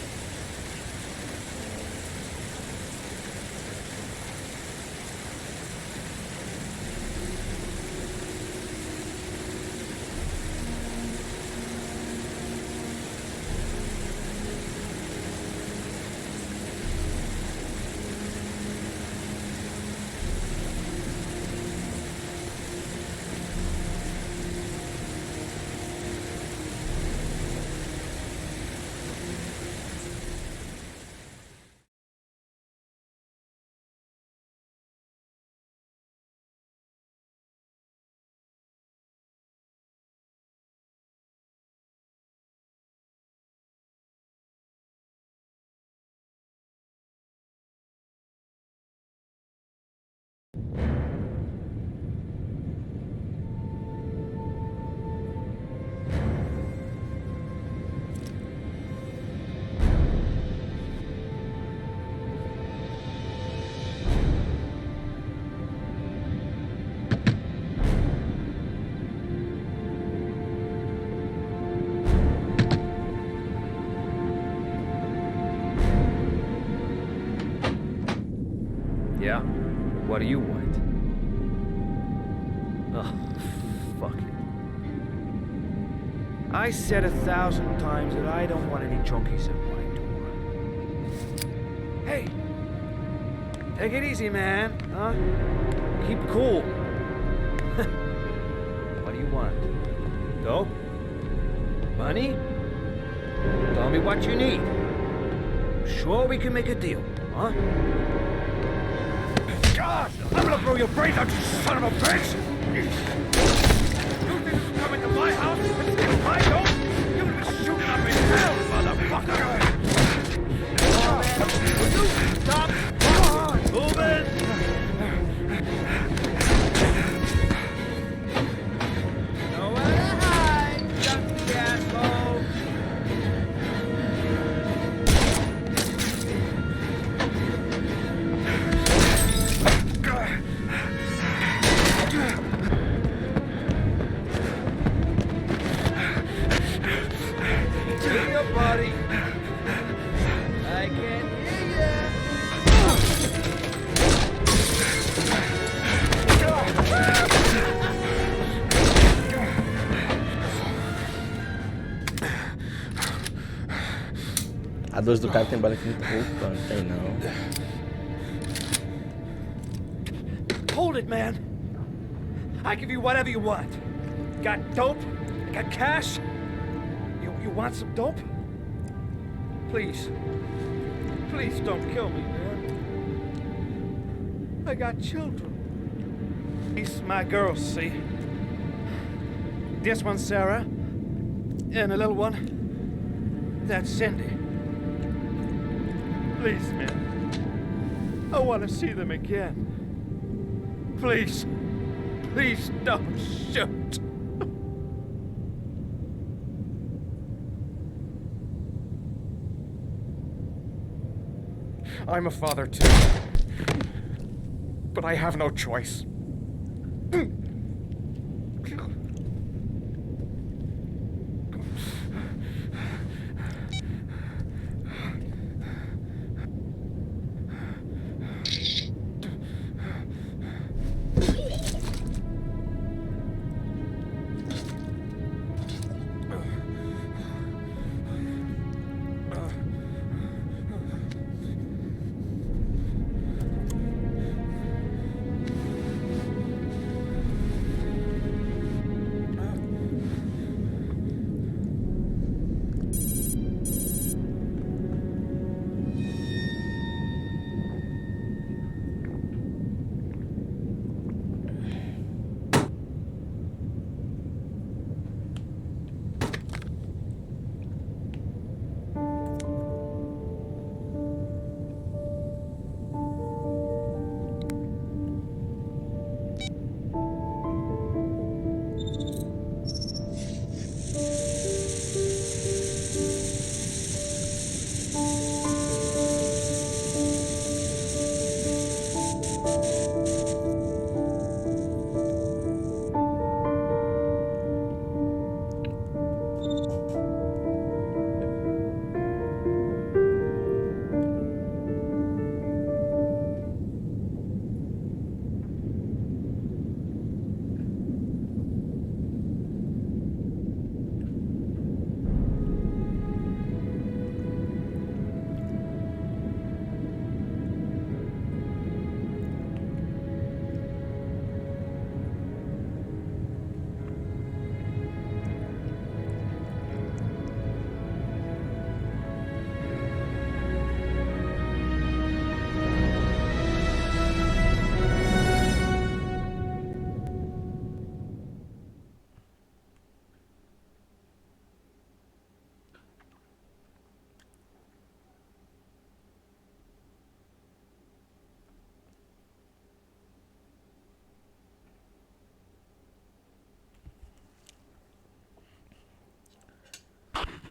Yeah? What do you want? Oh, fuck it. I said 1,000 times that I don't want any junkies at my door. Hey! Take it easy, man, huh? Keep cool. What do you want? Dope? Money? Tell me what you need. Sure we can make a deal, huh? God! I'm gonna blow your brains out, you son of a bitch! You think you can come into my house and steal my dope? You're gonna be shooting up in hell, motherfucker! Oh, man. Will you stop moving? Marty. I can't hear A 12 do cara tem bala que muito roupa, não tem não. Hold it, man. I give you whatever you want. Got dope? Got cash? You want some dope? Please. Please don't kill me, man. I got children. These my girls, see? This one's Sarah. And the little one. That's Cindy. Please, man. I want to see them again. Please. Please don't shoot. I'm a father too. But I have no choice.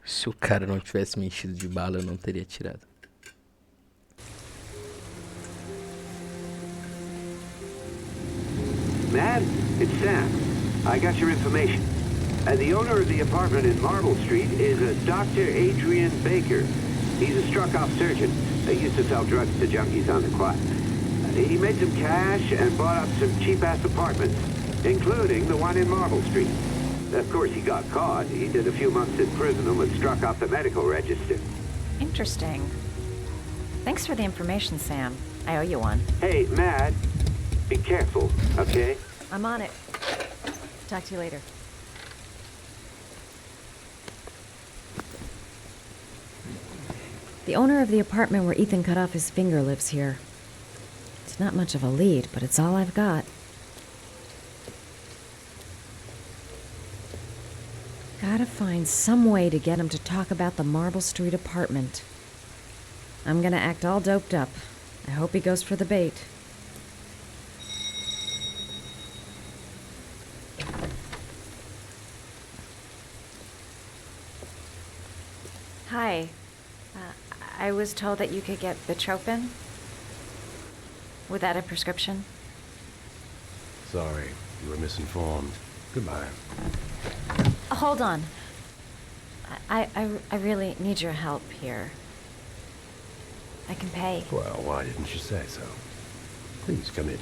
Se o cara não tivesse me enchido de bala, eu não teria tirado. Matt, it's Sam. I got your information. The owner of the apartment in Marble Street is a Dr. Adrian Baker. He's a struck-off surgeon. He used to sell drugs to junkies on the quiet. He made some cash and bought up some cheap-ass apartments, including the one in Marble Street. Of course, he got caught. He did a few months in prison and was struck off the medical register. Interesting. Thanks for the information, Sam. I owe you one. Hey, Matt, be careful, okay? I'm on it. Talk to you later. The owner of the apartment where Ethan cut off his finger lives here. It's not much of a lead, but it's all I've got. Gotta find some way to get him to talk about the Marble Street apartment. I'm gonna act all doped up. I hope he goes for the bait. Hi. I was told that you could get Bitropin without a prescription. Sorry, you were misinformed. Goodbye. Hold on. I really need your help here. I can pay. Well, why didn't you say so? Please come in.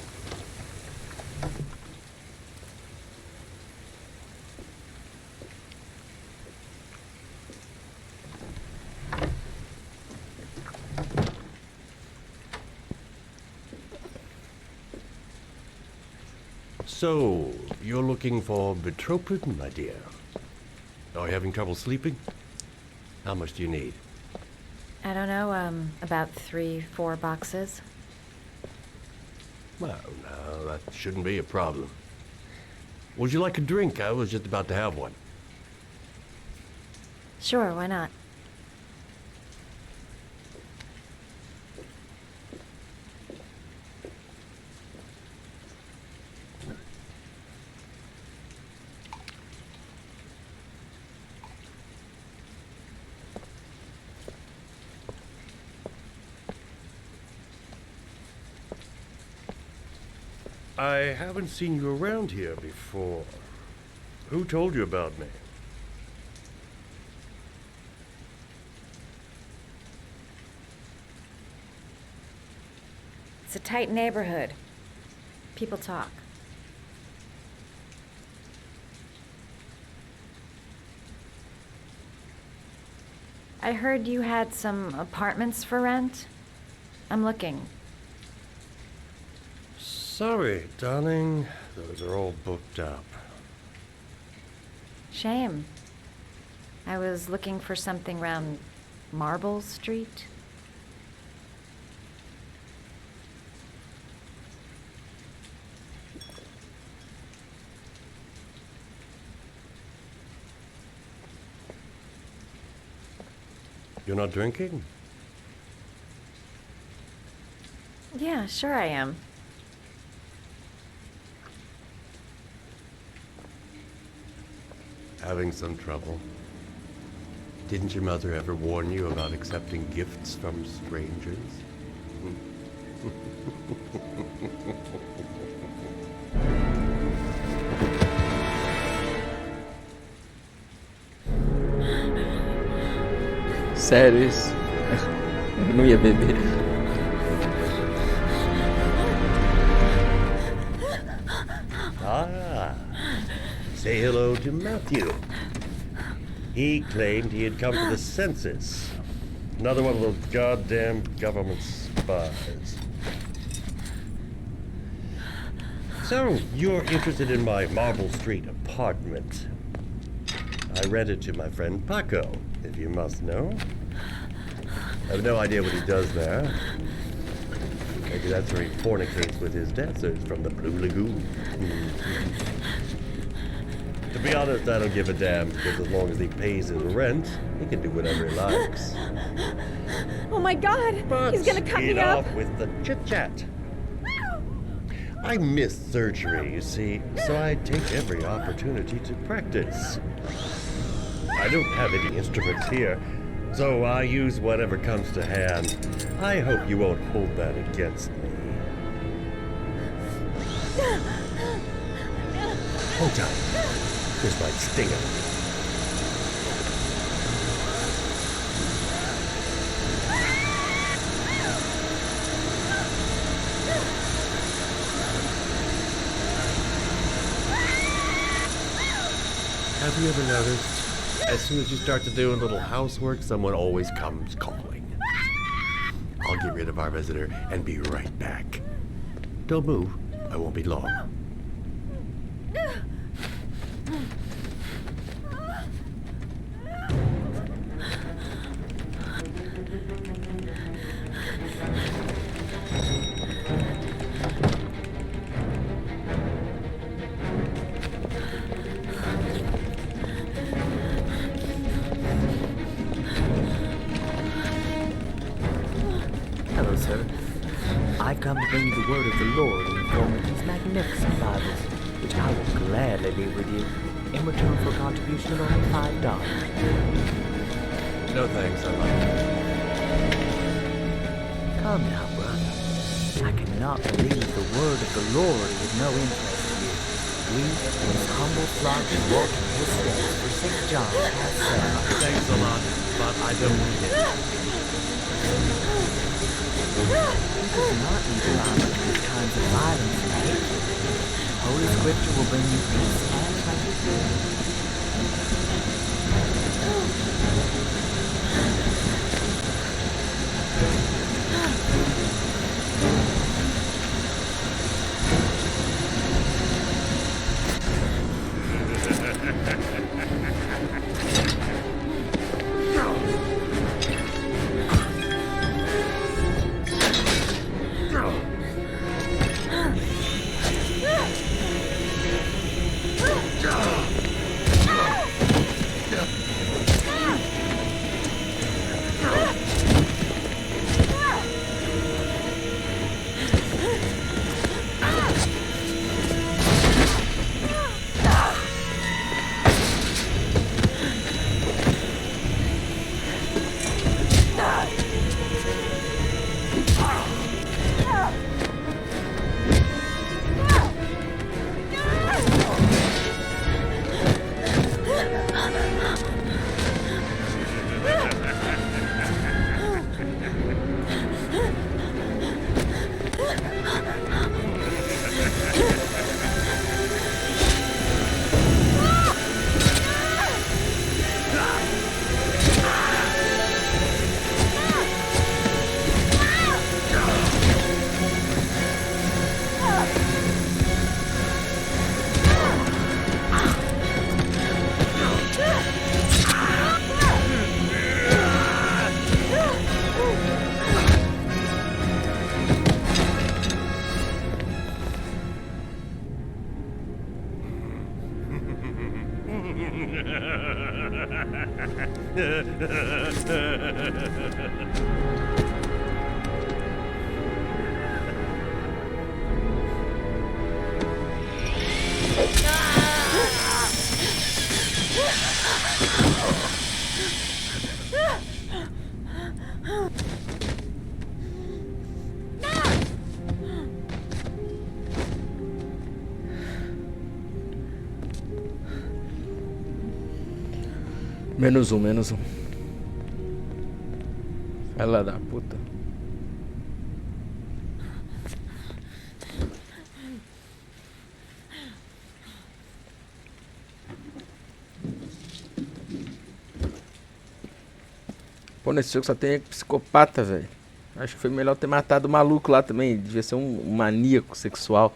So, you're looking for betrothed, my dear? Are you having trouble sleeping? How much do you need? I don't know, about 3-4 boxes. Well, no, that shouldn't be a problem. Would you like a drink? I was just about to have one. Sure, why not? I haven't seen you around here before. Who told you about me? It's a tight neighborhood. People talk. I heard you had some apartments for rent. I'm looking. Sorry, darling. Those are all booked up. Shame. I was looking for something around Marble Street. You're not drinking? Yeah, sure I am. Having some trouble? Didn't your mother ever warn you about accepting gifts from strangers? Sério isso? Eu não ia beber. Ah, say hello to Matthew. He claimed he had come to the census. Another one of those goddamn government spies. So, you're interested in my Marble Street apartment. I rent it to my friend Paco, if you must know. I have no idea what he does there. Maybe that's where he fornicates with his dancers from the Blue Lagoon. To be honest, I don't give a damn, because as long as he pays his rent, he can do whatever he likes. Oh my God! But He's gonna cut me up! off with the chit-chat. I missed surgery, you see, so I take every opportunity to practice. I don't have any instruments here, so I use whatever comes to hand. I hope you won't hold that against me. Hold on. This might sting him. Have you ever noticed, as soon as you start to do a little housework, someone always comes calling? I'll get rid of our visitor and be right back. Don't move. I won't be long. Hello, sir. I've come to bring you the word of the Lord in the form of these magnificent Bibles, which I will gladly leave with you in return for a contribution of only $5. No thanks, I like it. Come now, brother. I cannot believe the word of the Lord is of no interest to you. We, his humble flock, walk in his steps, for St. John has said. Thanks a lot. I don't need it. He does not need to lie with good times of violence, right? Holy Scripture will bring you peace and tranquility. Menos um. Ela da puta. Pô, nesse jogo só tem psicopata, velho. Acho que foi melhor ter matado o maluco lá também. Devia ser um maníaco sexual.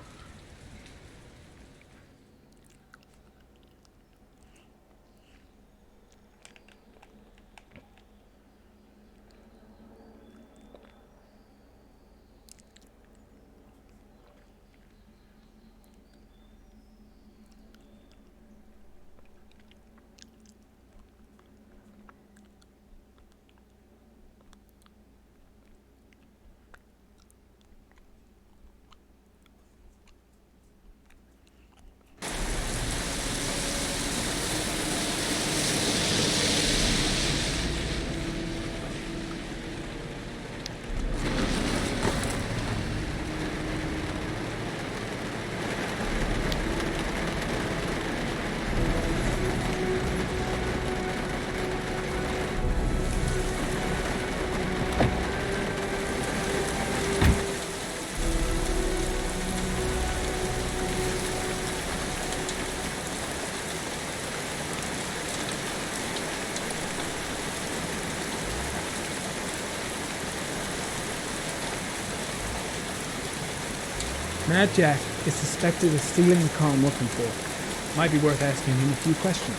Mad Jack is suspected of stealing the car I'm looking for. Might be worth asking him a few questions.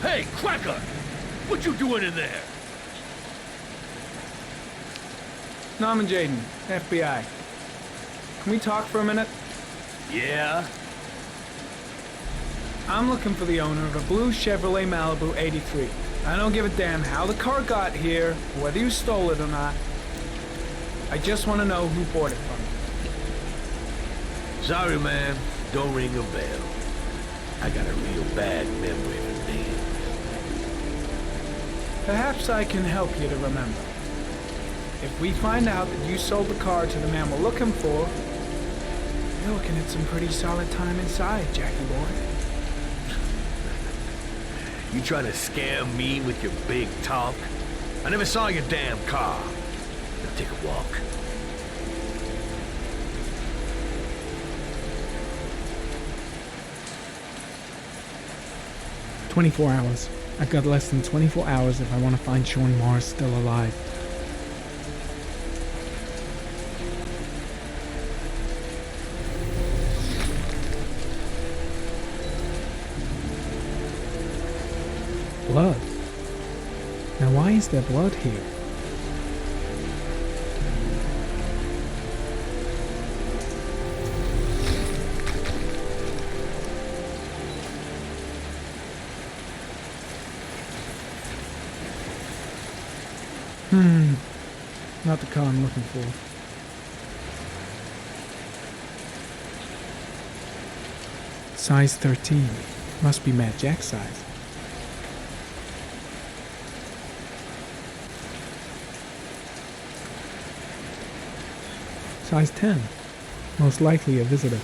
Hey, Cracker! What you doing in there? Norman Jaden, FBI. Can we talk for a minute? Yeah? I'm looking for the owner of a blue Chevrolet Malibu 83. I don't give a damn how the car got here, or whether you stole it or not. I just want to know who bought it from you. Sorry, man. Don't ring a bell. I got a real bad memory for names. Perhaps I can help you to remember. If we find out that you sold the car to the man we're looking for, you're looking at some pretty solid time inside, Jackie boy. You trying to scare me with your big talk? I never saw your damn car. Now take a walk. "24 hours. I've got less than 24 hours if I want to find Sean Mars still alive." Blood. Now why is there blood here? Not the car I'm looking for. Size 13. Must be Matt Jack's size. Size 10. Most likely a visitor.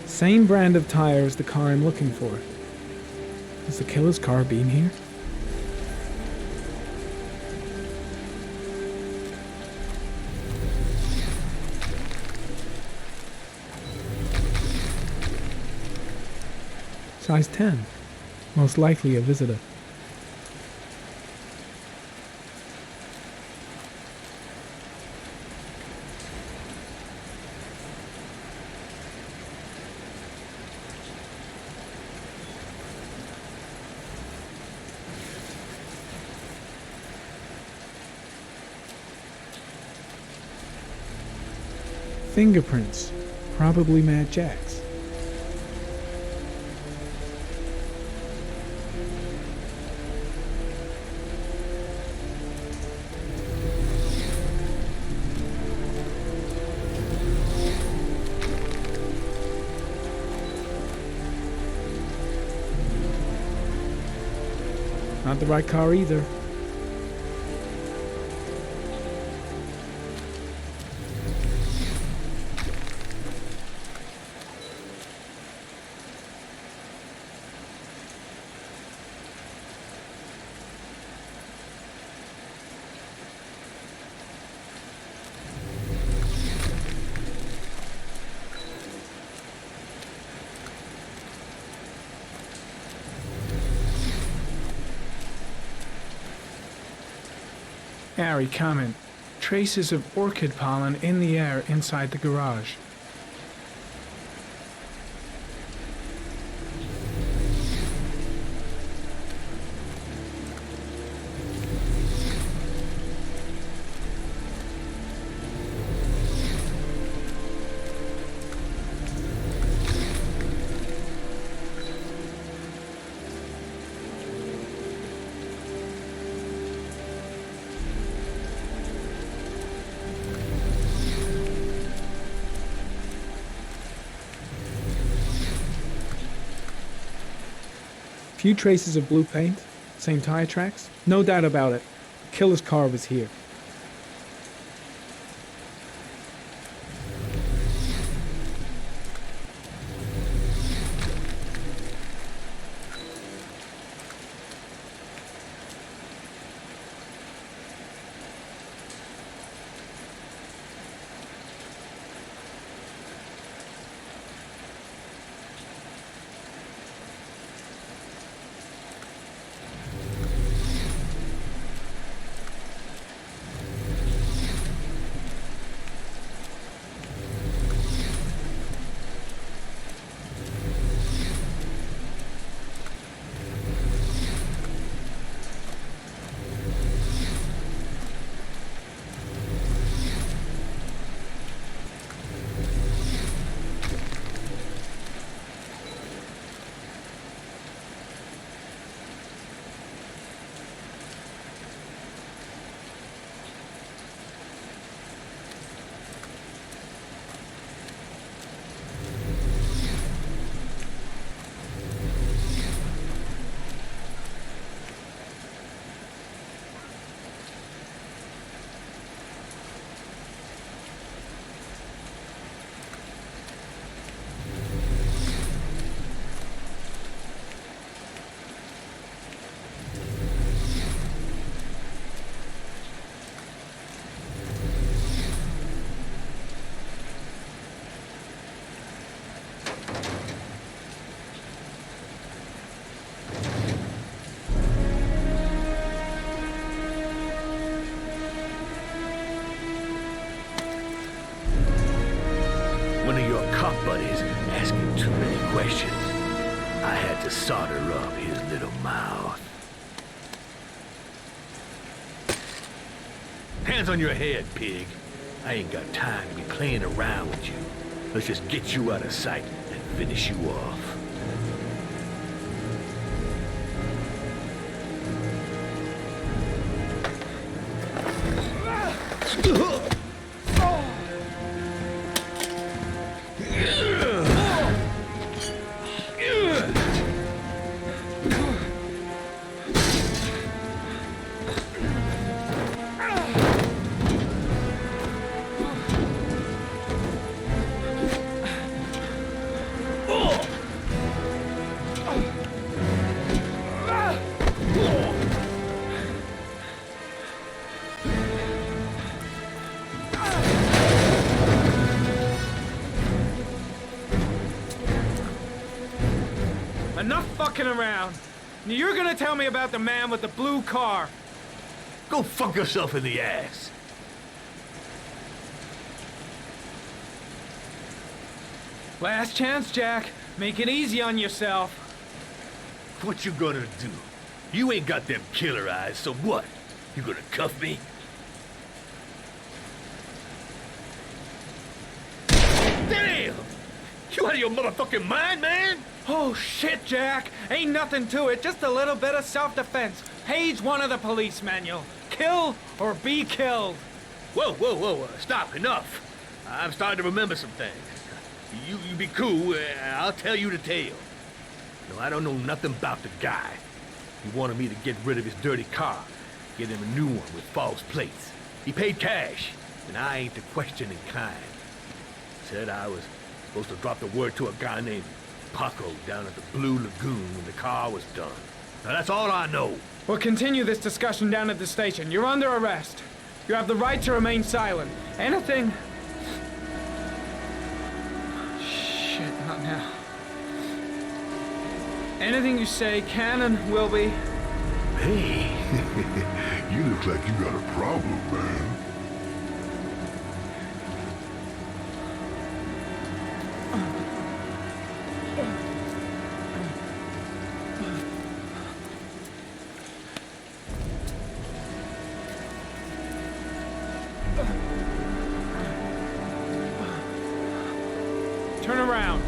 Same brand of tire as the car I'm looking for. Has the killer's car been here? Size 10. Most likely a visitor. Fingerprints. Probably Mad Jack's. Not the right car either. Ari, comment. Traces of orchid pollen in the air inside the garage. Few traces of blue paint, same tire tracks. No doubt about it. The killer's car was here. One of your cop buddies asking too many questions. I had to solder up his little mouth. Hands on your head, pig. I ain't got time to be playing around with you. Let's just get you out of sight and finish you off. Enough fucking around. Now you're gonna tell me about the man with the blue car. Go fuck yourself in the ass. Last chance, Jack. Make it easy on yourself. What you gonna do? You ain't got them killer eyes, so what? You gonna cuff me? Damn! You out of your motherfucking mind, man? Oh, shit, Jack. Ain't nothing to it. Just a little bit of self-defense. Page 1 of the police manual. Kill or be killed. Whoa, whoa, whoa, stop, enough. I'm starting to remember some things. You be cool, I'll tell you the tale. No, I don't know nothing about the guy. He wanted me to get rid of his dirty car, get him a new one with false plates. He paid cash, and I ain't the questioning kind. Said I was supposed to drop the word to a guy named Paco down at the Blue Lagoon when the car was done. Now that's all I know. We'll continue this discussion down at the station. You're under arrest. You have the right to remain silent. Anything... Shit, not now. Anything you say can and will be... Hey, you look like you got a problem, man. Turn around.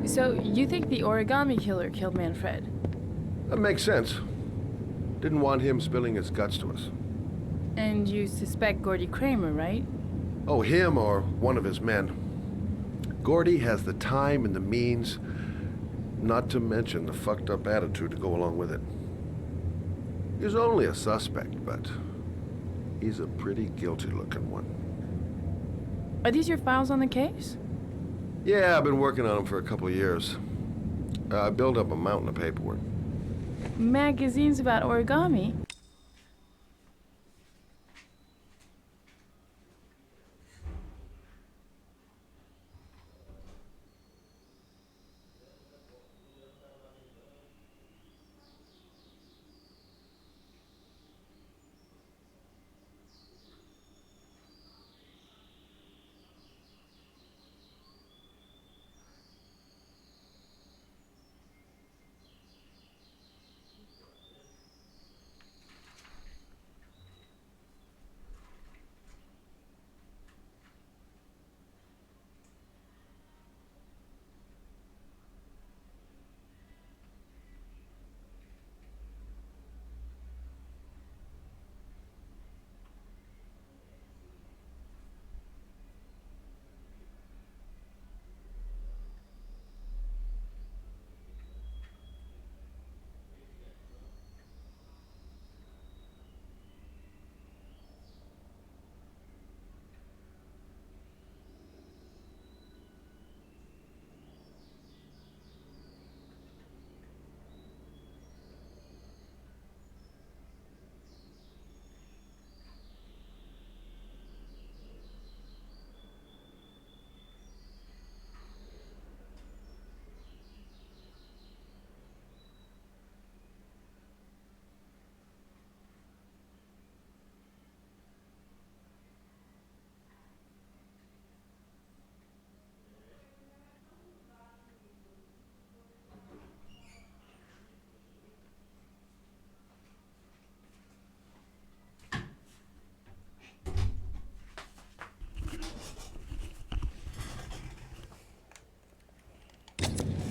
So, you think the origami killer killed Manfred? That makes sense. Didn't want him spilling his guts to us. And you suspect Gordy Kramer, right? Oh, him or one of his men. Gordy has the time and the means, not to mention the fucked up attitude to go along with it. He's only a suspect, but he's a pretty guilty-looking one. Are these your files on the case? Yeah, I've been working on him for a couple of years. I built up a mountain of paperwork. Magazines about origami?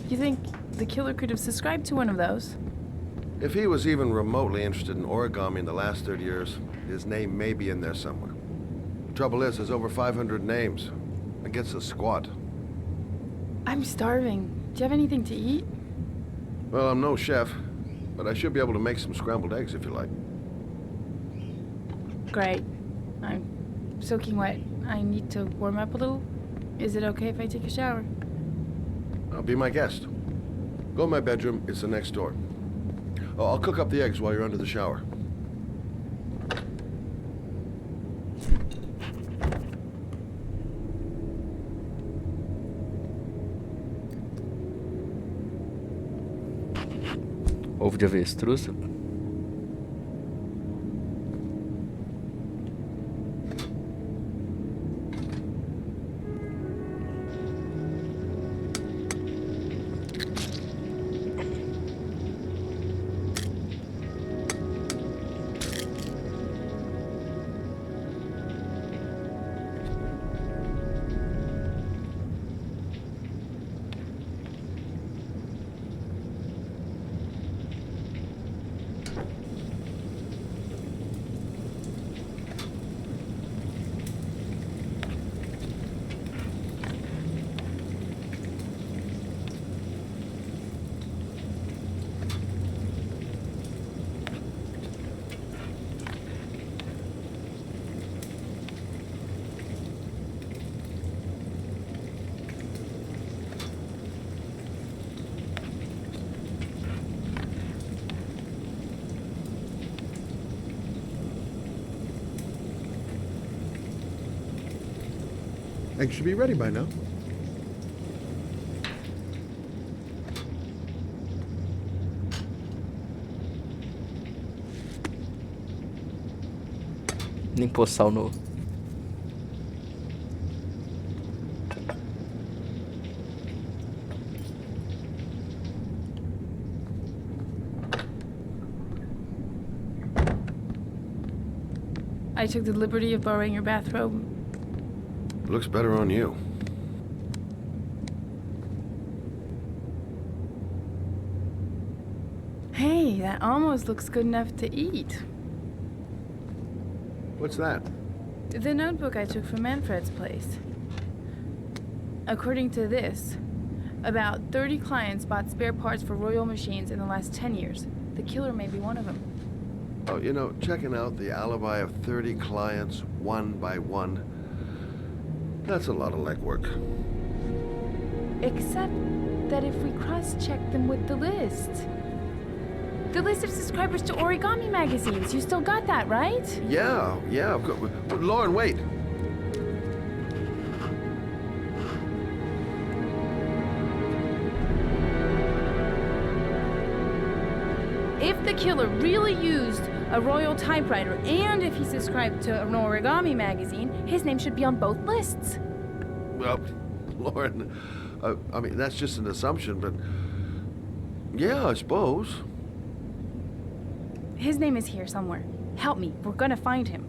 You think the killer could have subscribed to one of those? If he was even remotely interested in origami in the last 30 years, his name may be in there somewhere. The trouble is, there's over 500 names. That gets us squat. I'm starving. Do you have anything to eat? Well, I'm no chef, but I should be able to make some scrambled eggs if you like. Great. I'm soaking wet. I need to warm up a little. Is it okay if I take a shower? Be my guest. Go in my bedroom, it's the next door. Oh, I'll cook up the eggs while you're under the shower. Ovo de avestruz? Eggs should be ready by now. Nem pôr sal no... I took the liberty of borrowing your bathrobe. Looks better on you. Hey, that almost looks good enough to eat. What's that? The notebook I took from Manfred's place. According to this, about 30 clients bought spare parts for Royal machines in the last 10 years. The killer may be one of them. Oh, you know, checking out the alibi of 30 clients, one by one, that's a lot of legwork. Except that if we cross-check them with the list. The list of subscribers to origami magazines. You still got that, right? Yeah, of course. Lauren, wait. If the killer really used a Royal typewriter and if he subscribed to an origami magazine, his name should be on both lists. Well, Lauren, I mean, that's just an assumption, but yeah, I suppose. His name is here somewhere. Help me. We're gonna find him.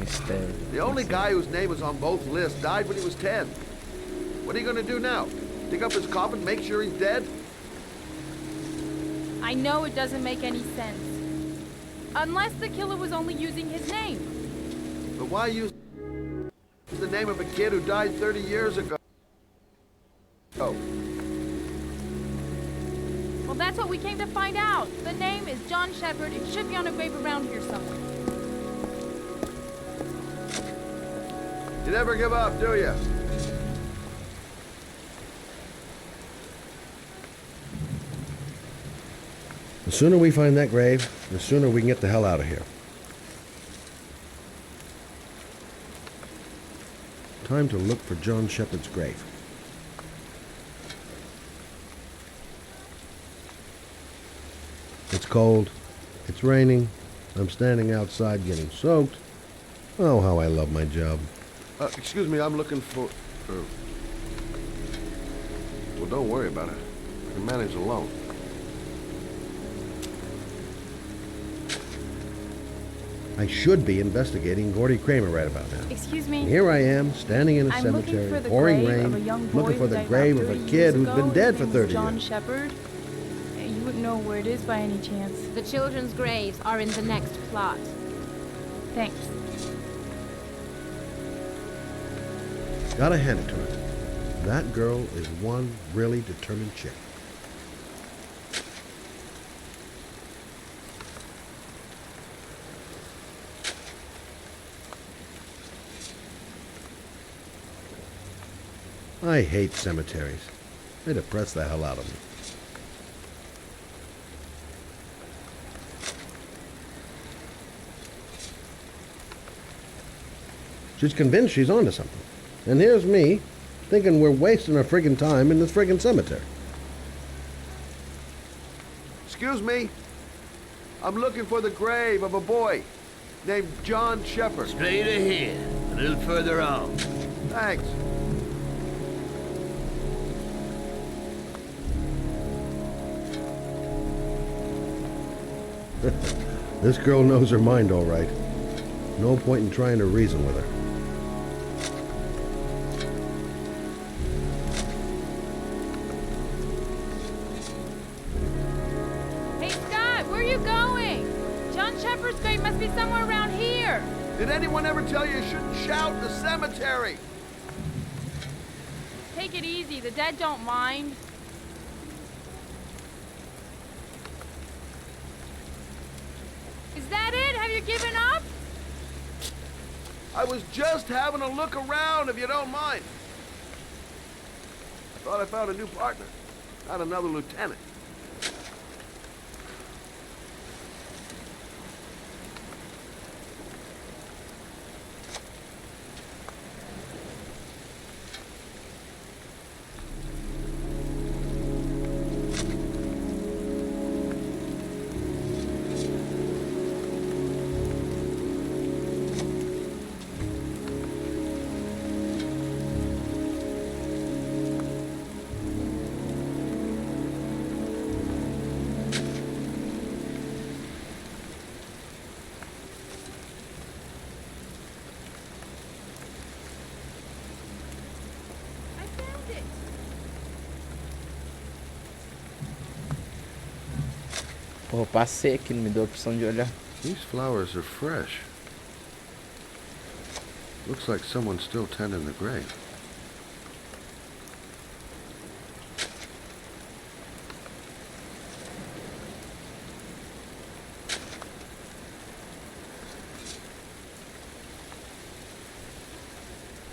Espero. The only guy whose name was on both lists died when he was 10. What are you gonna do now? Dig up his coffin, make sure he's dead? I know it doesn't make any sense. Unless the killer was only using his name. But why use the name of a kid who died 30 years ago? Oh. Well, that's what we came to find out. The name is John Shepard. It should be on a grave around here somewhere. You never give up, do you? The sooner we find that grave, the sooner we can get the hell out of here. Time to look for John Shepard's grave. It's cold. It's raining. I'm standing outside getting soaked. Oh, how I love my job. Excuse me, I'm looking for... Well, don't worry about it. I can manage alone. I should be investigating Gordy Kramer right about now. Excuse me? And here I am, standing in a I'm cemetery, looking for the pouring grave of a rain, young boy looking for who the died grave about of a 30 kid years who's been ago. dead His for name was 30 John years. Shepard. You wouldn't know where it is by any chance. The children's graves are in the next plot. Thanks. Gotta hand it to her. That girl is one really determined chick. I hate cemeteries. They depress the hell out of me. She's convinced she's onto something. And here's me, thinking we're wasting our friggin' time in this friggin' cemetery. Excuse me. I'm looking for the grave of a boy named John Shepard. Straight ahead, a little further on. Thanks. This girl knows her mind all right. No point in trying to reason with her. Hey, Scott, where are you going? John Shepard's grave must be somewhere around here. Did anyone ever tell you shouldn't shout in the cemetery? Take it easy. The dead don't mind. Is that it? Have you given up? I was just having a look around, if you don't mind. I thought I found a new partner, not another lieutenant. Pô, passei aqui, não me deu a opção de olhar. These flowers are fresh. Looks like someone's still tending the grave.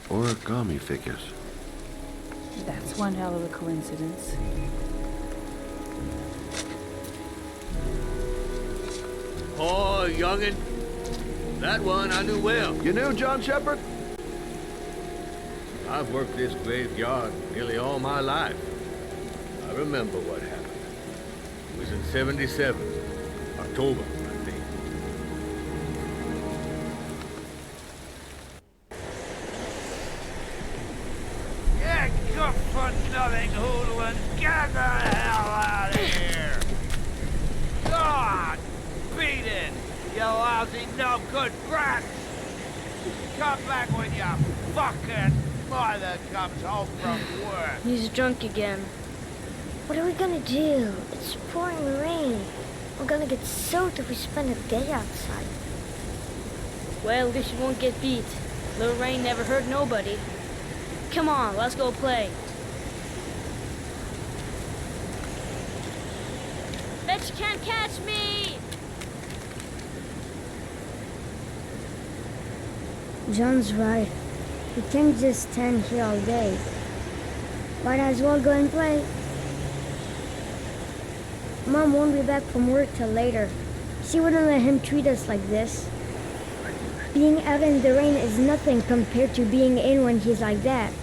Origami figures. That's one hell of a coincidence. Oh, youngin'. That one I knew well. You knew John Shepard? I've worked this graveyard nearly all my life. I remember what happened. It was in 77. October, I think. Yeah, good for nothing hoodlums. Get the hell out of here! God! Beat it! You lousy, no good brats! Come back when your fucking mother comes home from work. He's drunk again. What are we gonna do? It's pouring rain. We're gonna get soaked if we spend a day outside. Well, at least you won't get beat. Little rain never hurt nobody. Come on, let's go play. Bet you can't catch me! John's right. We can't just stand here all day. Might as well go and play. Mom won't be back from work till later. She wouldn't let him treat us like this. Being out in the rain is nothing compared to being in when he's like that.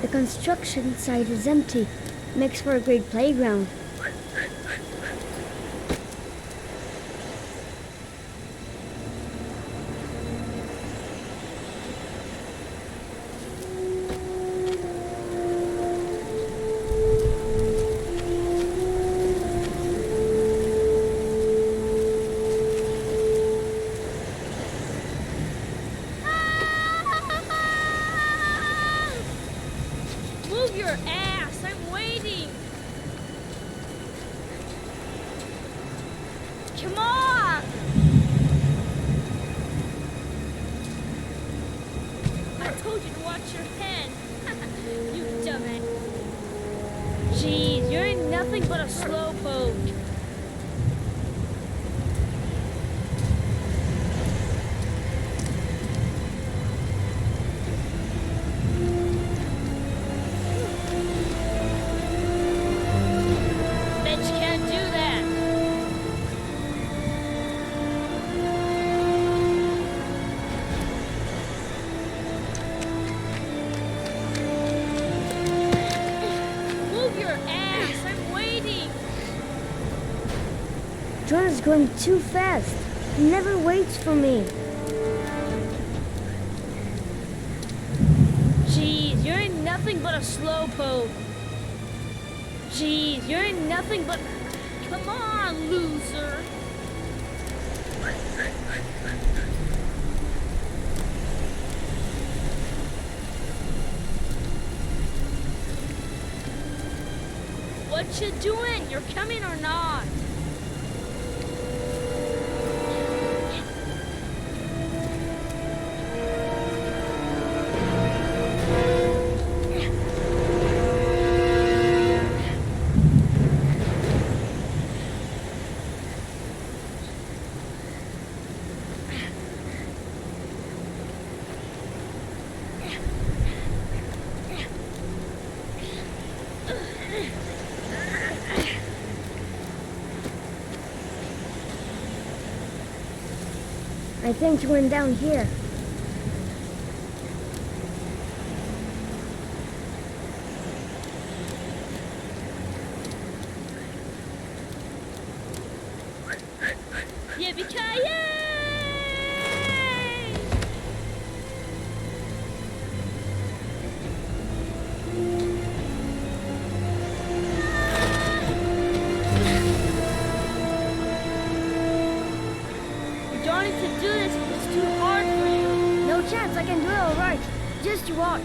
The construction site is empty. Makes for a great playground. Move your ass! I'm waiting! Come on! I told you to watch your head! You dumbass! Jeez, you're nothing but a slowpoke! John is going too fast. He never waits for me. Jeez, you're nothing but a slowpoke. Jeez, you're nothing but... Come on, loser. What you doing? You're coming or not? I think he went down here. Yippee-ki-yay! You don't need to do this if it's too hard for you. No chance, I can do it all right. Just you watch.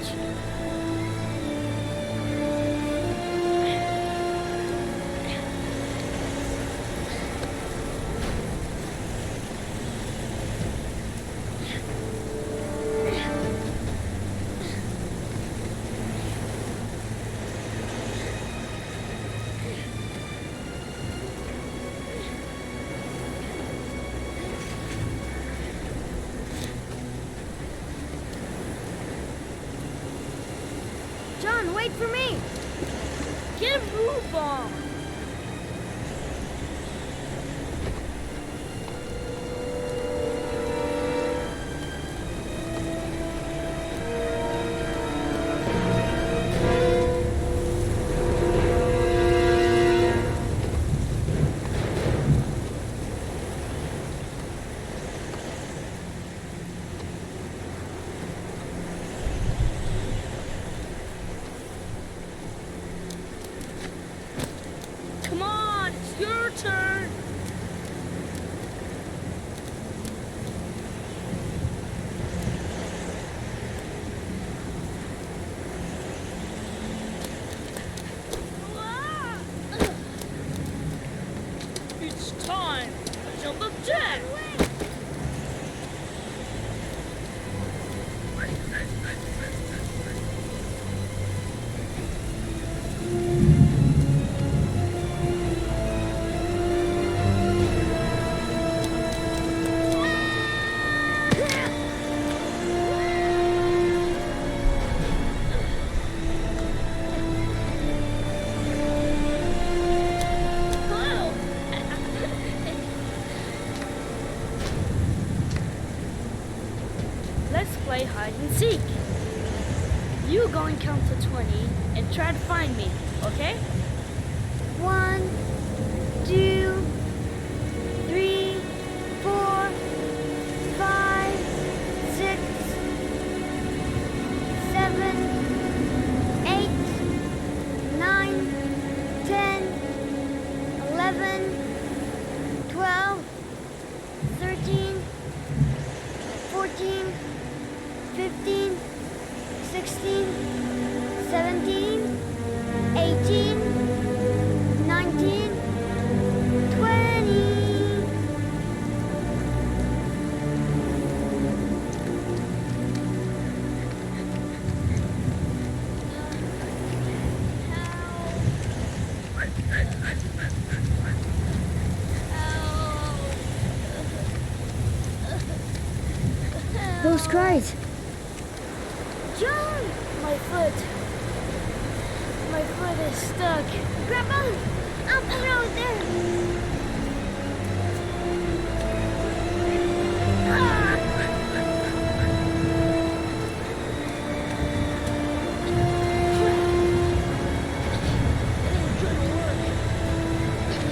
John, wait for me! Get a move on! Come on, it's your turn! It's time! Jump up jack! hide and seek. You go and count to 20 and try to find me, okay? 1, 2, 3, 4, 5, 6, 7, 8, 9, 10, 11, 12, 13, 14, 15, 16, 17, 18, 19, 20. Those cries. John! My foot. My foot is stuck. Grab on! I'll throw it there.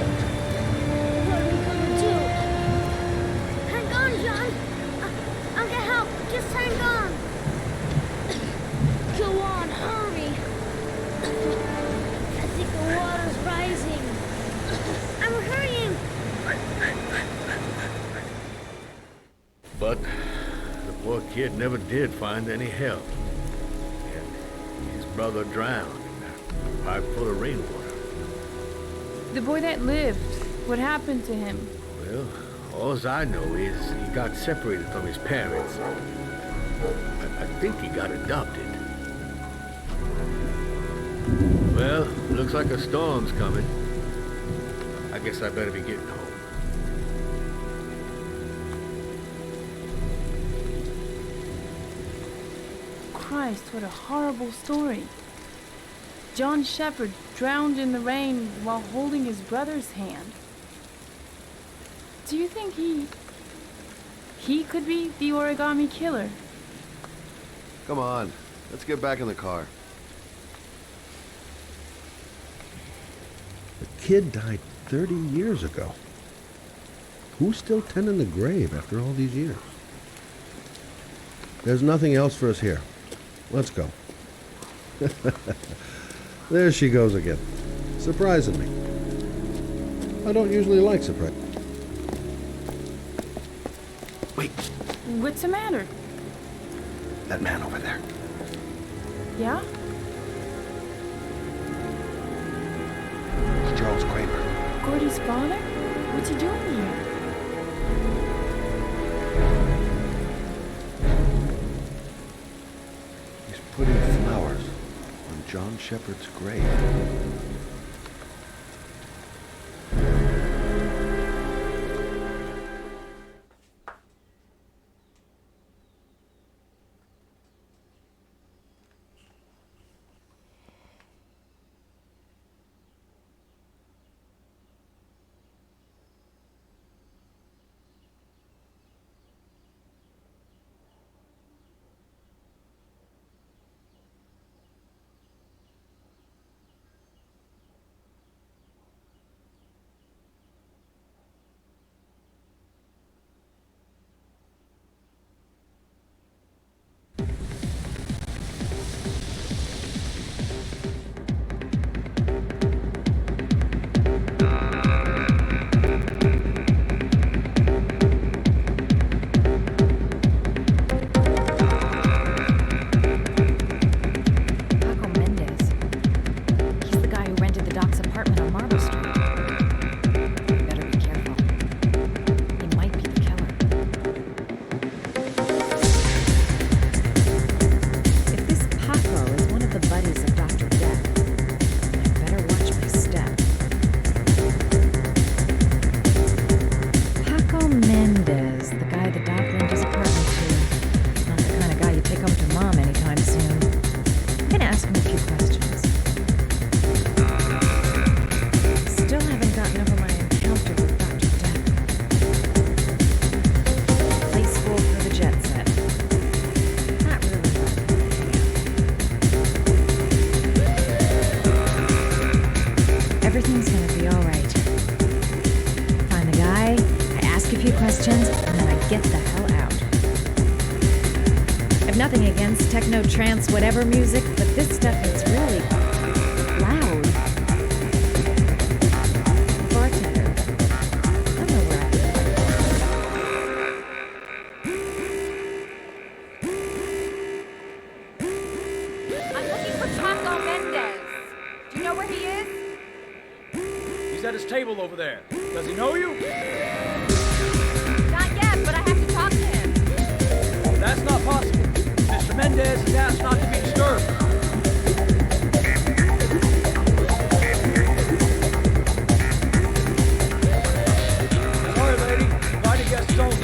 What are we gonna do? Hang on, John. I'll get help. Just hang on. Go on, hurry! I think the water's rising. I'm hurrying. But the poor kid never did find any help. And his brother drowned in a pipe full of rainwater. The boy that lived, what happened to him? Well, all I know is he got separated from his parents. I think he got adopted. Well, looks like a storm's coming. I guess I better be getting home. Christ, what a horrible story. John Shepherd drowned in the rain while holding his brother's hand. Do you think he could be the origami killer? Come on, let's get back in the car. The kid died 30 years ago. Who's still tending the grave after all these years? There's nothing else for us here. Let's go. There she goes again. Surprising me. I don't usually like surprise. Wait, What's the matter? that man over there. Yeah? It's Charles Kramer. Gordy's father? What's he doing here? He's putting flowers on John Shepherd's grave. Everything's gonna be alright. Find the guy, I ask a few questions, and then I get the hell out. I've nothing against techno, trance, whatever music, but this stuff is really loud. Bartender. I don't know where I'm looking for Taco Mendez. Do you know where he is? He's at his table over there. Does he know you? Not yet, but I have to talk to him. That's not possible. Mr. Mendez has asked not to be disturbed. Sorry, lady. Invited guests only.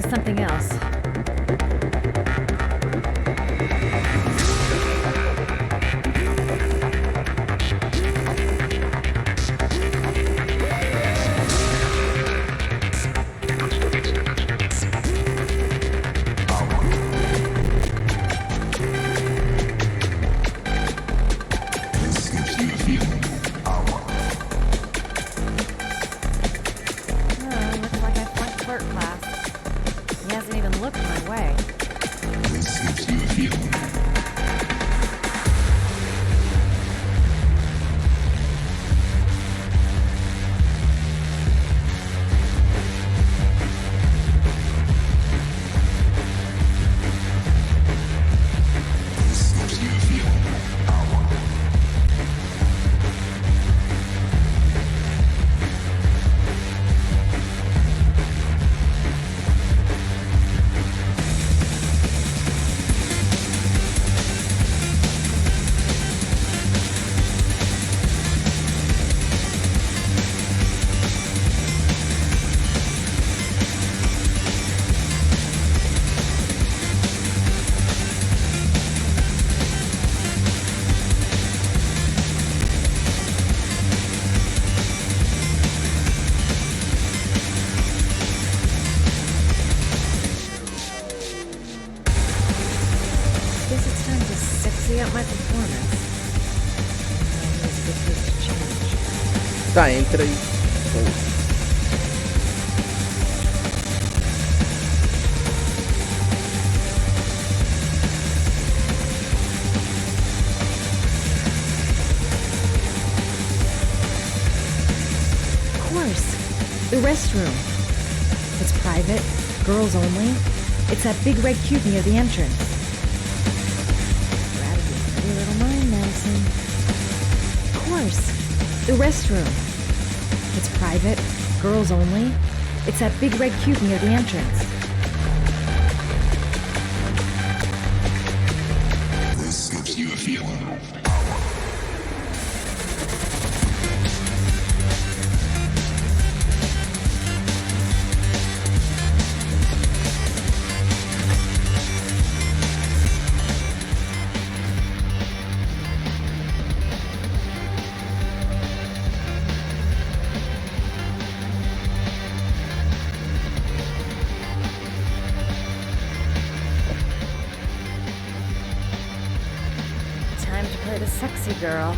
Something else. Tá, entra aí. Of course. The restroom. It's private, girls only. It's that big red cube near the entrance. You're out of your pretty little mind, Madison. Of course. The restroom. It's private, girls only. It's that big red cube near the entrance. This gives you a feeling of time to play the sexy girl.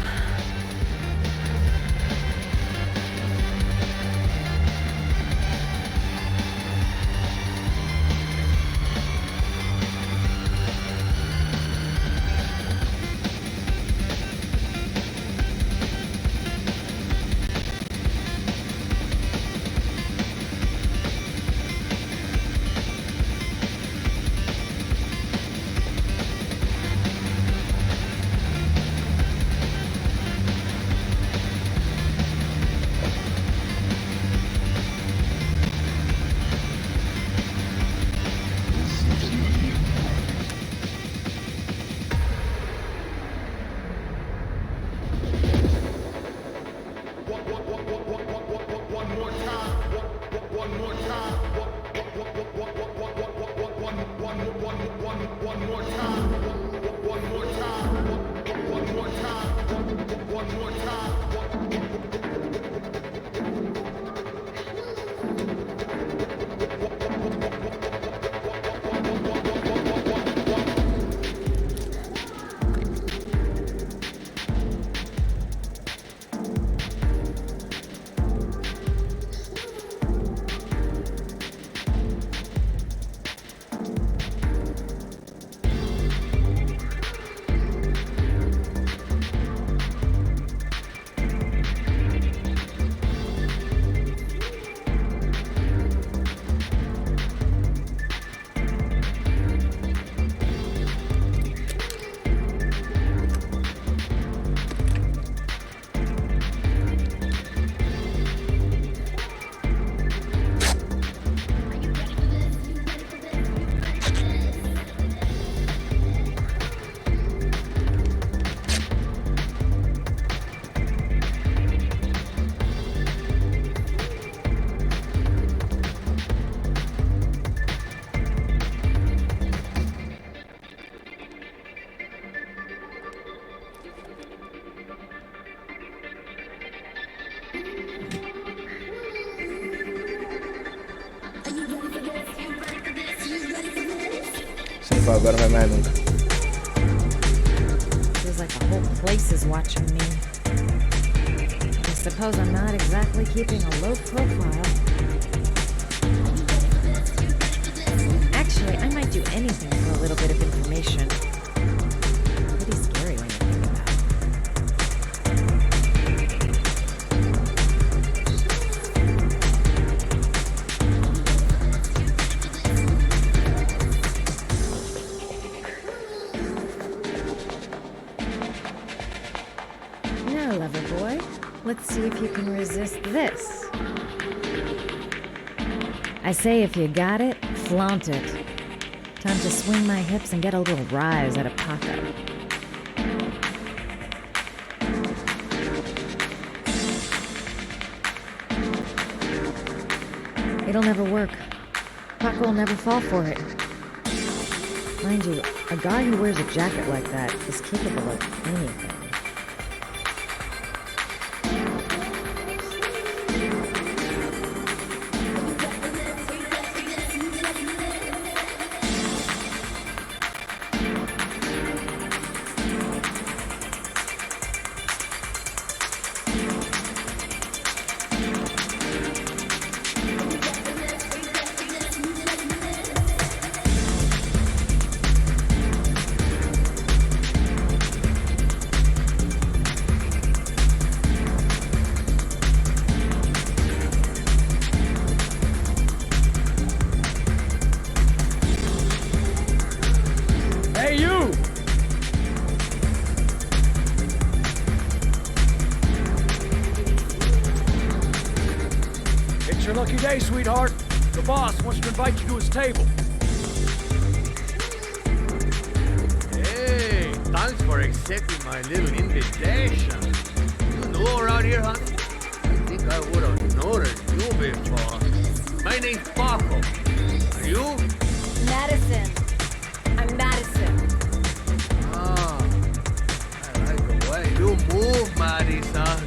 Agora vai mais nunca. Feels like the whole place is watching me. I suppose I'm not exactly keeping a low profile. Actually, I might do anything for a little bit of information. Pretty scary when you think about it. Lover boy, let's see if you can resist this. I say if you got it, flaunt it. Time to swing my hips and get a little rise out of Paco. It'll never work. Paco will never fall for it. Mind you, a guy who wears a jacket like that is capable of anything. Lucky day, sweetheart. The boss wants to invite you to his table. Hey, thanks for accepting my little invitation. You know around here, honey? I think I would have noticed you before. My name's Paco. Are you? Madison. I'm Madison. Ah, I like the way you move, Madison.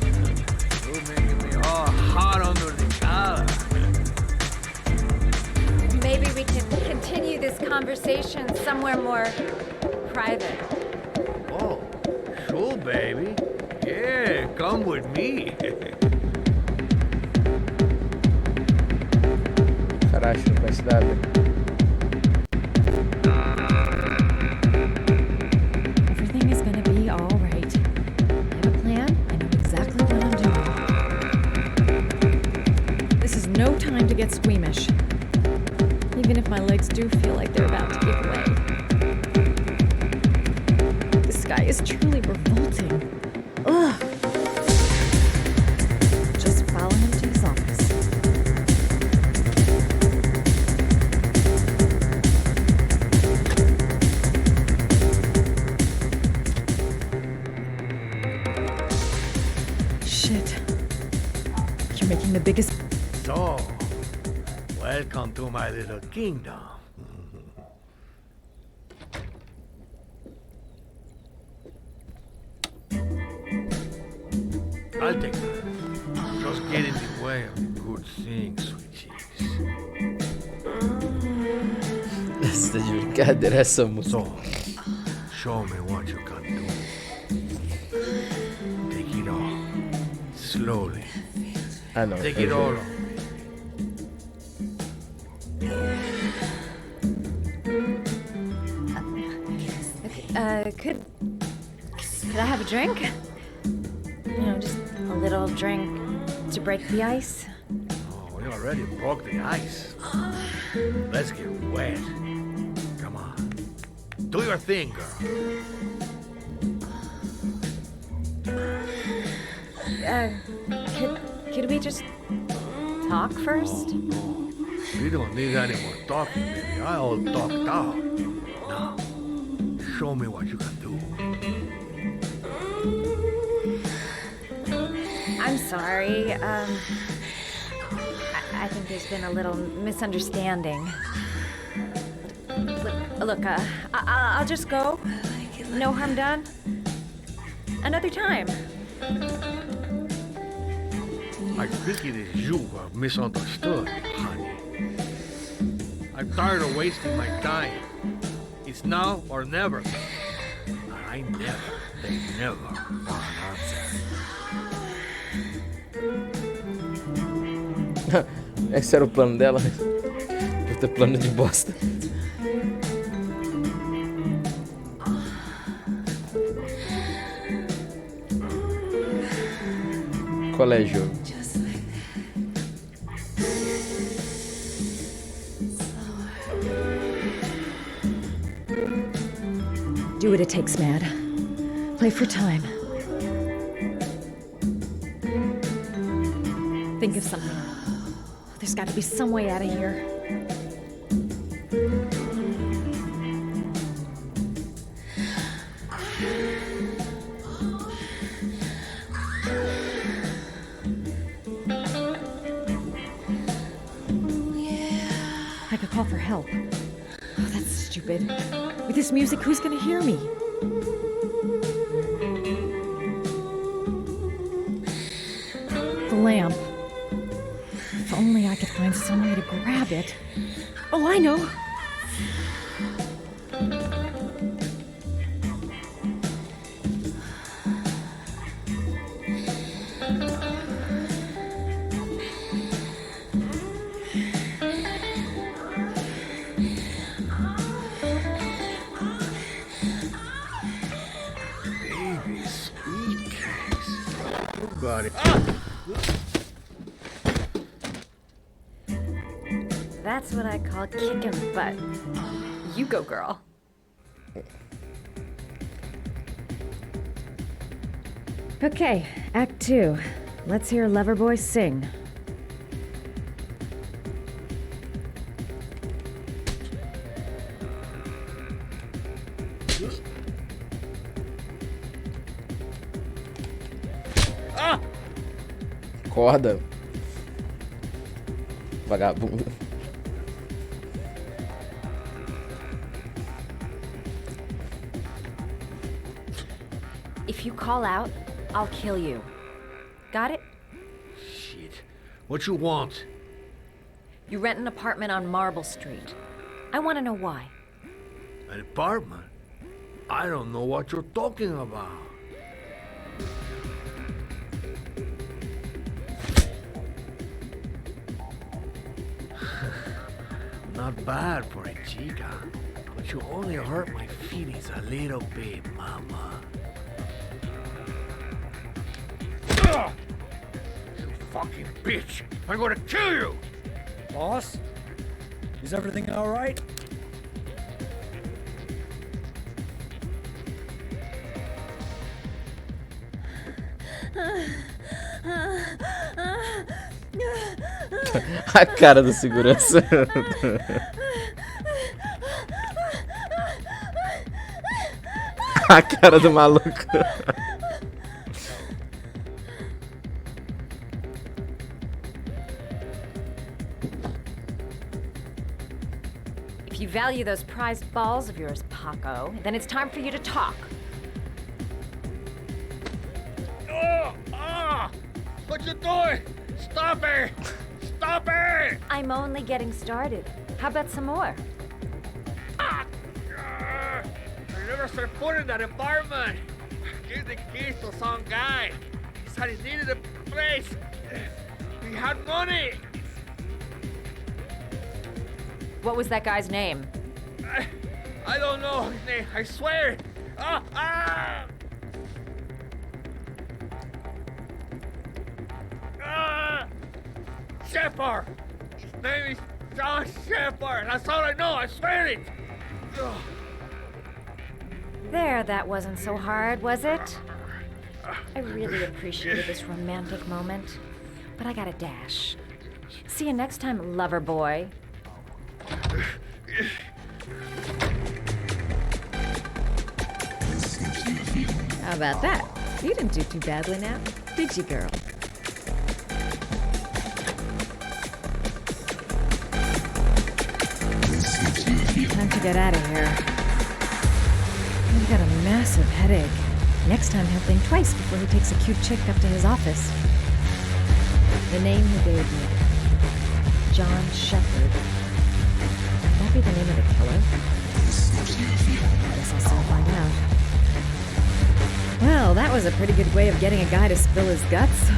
You're making me all hot under the collar. Maybe we can continue this conversation somewhere more private. Oh, baby. Yeah, come with me. Cara, acho que não vai se dar bem. Everything is gonna be all right. I have a plan. I know exactly what I'm doing. This is no time to get squeamish. Even if my legs do feel like they're about to give way. This guy is truly revolting. Ugh. Just follow him to his office. Shit. You're making the biggest... So, welcome to my little kingdom. I'll take that. Just get in the way of the good things, sweet cheeks. Essa de brincadeira, essa música. So, show me what you can do. Take it all. Slowly. Ah, não. Take it all. Could I have a drink? You know, just a little drink to break the ice. Oh, we already broke the ice. Let's get wet. Come on. Do your thing, girl. Could we just talk first? No. We don't need any more talking, baby. I all talked out. Now, show me what you can do. I'm sorry. I think there's been a little misunderstanding. Look, I'll just go. No harm done. Another time. I think it is you who have misunderstood, honey. I'm tired of wasting my time. It's now or never. I never, they never want an answer. Esse era o plano dela. Puta plano de bosta. Colégio. Do what it takes, Mad. Play for time. Think of something. There's got to be some way out of here. I could call for help. Oh, that's stupid. With this music, who's gonna hear me? The lamp. If only I could find some way to grab it. Oh, I know! Baby, sweet cakes. You got it. That's what I call kicking butt. You go, girl. Okay, Act 2. Let's hear Loverboy sing. Acorda. Vagabundo. If you call out, I'll kill you. Got it? Shit. What you want? You rent an apartment on Marble Street. I want to know why. An apartment? I don't know what you're talking about. not bad for a chica. But you only hurt my feelings a little bit, mama. Ugh! You fucking bitch! I'm gonna kill you! Boss? Is everything alright? A cara do segurança. A cara do maluco. If you value those prized balls of yours, Paco, then it's time for you to talk. What you doing? Stop it! Stop it! I'm only getting started. How about some more? I never set foot in that apartment. Gave the keys to some guy. He said he needed a place. He had money. What was that guy's name? I don't know his name. I swear. Shepard. His name is John Shepard. That's all I know. I swear it. There, that wasn't so hard, was it? I really appreciated this romantic moment, but I gotta dash. See you next time, lover boy. How about that? You didn't do too badly now, did you, girl? Time to get out of here. I've got a massive headache. Next time he'll think twice before he takes a cute chick up to his office. The name he gave me. John Shepard. Would that be the name of the killer? I guess I'll soon find out. Well, that was a pretty good way of getting a guy to spill his guts.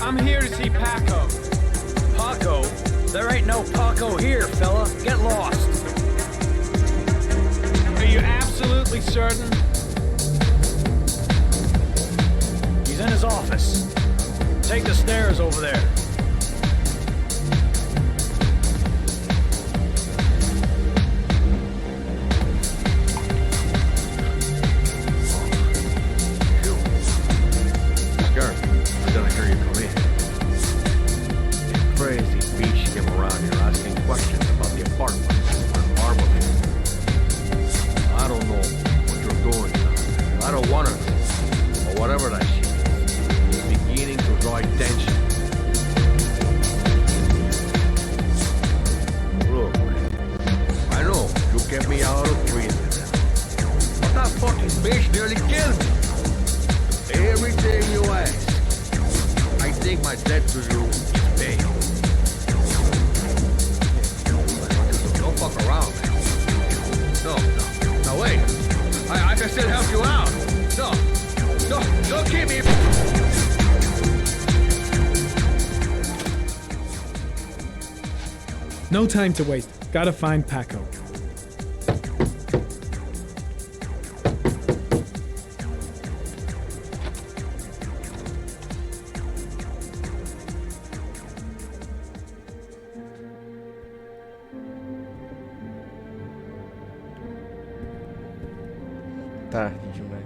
I'm here to see Paco. Paco? There ain't no Paco here, fella. Get lost. Are you absolutely certain? He's in his office. Take the stairs over there. No time to waste. Gotta find Paco. Tarde demais.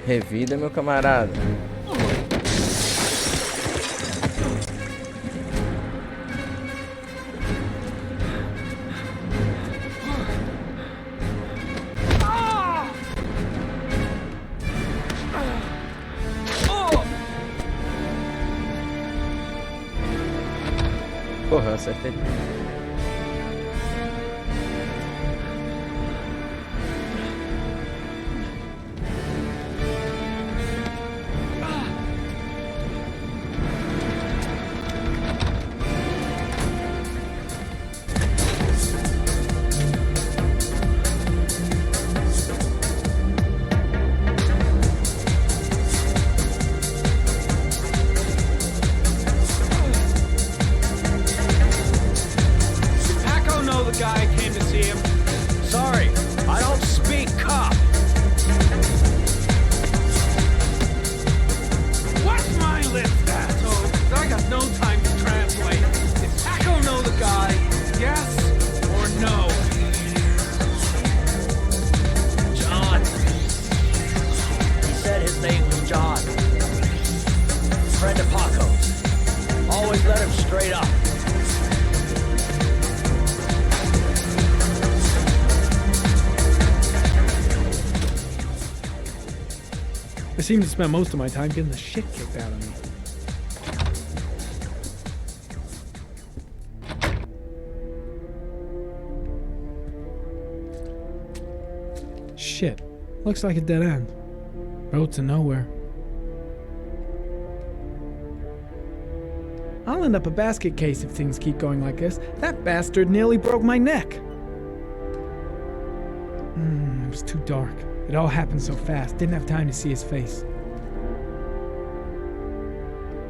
Revida, meu camarada. Porra, acertei. I seem to spend most of my time getting the shit kicked out of me. Shit. Looks like a dead end. Road to nowhere. I'll end up a basket case if things keep going like this. That bastard nearly broke my neck. It was too dark. It all happened so fast. Didn't have time to see his face.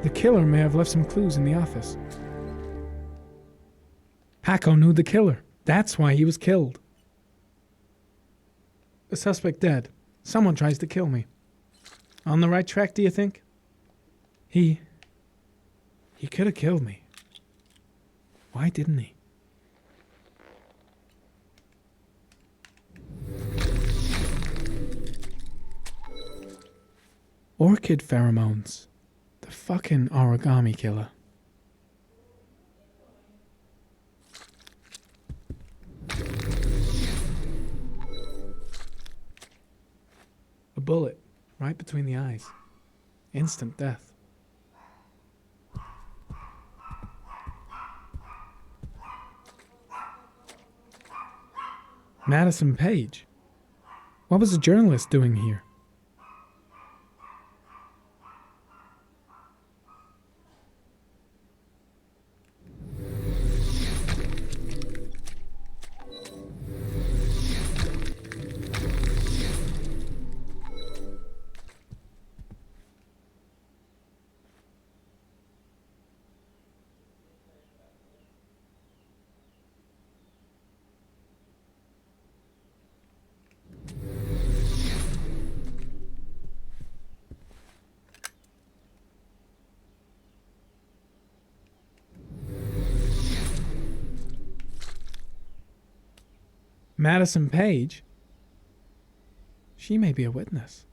The killer may have left some clues in the office. Paco knew the killer. That's why he was killed. The suspect dead. Someone tries to kill me. On the right track, do you think? He could have killed me. Why didn't he? Orchid pheromones. The fucking origami killer. A bullet right between the eyes. Instant death. Madison Page. What was a journalist doing here? Madison Page? She may be a witness.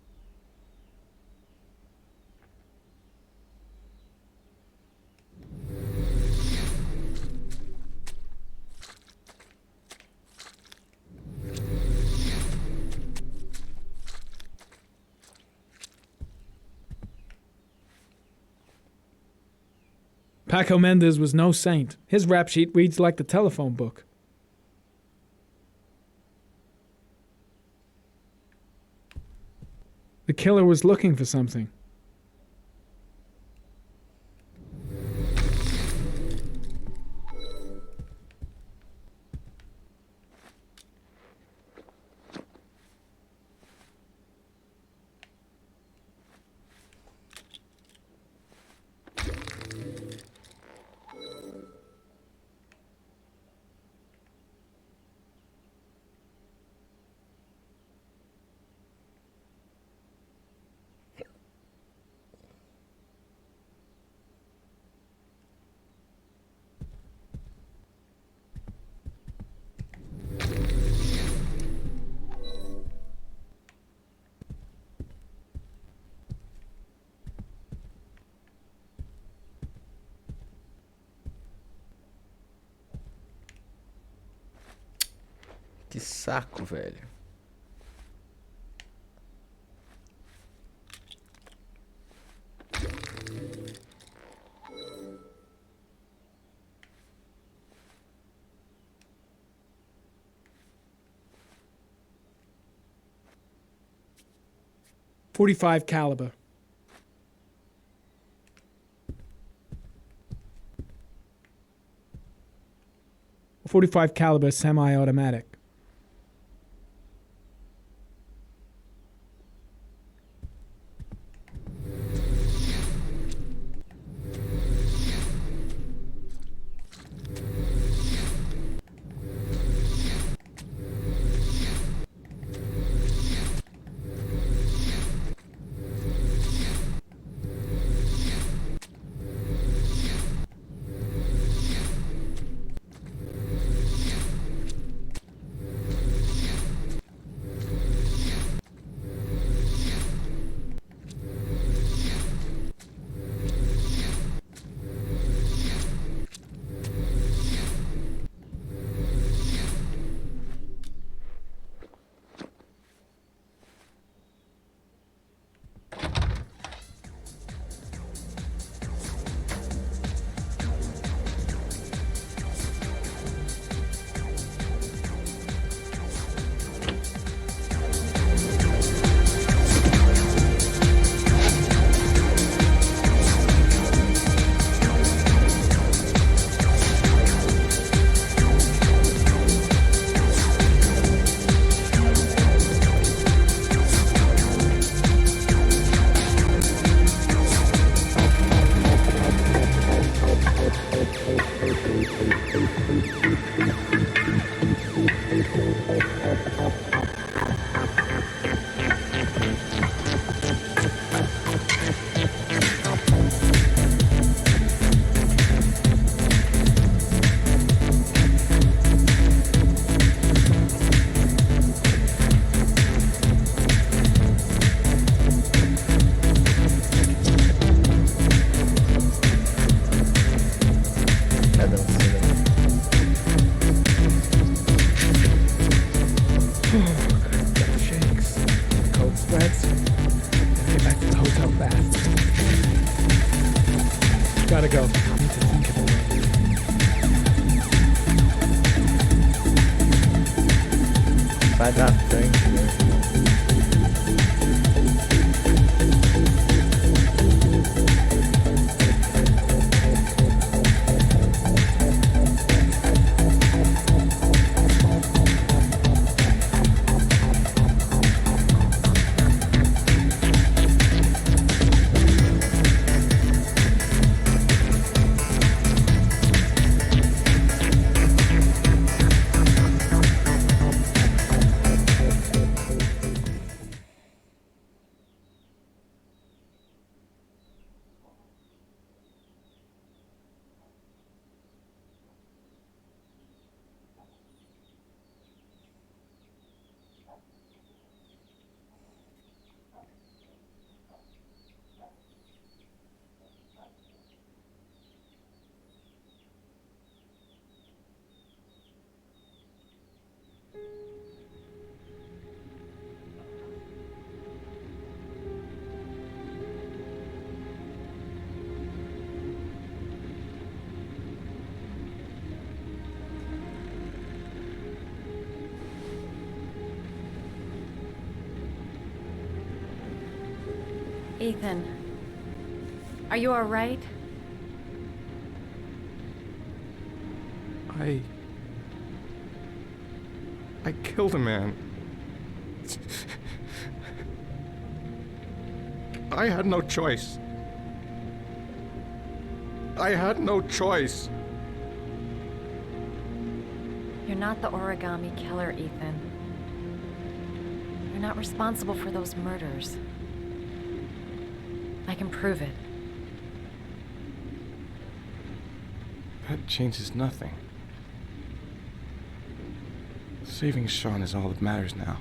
Paco Mendez was no saint. His rap sheet reads like the telephone book. The killer was looking for something. Que saco, velho. .45 caliber. .45 caliber semi-automatic. Gotta go. I need to think of it. Vai dar frente, né? Ethan, are you all right? I killed a man. I had no choice. I had no choice. You're not the origami killer, Ethan. You're not responsible for those murders. I can prove it. That changes nothing. Saving Sean is all that matters now.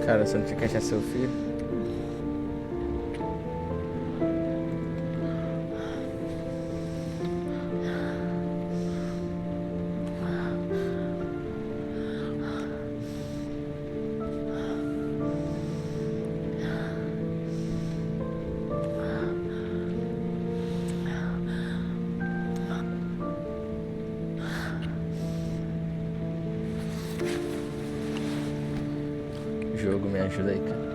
Cara, você não tinha que achar seu filho? Jogo, me ajuda aí, cara.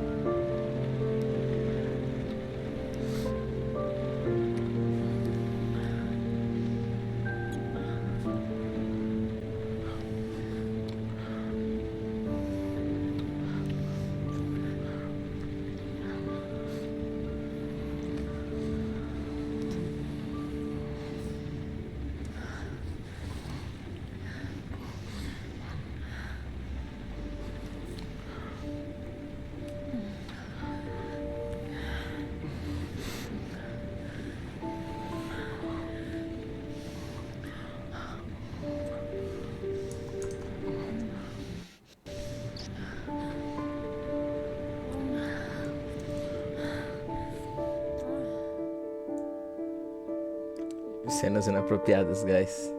Cenas inapropriadas, guys.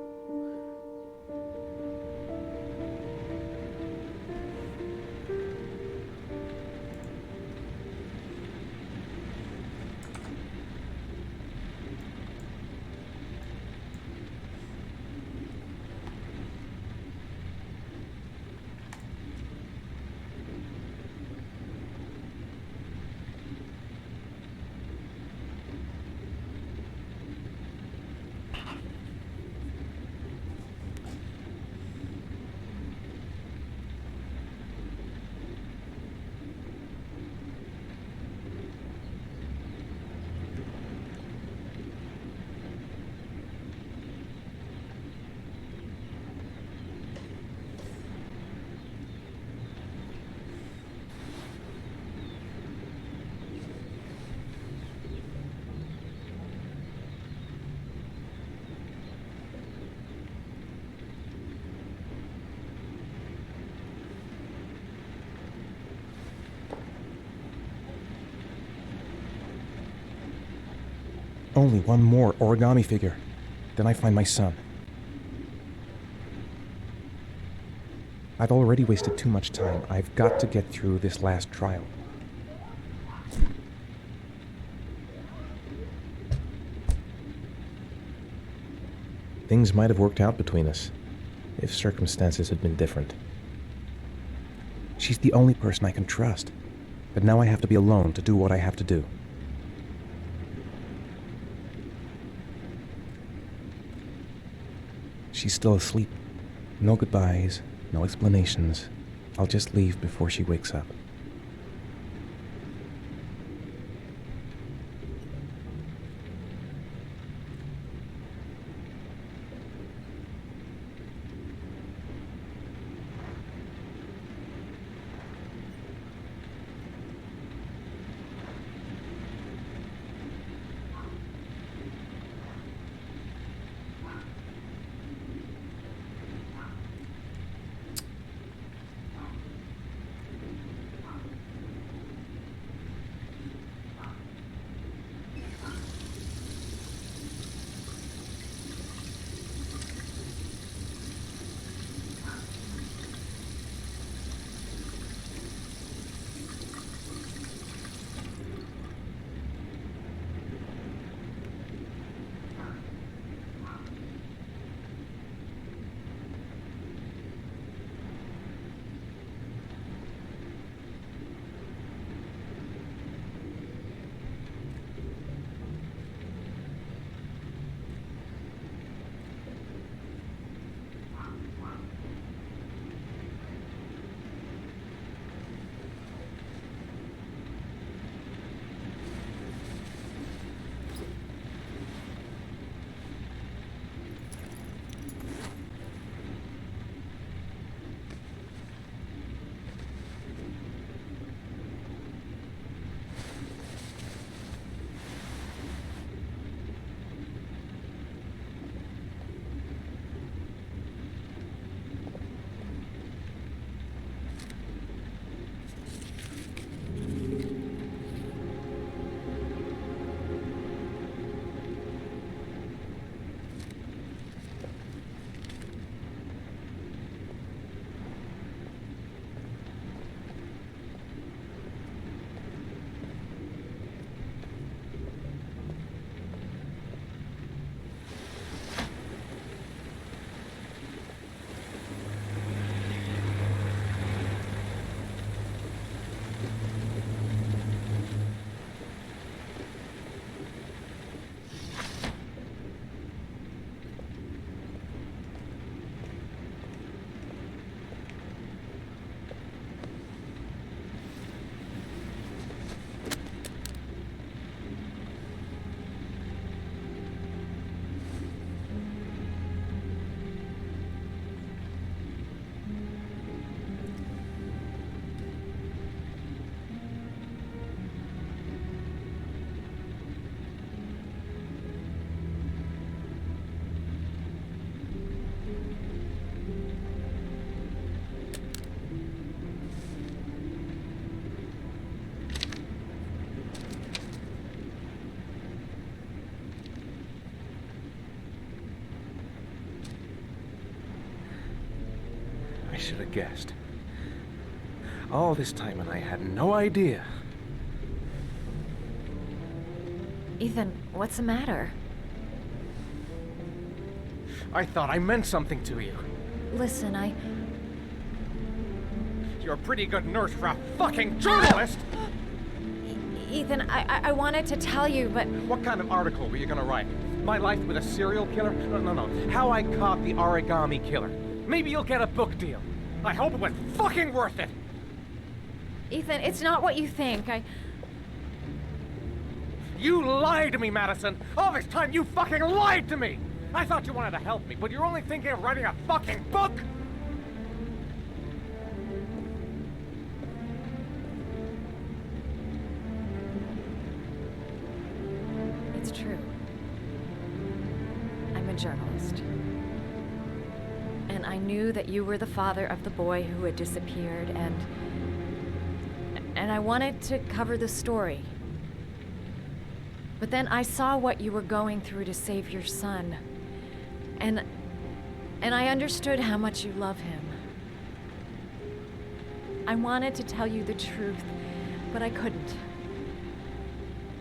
Only one more origami figure. Then I find my son. I've already wasted too much time. I've got to get through this last trial. Things might have worked out between us, if circumstances had been different. She's the only person I can trust, but now I have to be alone to do what I have to do. She's still asleep. No goodbyes, no explanations. I'll just leave before she wakes up. I should have guessed. All this time and I had no idea. Ethan, what's the matter? I thought I meant something to you. Listen, You're a pretty good nurse for a fucking journalist! Ethan, I wanted to tell you, but... What kind of article were you gonna write? My life with a serial killer? No. How I caught the origami killer. Maybe you'll get a book deal. I hope it was fucking worth it! Ethan, it's not what you think. You lied to me, Madison! All this time you fucking lied to me! I thought you wanted to help me, but you're only thinking of writing a fucking book! It's true. I'm a journalist. And I knew that you were the father of the boy who had disappeared, and I wanted to cover the story. But then I saw what you were going through to save your son. And I understood how much you love him. I wanted to tell you the truth, but I couldn't.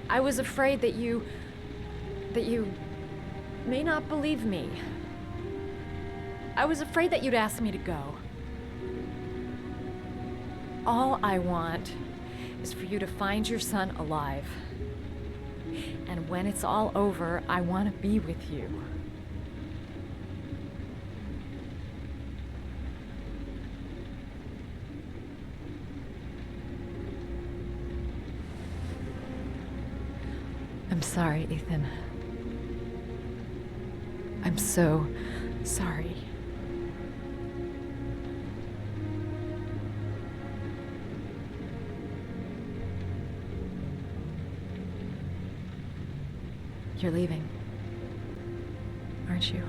I was afraid that you may not believe me. I was afraid that you'd ask me to go. All I want is for you to find your son alive. And when it's all over, I want to be with you. I'm sorry, Ethan. I'm so sorry. You're leaving, aren't you?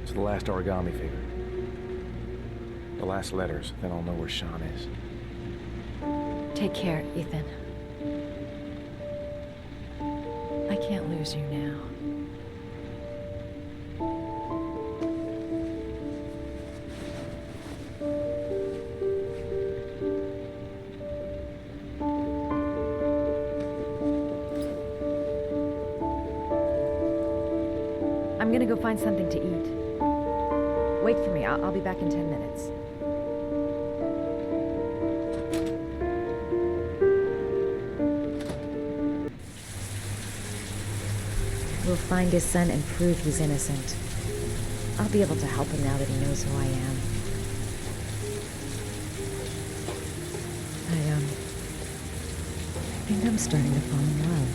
It's the last origami figure. The last letters, then I'll know where Sean is. Take care, Ethan. I can't lose you now. I'm gonna go find something to eat. Wait for me. I'll be back in 10 minutes. We'll find his son and prove he's innocent. I'll be able to help him now that he knows who I am. I think I'm starting to fall in love.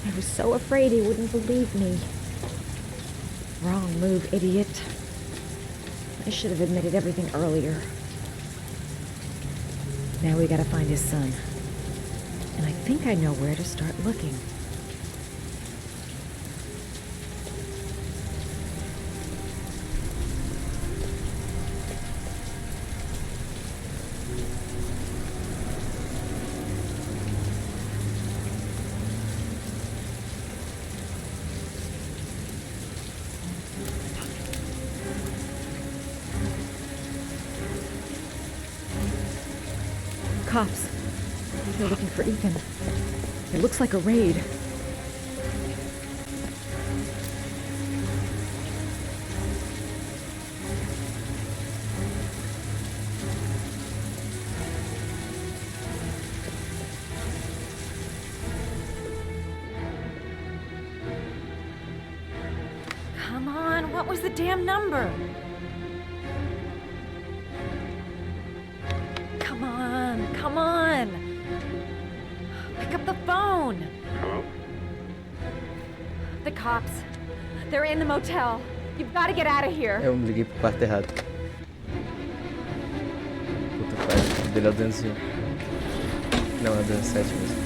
I was so afraid he wouldn't believe me. Wrong move, idiot. I should have admitted everything earlier. Now we gotta find his son. And I think I know where to start looking. Cops. They're looking for Ethan. It looks like a raid. Come on, what was the damn number? Come on! Pick up the phone! Hello? The cops. They're in the motel. You've got to get out of here. Eu me liguei pro quarto errado. Puta, pai. Dele é o 201. Não, é o 207 mesmo.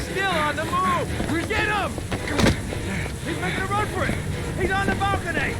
Still on the move! Get him! He's making a run for it! He's on the balcony!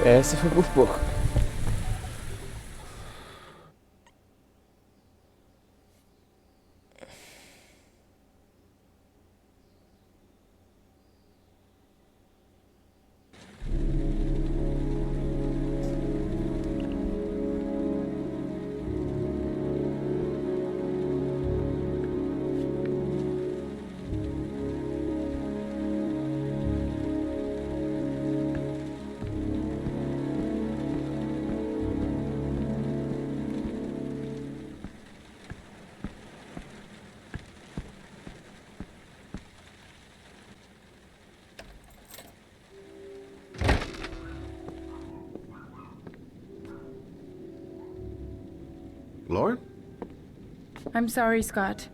Essa foi por pouco. Lauren? I'm sorry, Scott.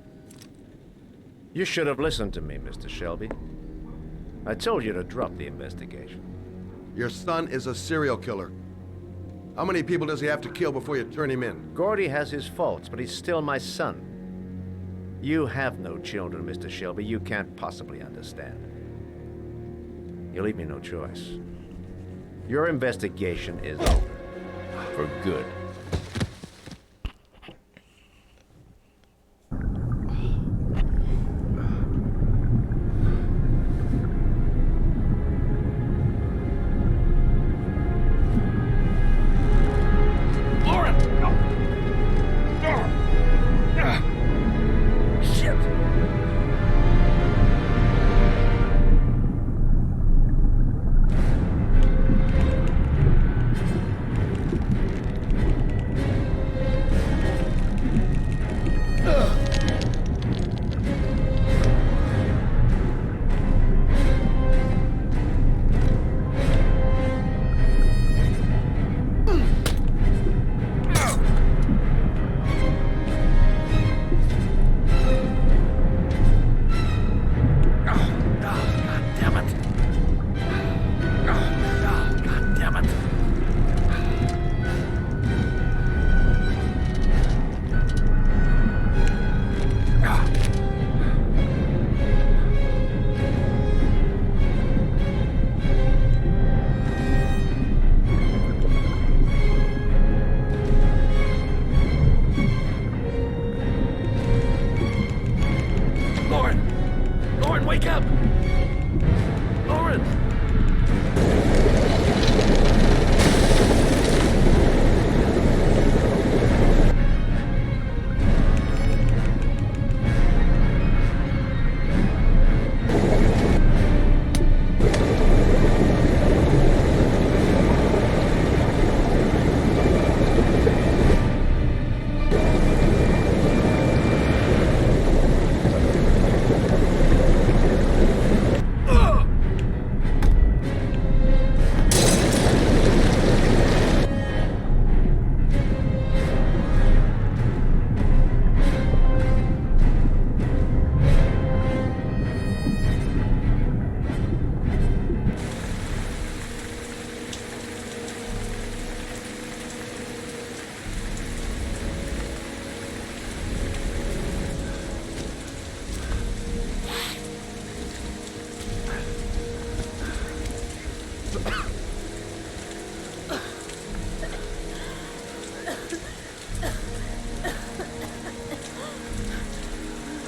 You should have listened to me, Mr. Shelby. I told you to drop the investigation. Your son is a serial killer. How many people does he have to kill before you turn him in? Gordy has his faults, but he's still my son. You have no children, Mr. Shelby. You can't possibly understand. You leave me no choice. Your investigation is over. For good.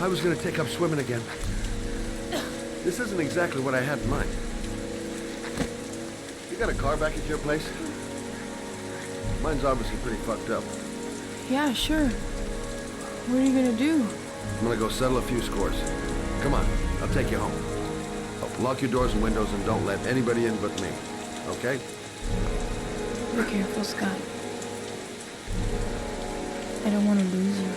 I was gonna take up swimming again. This isn't exactly what I had in mind. You got a car back at your place? Mine's obviously pretty fucked up. Yeah, sure. What are you gonna do? I'm gonna go settle a few scores. Come on, I'll take you home. Lock your doors and windows and don't let anybody in but me. Okay? Be careful, Scott. I don't want to lose you.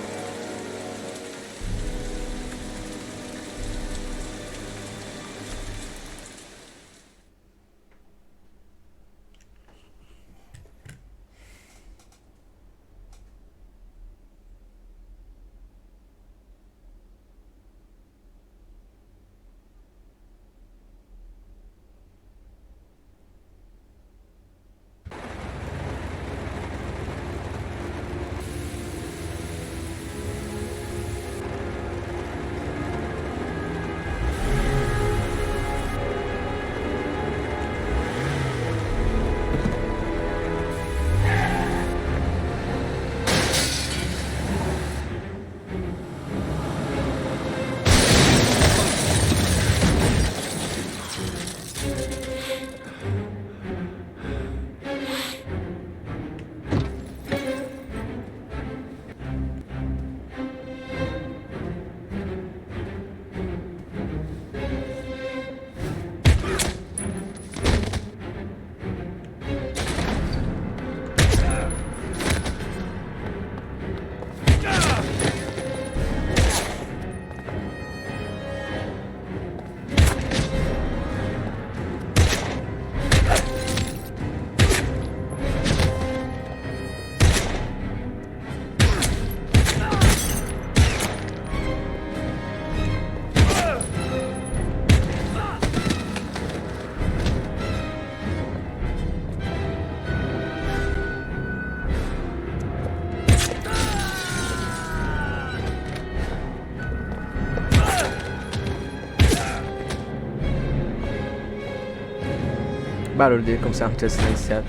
Barulho dele como se ela não tivesse silenciado.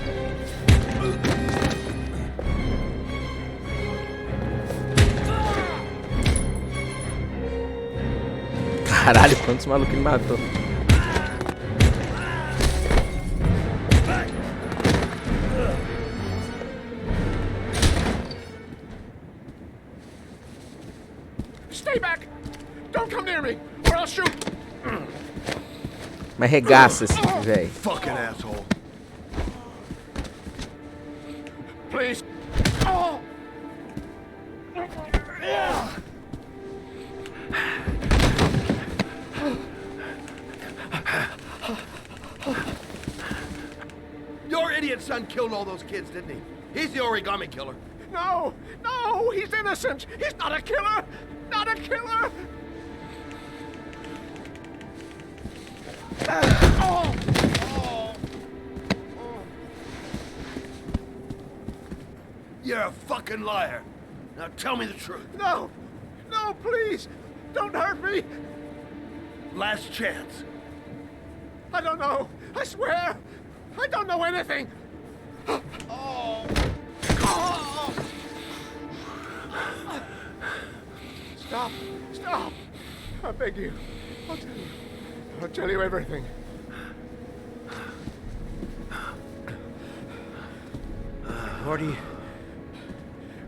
Caralho, quantos malucos ele matou. Stay back! Don't come near me, or I'll shoot! Mas regaça esse velho. Fucking asshole. Please. Oh. Your idiot son killed all those kids, didn't he? He's the origami killer. No, no, he's innocent. He's not a killer. Not a killer. Oh. Oh. You're a fucking liar. Now tell me the truth. No, no, please, don't hurt me. Last chance. I don't know. I swear, I don't know anything. Oh. Oh. Stop, stop. I beg you. I'll tell you everything.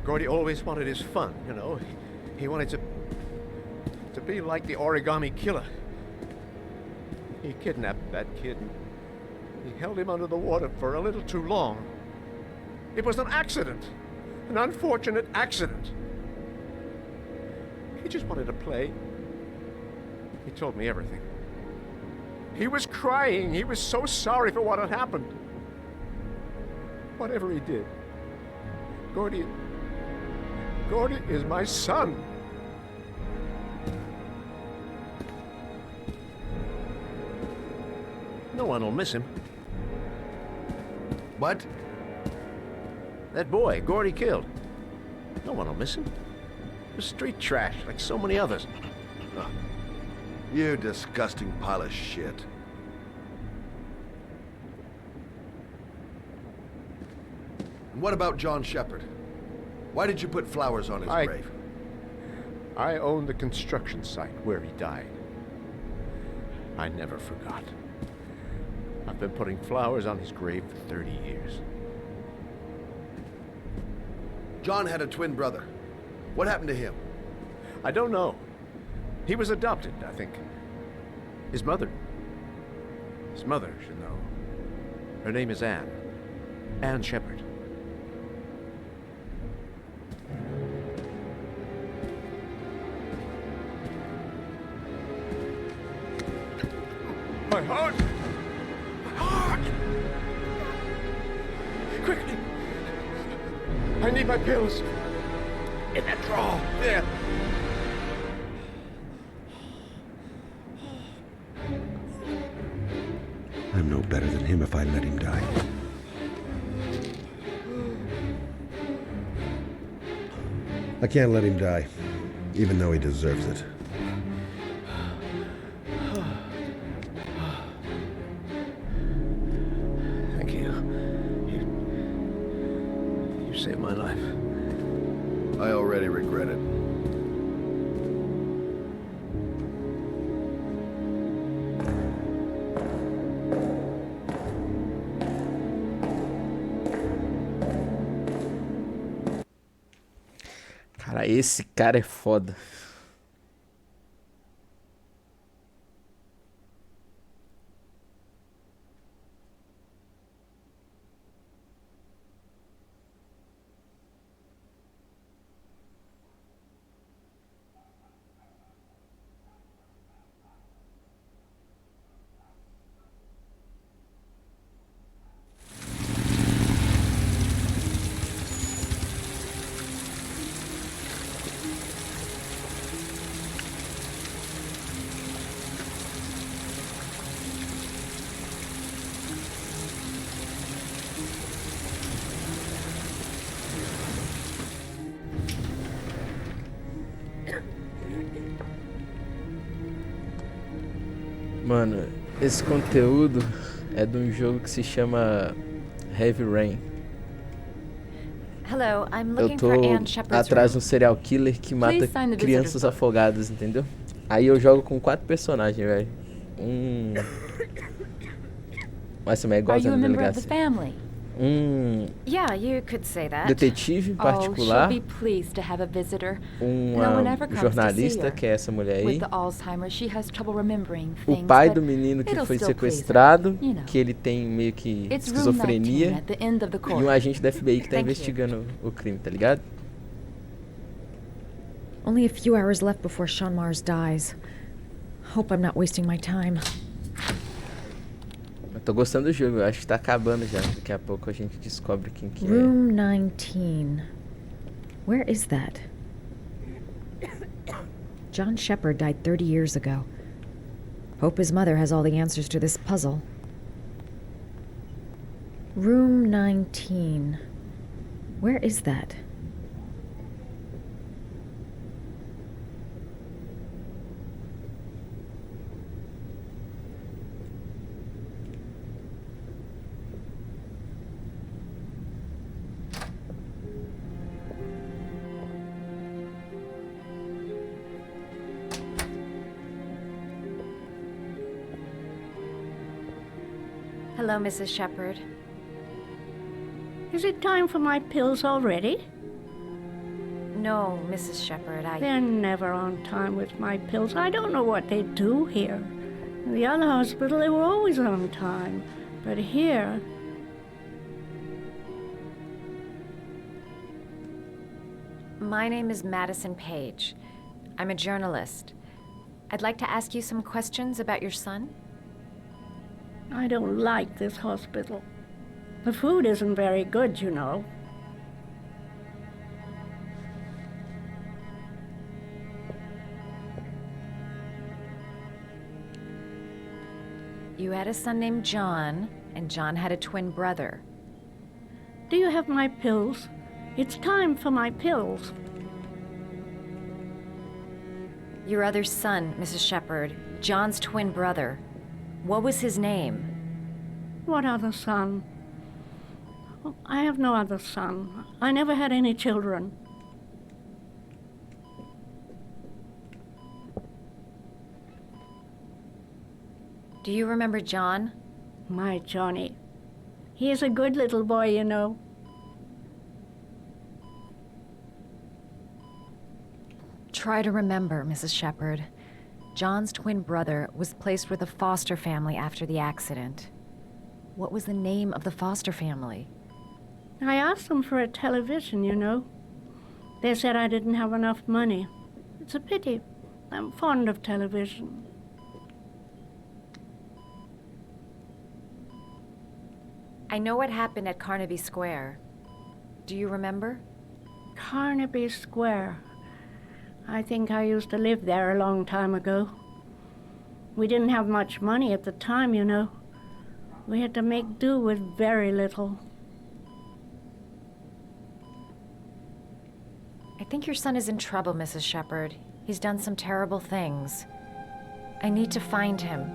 Gordy always wanted his fun, you know. He wanted to be like the origami killer. He kidnapped that kid and he held him under the water for a little too long. It was an accident. An unfortunate accident. He just wanted to play. He told me everything. He was crying. He was so sorry for what had happened. Whatever he did, Gordy is my son. No one will miss him. What? That boy, Gordy killed. No one will miss him. He was street trash, like so many others. Oh, you disgusting pile of shit. And what about John Shepard? Why did you put flowers on his grave? I owned the construction site where he died. I never forgot. I've been putting flowers on his grave for 30 years. John had a twin brother. What happened to him? I don't know. He was adopted, I think. His mother should know. Her name is Anne. Anne Shepard. My heart! My heart! Quickly! I need my pills. In that drawer. There. I'm no better than him if I let him die. I can't let him die, even though he deserves it. Thank you. You saved my life. I already regret it. Cara, esse cara é foda. Mano, esse conteúdo é de um jogo que se chama Heavy Rain. Hello, I'm Eu looking tô for Anne Shepard's atrás de room. um serial killer que mata Please sign the crianças visitor's book. afogadas, entendeu? Aí eu jogo com 4 personagens, velho. Mas também é igual Are you na a member of the delegacia. family? Yeah, you could say that. Detetive em Oh, she'll particular. be pleased to have a visitor. No Uma one ever comes to see jornalista, her. que é essa mulher aí. With the Alzheimer's, she has trouble remembering O things, pai but do menino que it'll foi still please her, sequestrado, you know. que ele tem meio que It's room esquizofrenia, 19 at the end of the e um corridor. agente da FBI que tá Thank you. investigando o crime, tá ligado? Only a few hours left before Sean Mars dies. Hope I'm not wasting my time. Eu tô gostando do jogo, eu acho que tá acabando já. Daqui a pouco a gente descobre quem que é. Room 19. Where is that? John Shepard died 30 years ago. Hope his mother has all the answers to this puzzle. Room 19. Where is that? Hello, Mrs. Shepard. Is it time for my pills already? No, Mrs. Shepard, They're never on time with my pills. I don't know what they do here. In the other hospital, they were always on time. But here... My name is Madison Page. I'm a journalist. I'd like to ask you some questions about your son. I don't like this hospital. The food isn't very good, you know. You had a son named John, and John had a twin brother. Do you have my pills? It's time for my pills. Your other son, Mrs. Shepard, John's twin brother. What was his name? What other son? Oh, I have no other son. I never had any children. Do you remember John? My Johnny. He is a good little boy, you know. Try to remember, Mrs. Shepard. John's twin brother was placed with a foster family after the accident. What was the name of the foster family? I asked them for a television, you know. They said I didn't have enough money. It's a pity. I'm fond of television. I know what happened at Carnaby Square. Do you remember? Carnaby Square. I think I used to live there a long time ago. We didn't have much money at the time, you know. We had to make do with very little. I think your son is in trouble, Mrs. Shepard. He's done some terrible things. I need to find him.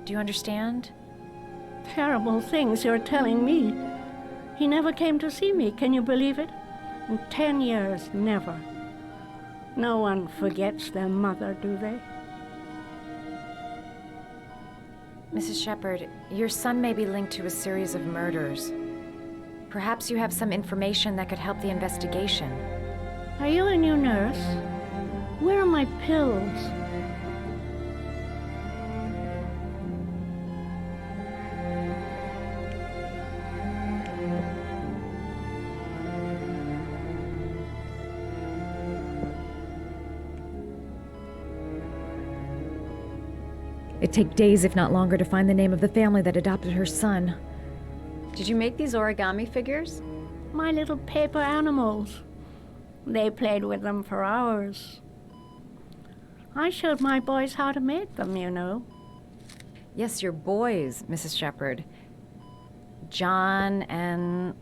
Do you understand? Terrible things you're telling me. He never came to see me, can you believe it? In 10 years, never. No one forgets their mother, do they? Mrs. Shepard, your son may be linked to a series of murders. Perhaps you have some information that could help the investigation. Are you a new nurse? Where are my pills? It'd take days, if not longer, to find the name of the family that adopted her son. Did you make these origami figures? My little paper animals. They played with them for hours. I showed my boys how to make them, you know. Yes, your boys, Mrs. Shepard. John and...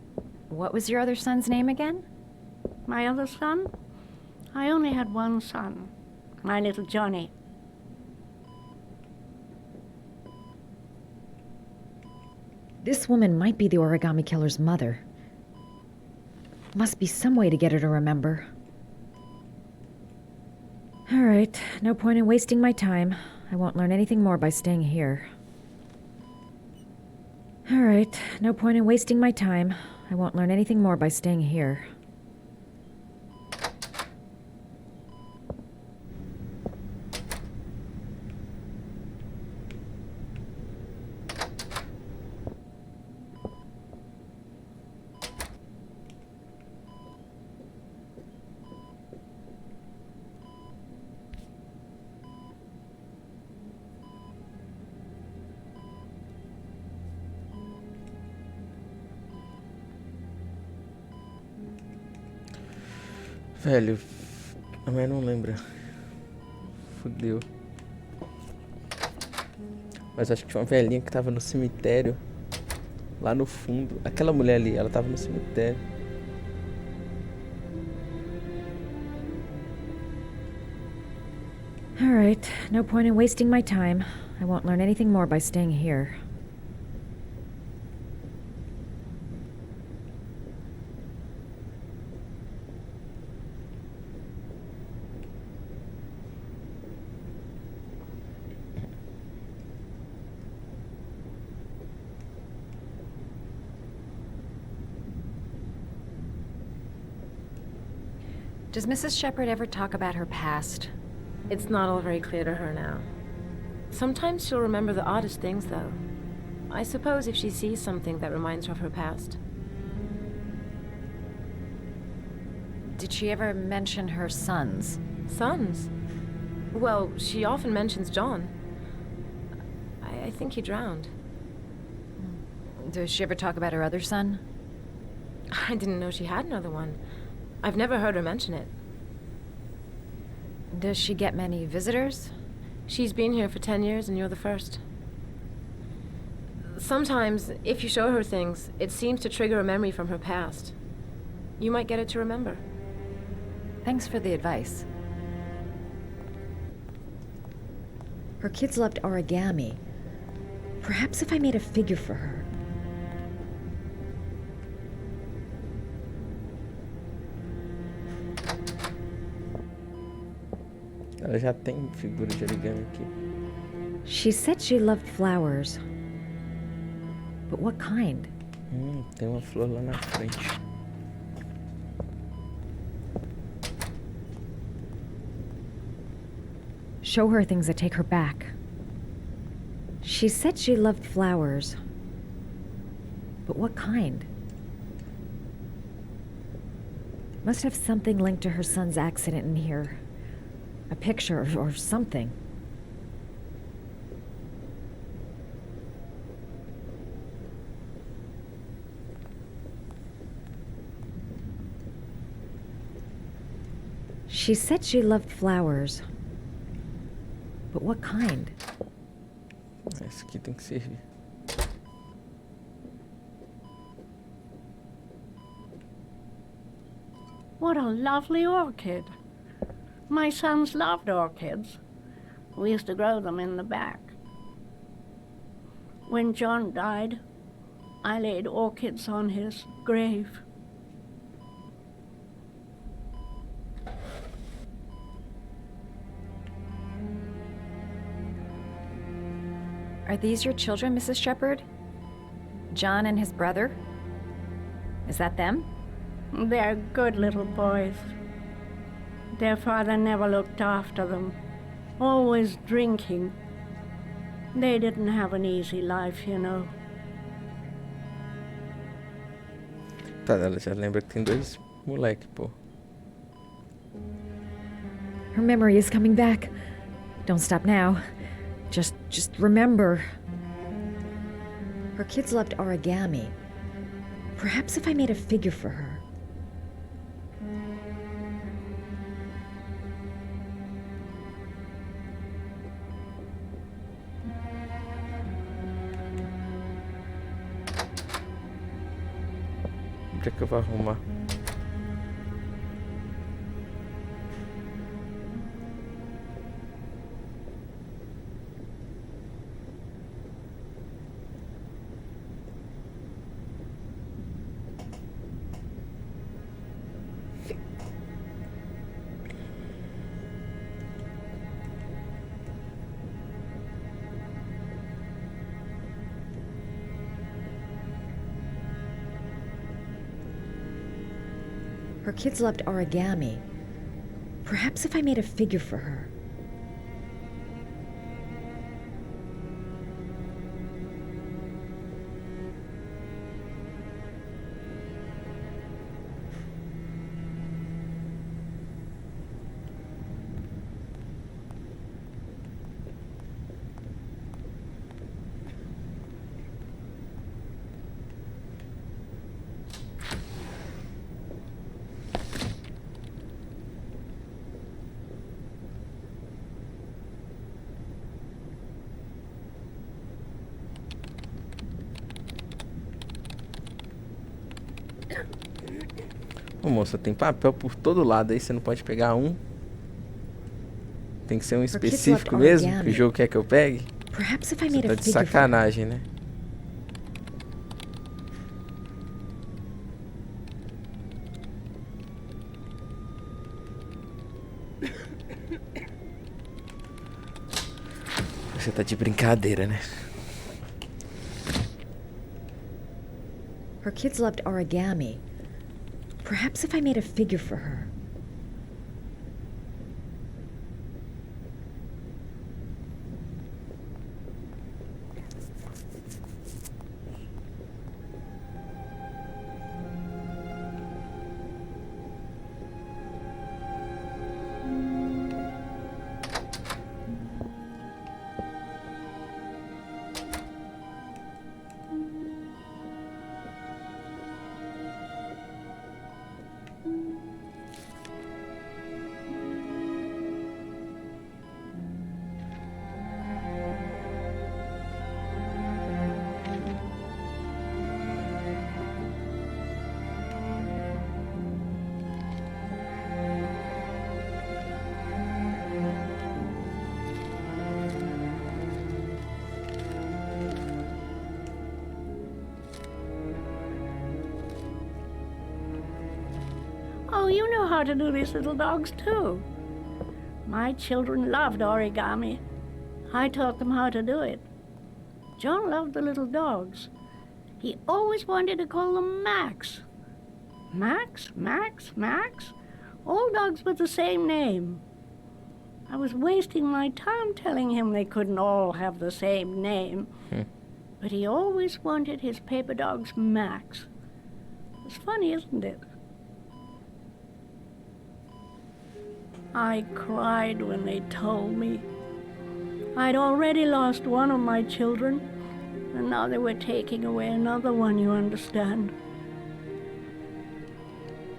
what was your other son's name again? My other son? I only had one son. My little Johnny. This woman might be the origami killer's mother. Must be some way to get her to remember. All right, no point in wasting my time. I won't learn anything more by staying here. All right, no point in wasting my time. I won't learn anything more by staying here. Velho, a mãe não lembra. Fudeu. Mas acho que tinha uma velhinha que tava no cemitério. Lá no fundo. Aquela mulher ali, ela tava no cemitério. All right, no point in wasting my time. I won't learn anything more by staying here. Does Mrs. Shepherd ever talk about her past? It's not all very clear to her now. Sometimes she'll remember the oddest things, though. I suppose if she sees something that reminds her of her past. Did she ever mention her sons? Sons? Well, she often mentions John. I think he drowned. Does she ever talk about her other son? I didn't know she had another one. I've never heard her mention it. Does she get many visitors? She's been here for 10 years and you're the first. Sometimes, if you show her things, it seems to trigger a memory from her past. You might get it to remember. Thanks for the advice. Her kids loved origami. Perhaps if I made a figure for her. Ela já tem figura de origami aqui. She said she loved flowers. But what kind? Tem uma flor lá na frente. Show her things that take her back. She said she loved flowers. But what kind? Must have something linked to her son's accident in here. A picture or something. She said she loved flowers. But what kind? Esse aqui tem que servir. What a lovely orchid. My sons loved orchids. We used to grow them in the back. When John died, I laid orchids on his grave. Are these your children, Mrs. Shepherd? John and his brother? Is that them? They're good little boys. Their father never looked after them, always drinking. They didn't have an easy life, you know. Tá, ela já lembra que tem dois moleque, pô. Her memory is coming back. Don't stop now. Just remember. Her kids loved origami. Perhaps if I made a figure for her. Onde é que eu vou arrumar? Her kids loved origami. Perhaps if I made a figure for her. Ô, moça, tem papel por todo lado aí, você não pode pegar um. Tem que ser um específico mesmo, que o jogo quer que eu pegue. Você tá de sacanagem, né? Você tá de brincadeira, né? Her kids loved origami. Perhaps if I made a figure for her. Oh, you know how to do these little dogs, too. My children loved origami. I taught them how to do it. John loved the little dogs. He always wanted to call them Max. Max, Max, Max. All dogs with the same name. I was wasting my time telling him they couldn't all have the same name. But he always wanted his paper dogs Max. It's funny, isn't it? I cried when they told me. I'd already lost one of my children, and now they were taking away another one, you understand.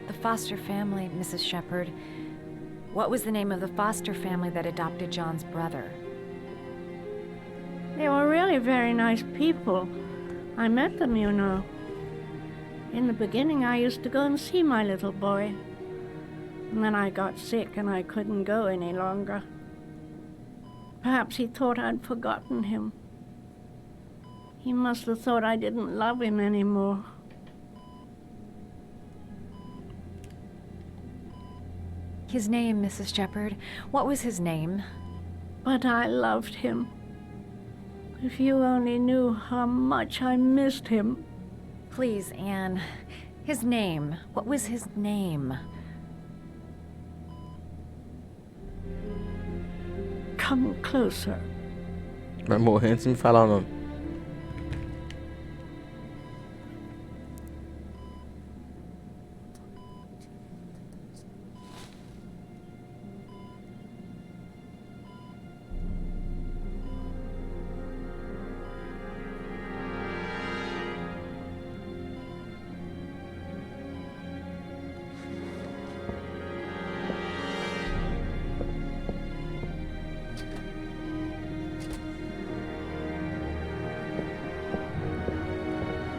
The foster family, Mrs. Shepherd. What was the name of the foster family that adopted John's brother? They were really very nice people. I met them, you know. In the beginning, I used to go and see my little boy. And then I got sick and I couldn't go any longer. Perhaps he thought I'd forgotten him. He must have thought I didn't love him anymore. His name, Mrs. Shepherd. What was his name? But I loved him. If you only knew how much I missed him. Please, Anne. His name. What was his name? Come closer. Vai morrer antes de me falar o nome.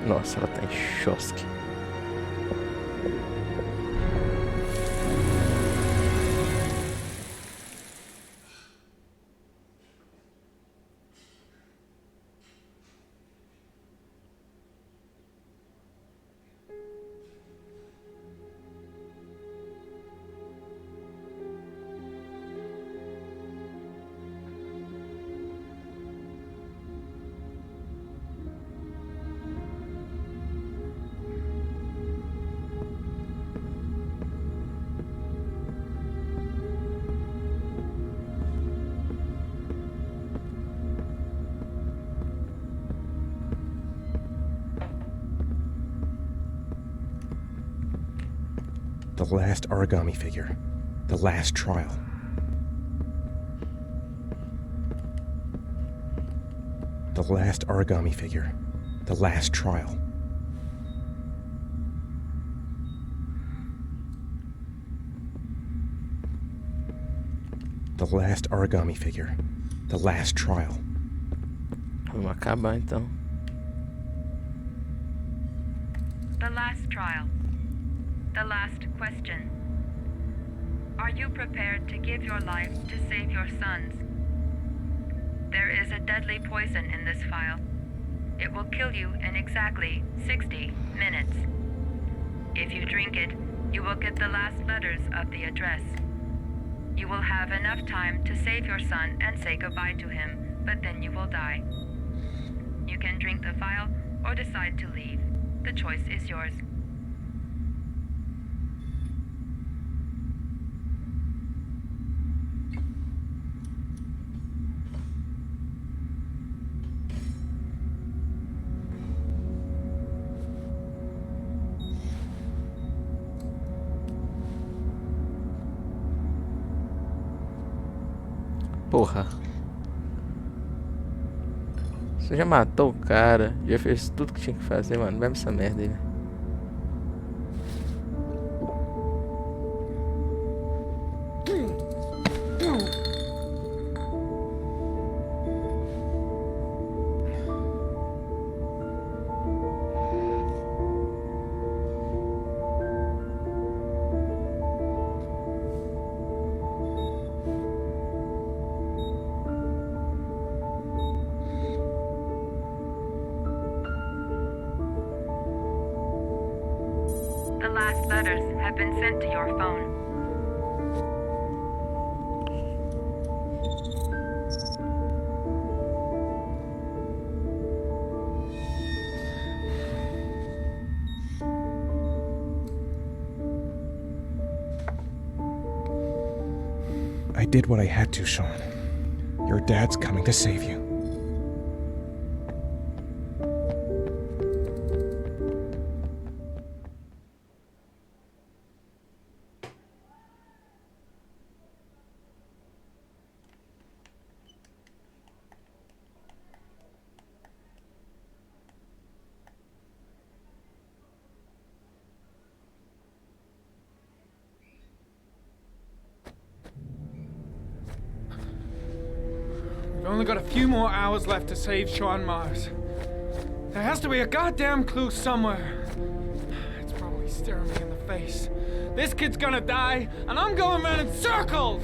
Nossa, ela tá em chosque. last origami figure. The last trial. The last origami figure. The last trial. The last origami figure. The last trial. Vamos acabar então. The last trial. The last question. Are you prepared to give your life to save your sons? There is a deadly poison in this file. It will kill you in exactly 60 minutes. If you drink it, you will get the last letters of the address. You will have enough time to save your son and say goodbye to him, but then you will die. You can drink the file or decide to leave. The choice is yours. Porra. Você já matou o cara, já fez tudo que tinha que fazer, mano. Bebe essa merda aí, né? The last letters have been sent to your phone. I did what I had to, Sean. Your dad's coming to save you. We've only got a few more hours left to save Sean Mars. There has to be a goddamn clue somewhere. It's probably staring me in the face. This kid's gonna die, and I'm going around in circles!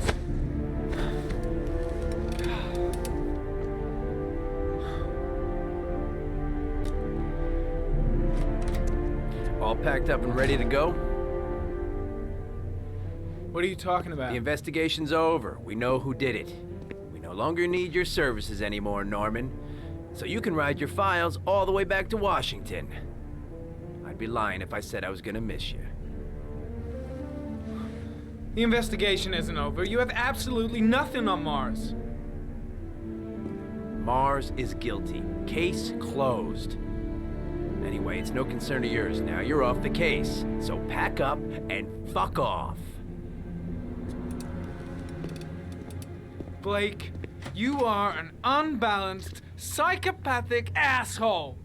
All packed up and ready to go? What are you talking about? The investigation's over. We know who did it. We no longer need your services anymore, Norman. So you can ride your files all the way back to Washington. I'd be lying if I said I was gonna miss you. The investigation isn't over. You have absolutely nothing on Mars. Mars is guilty. Case closed. Anyway, it's no concern of yours now. You're off the case. So pack up and fuck off. Blake, you are an unbalanced, psychopathic asshole.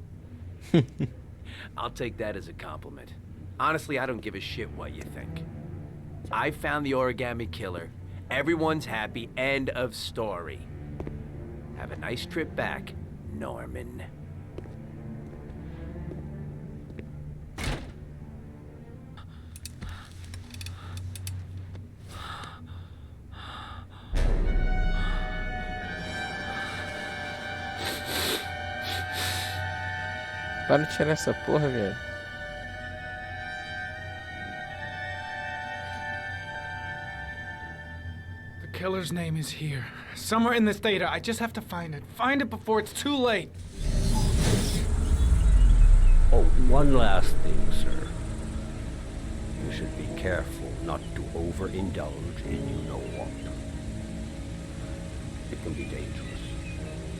I'll take that as a compliment. Honestly, I don't give a shit what you think. I found the origami killer. Everyone's happy. End of story. Have a nice trip back, Norman. Para de tirar essa porra, velho. The killer's name is here. Somewhere in this data. I just have to find it. Find it before it's too late. Oh, one last thing, sir. You should be careful not to overindulge in you-know-what. It can be dangerous.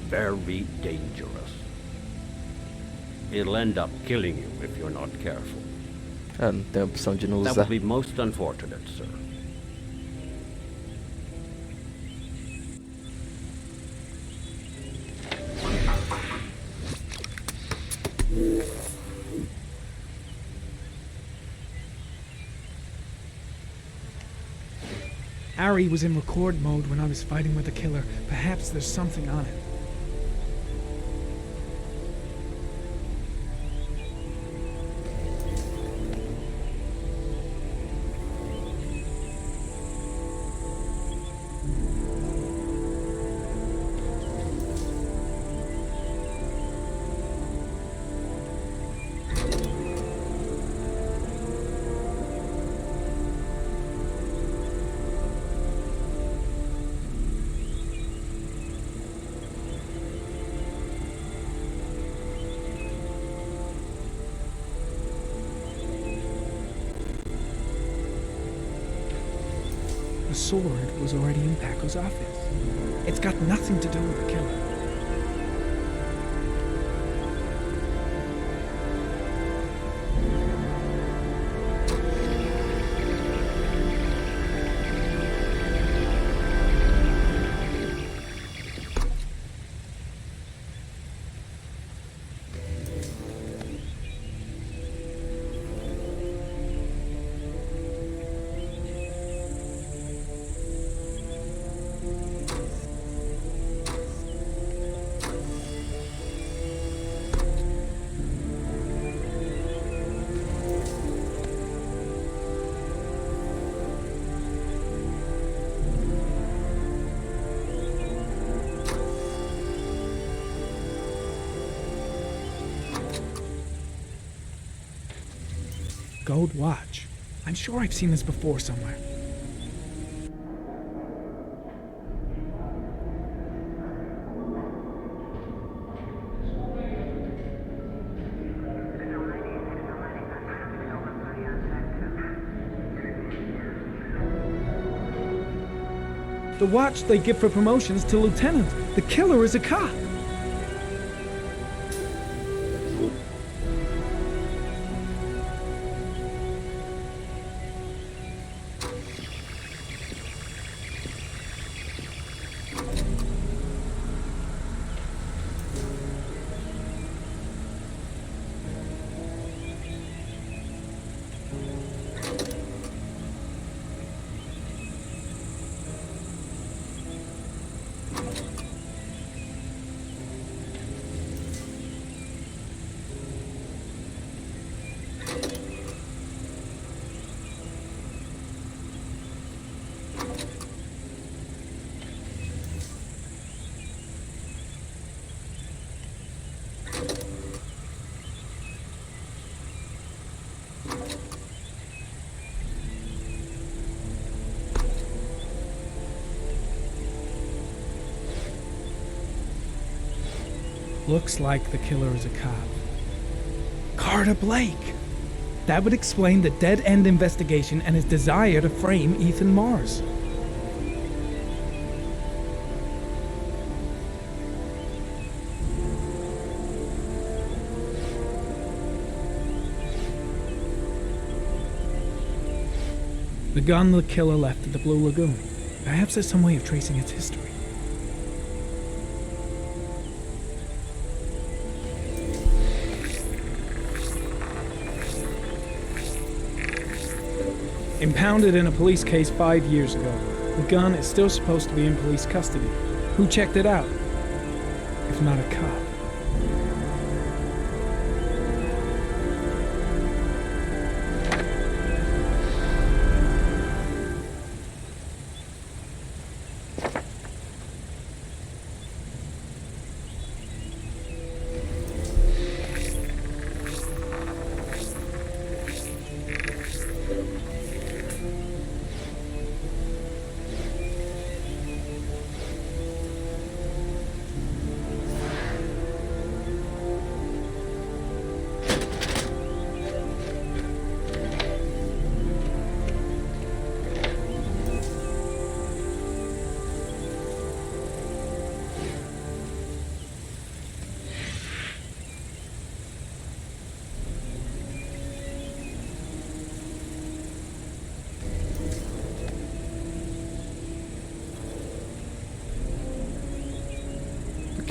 Very dangerous. It'll end up killing you if you're not careful. Ah, não tem a opção de não That usar. would be most unfortunate, sir. Ari was in record mode when I was fighting with the killer. Perhaps there's something on it. The sword was already in Paco's office. It's got nothing to do with the killer. Gold watch. I'm sure I've seen this before somewhere. The watch they give for promotions to lieutenant. The killer is a cop. Looks like the killer is a cop. Carter Blake! That would explain the dead-end investigation and his desire to frame Ethan Mars. The gun the killer left at the Blue Lagoon. Perhaps there's some way of tracing its history. Impounded in a police case 5 years ago, the gun is still supposed to be in police custody. Who checked it out? If not a cop.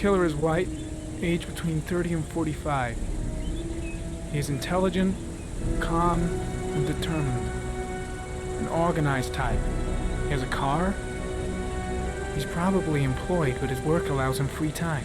killer is white, age between 30 and 45. He is intelligent, calm, and determined. An organized type. He has a car. He's probably employed, but his work allows him free time.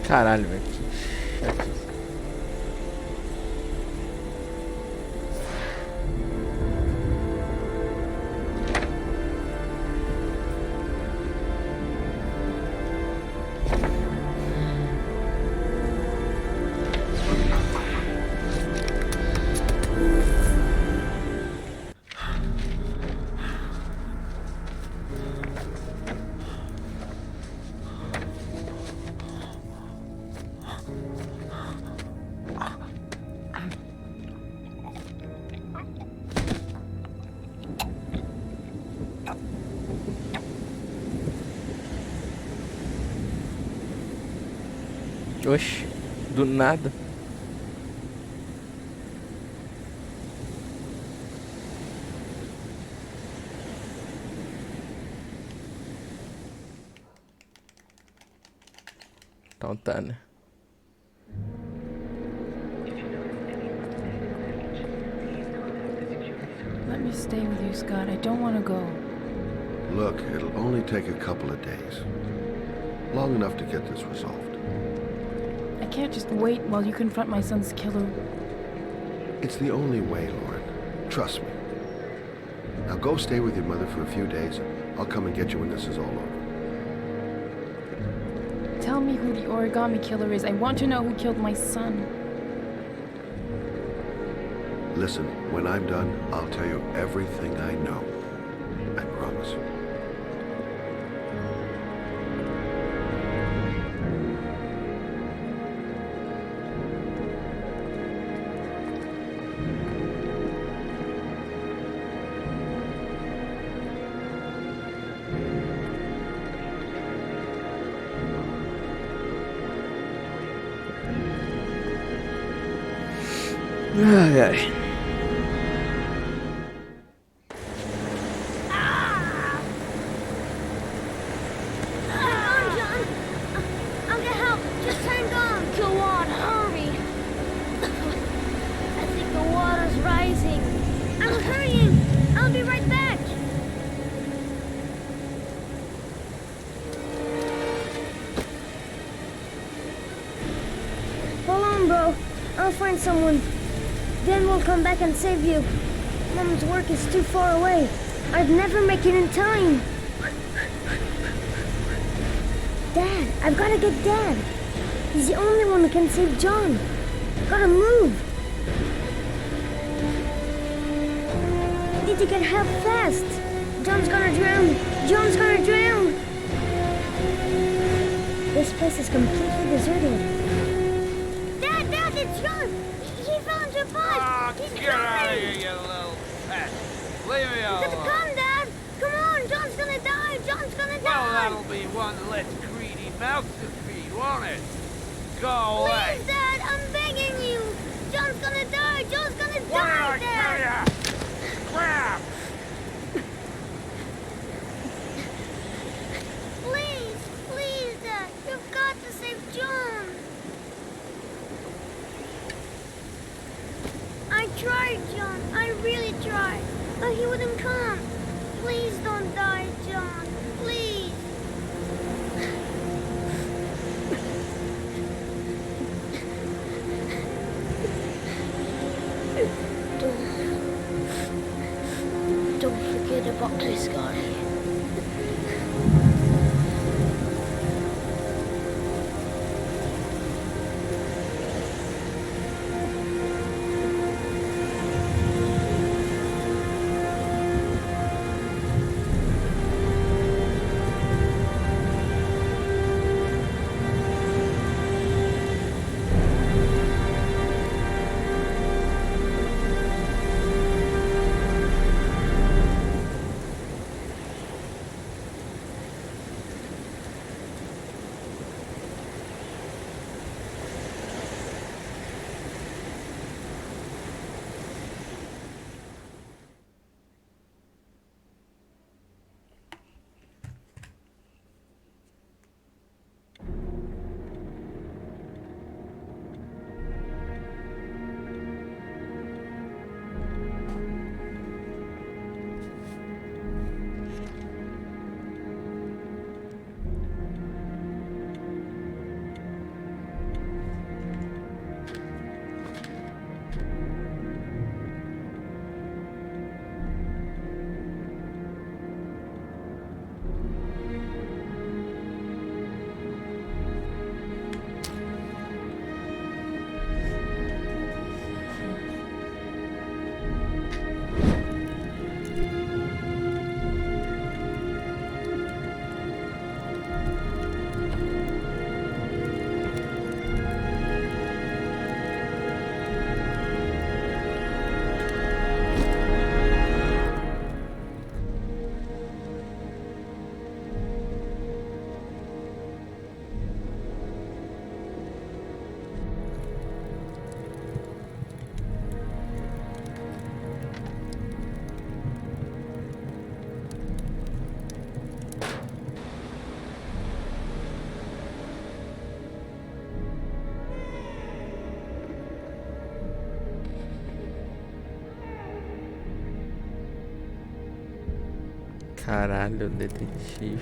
Caralho, velho. Que chato. Oxi, do nada. Então tá, né? Let me stay with you, Scott. I don't want to go. Look, it'll only take a couple of days. Long enough to get this resolved. I can't just wait while you confront my son's killer. It's the only way, Lauren. Trust me. Now go stay with your mother for a few days. I'll come and get you when this is all over. Tell me who the origami killer is. I want to know who killed my son. Listen, when I'm done, I'll tell you everything I know. I promise. Ai, ai. I'll find someone. Then we'll come back and save you. Mom's work is too far away. I'd never make it in time. Dad, I've got to get Dad. He's the only one who can save John. Gotta move. Need to get help fast. John's gonna drown. John's gonna drown. This place is completely deserted. Dad, it's John. He fell into a pipe. He's Get out of here, you little pet. Leave me alone. Come, Dad. Come on, John's gonna die. John's gonna die. Well, that'll be one less greedy mouth to feed, won't it? Go away. Please, Dad, I'm begging you. John's gonna die. John's gonna die, Dad. Crap! Please, Dad. You've got to save John. I tried, John. I really tried. But he wouldn't come. Please don't die, John. Please. Don't forget about this guy. Caralho, detetive.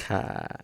Cara.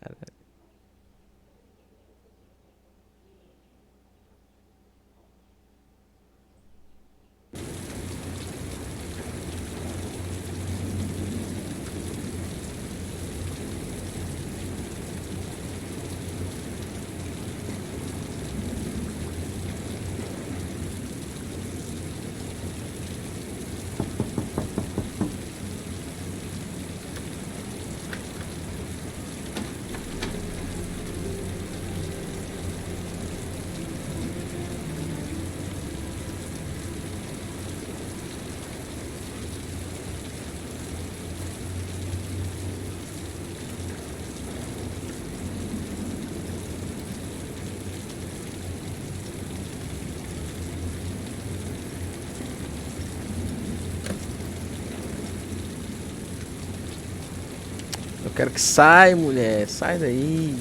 Eu quero que saia, mulher. Sai daí.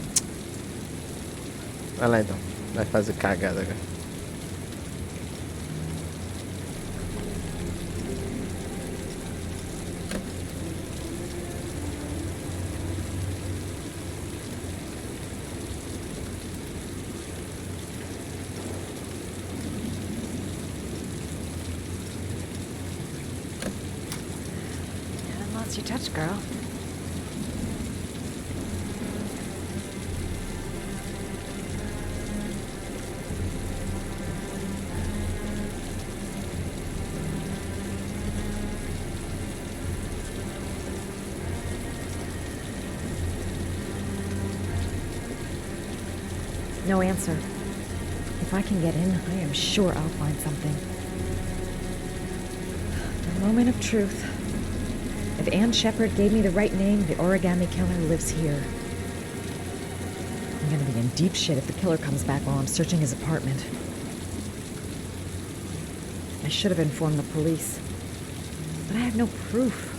Vai lá então. Vai fazer cagada agora. Haven't lost your touch, girl. No answer. If I can get in, I am sure I'll find something. The moment of truth. If Ann Shepard gave me the right name, the origami killer lives here. I'm gonna be in deep shit if the killer comes back while I'm searching his apartment. I should have informed the police. But I have no proof.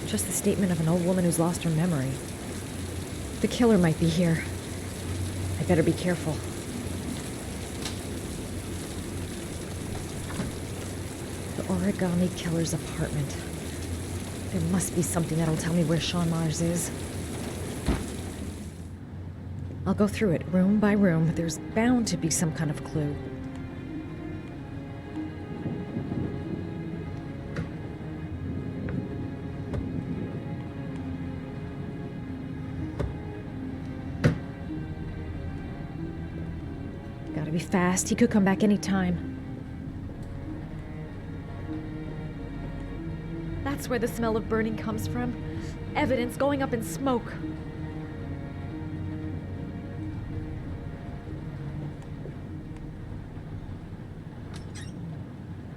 Just the statement of an old woman who's lost her memory. The killer might be here. I better be careful. The origami killer's apartment. There must be something that'll tell me where Sean Mars is. I'll go through it room by room. There's bound to be some kind of clue. Gotta be fast. He could come back any time. That's where the smell of burning comes from. Evidence going up in smoke.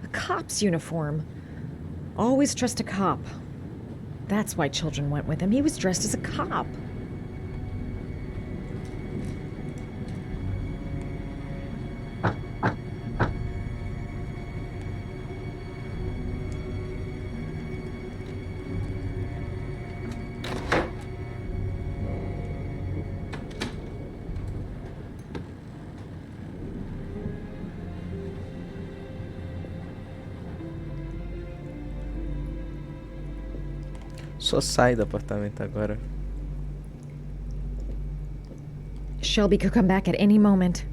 A cop's uniform. Always trust a cop. That's why children went with him. He was dressed as a cop. Só sai do apartamento agora. Shelby could come back at any moment.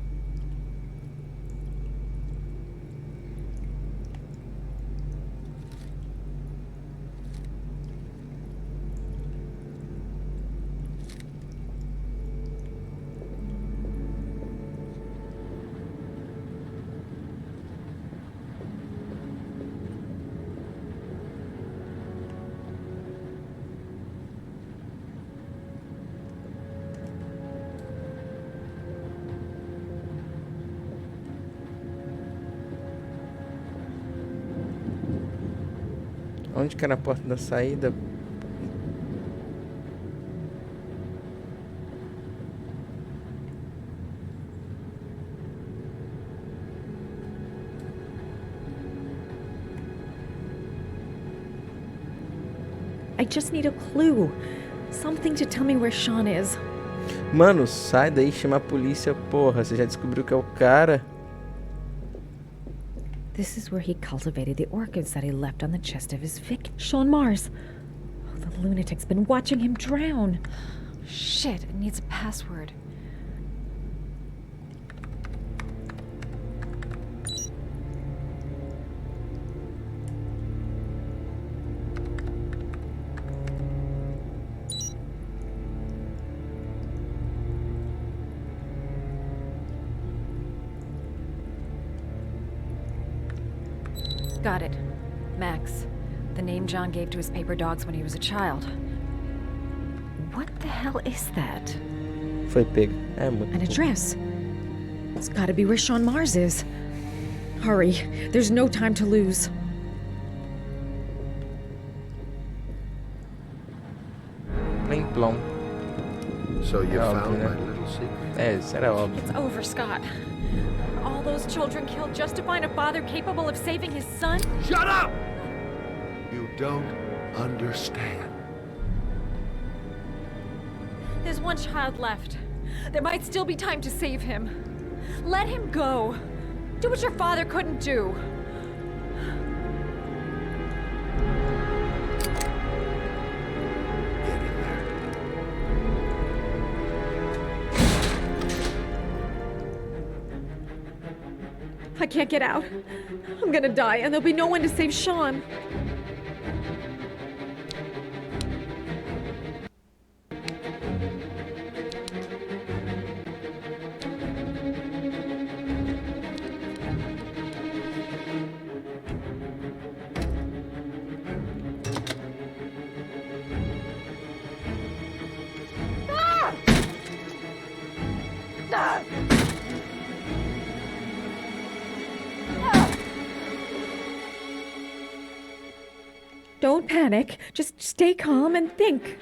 Onde que era a porta da saída? I just need a clue. Something to tell me where Sean is. Mano, sai daí, chama a polícia, porra. Você já descobriu que é o cara? This is where he cultivated the orchids that he left on the chest of his Vic. Sean Mars. Oh, the lunatic's been watching him drown. Shit, it needs a password. Got it. Max. The name John gave to his paper dogs when he was a child. What the hell is that? Foi pego. É muito. An address. It's gotta be where Sean Mars is. Hurry. There's no time to lose. Plim plom. So you Oh, found yeah. my little secret? É, isso era óbvio. It's over, Scott. All those children killed just to find a father capable of saving his son? Shut up! You don't understand. There's one child left. There might still be time to save him. Let him go. Do what your father couldn't do. I can't get out. I'm gonna die, and there'll be no one to save Sean. Don't panic. Just stay calm and think.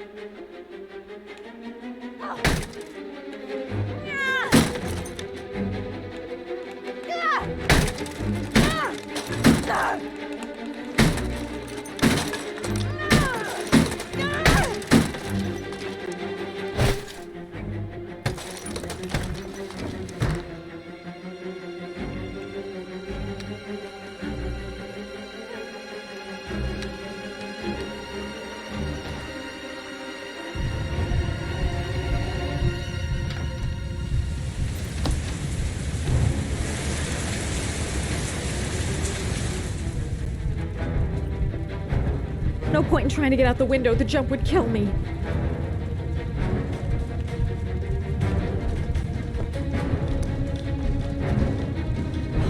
No point in trying to get out the window. The jump would kill me.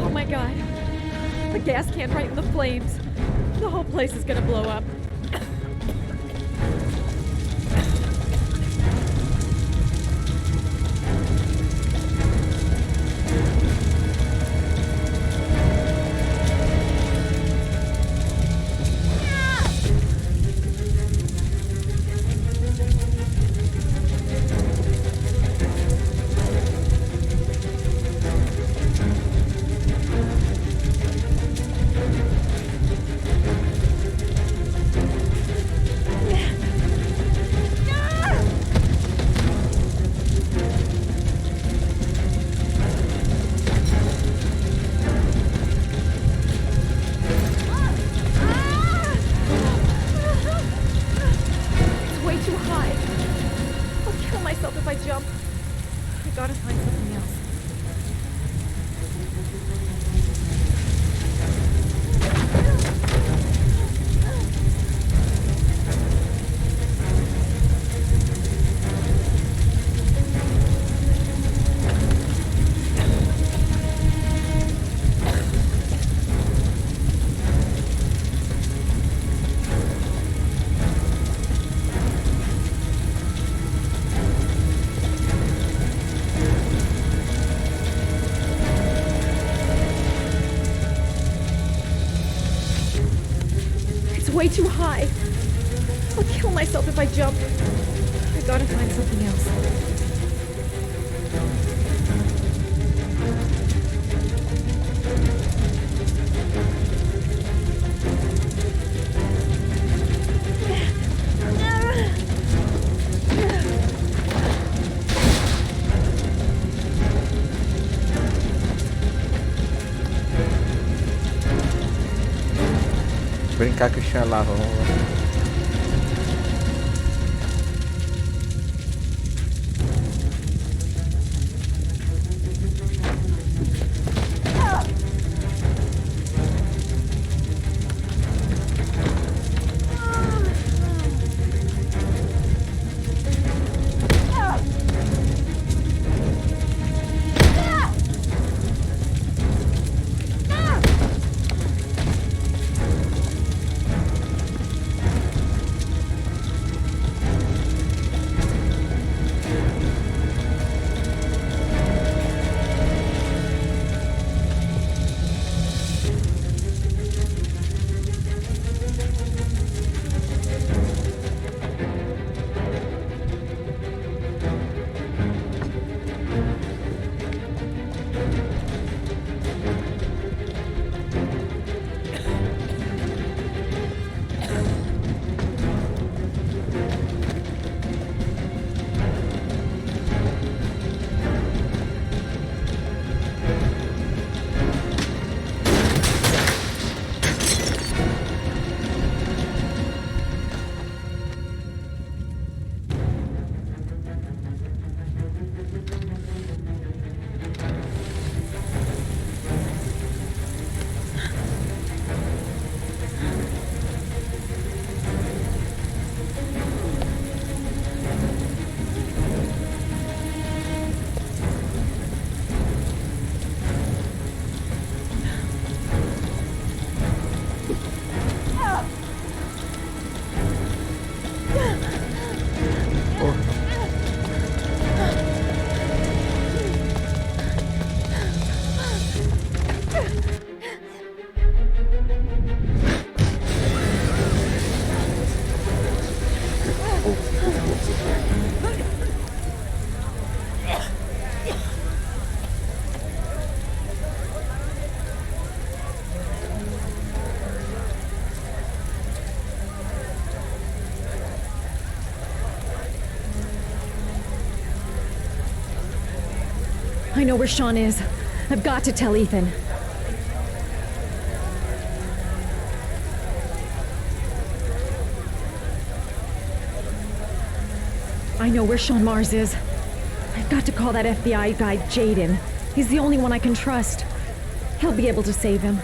Oh my god. The gas can right in the flames. The whole place is gonna blow up. way too high. I'll kill myself if I jump. I gotta find something else. Brincar que o chão é lava, vamos lá. I know where Sean is. I've got to tell Ethan. I know where Sean Mars is. I've got to call that FBI guy, Jaden. He's the only one I can trust. He'll be able to save him.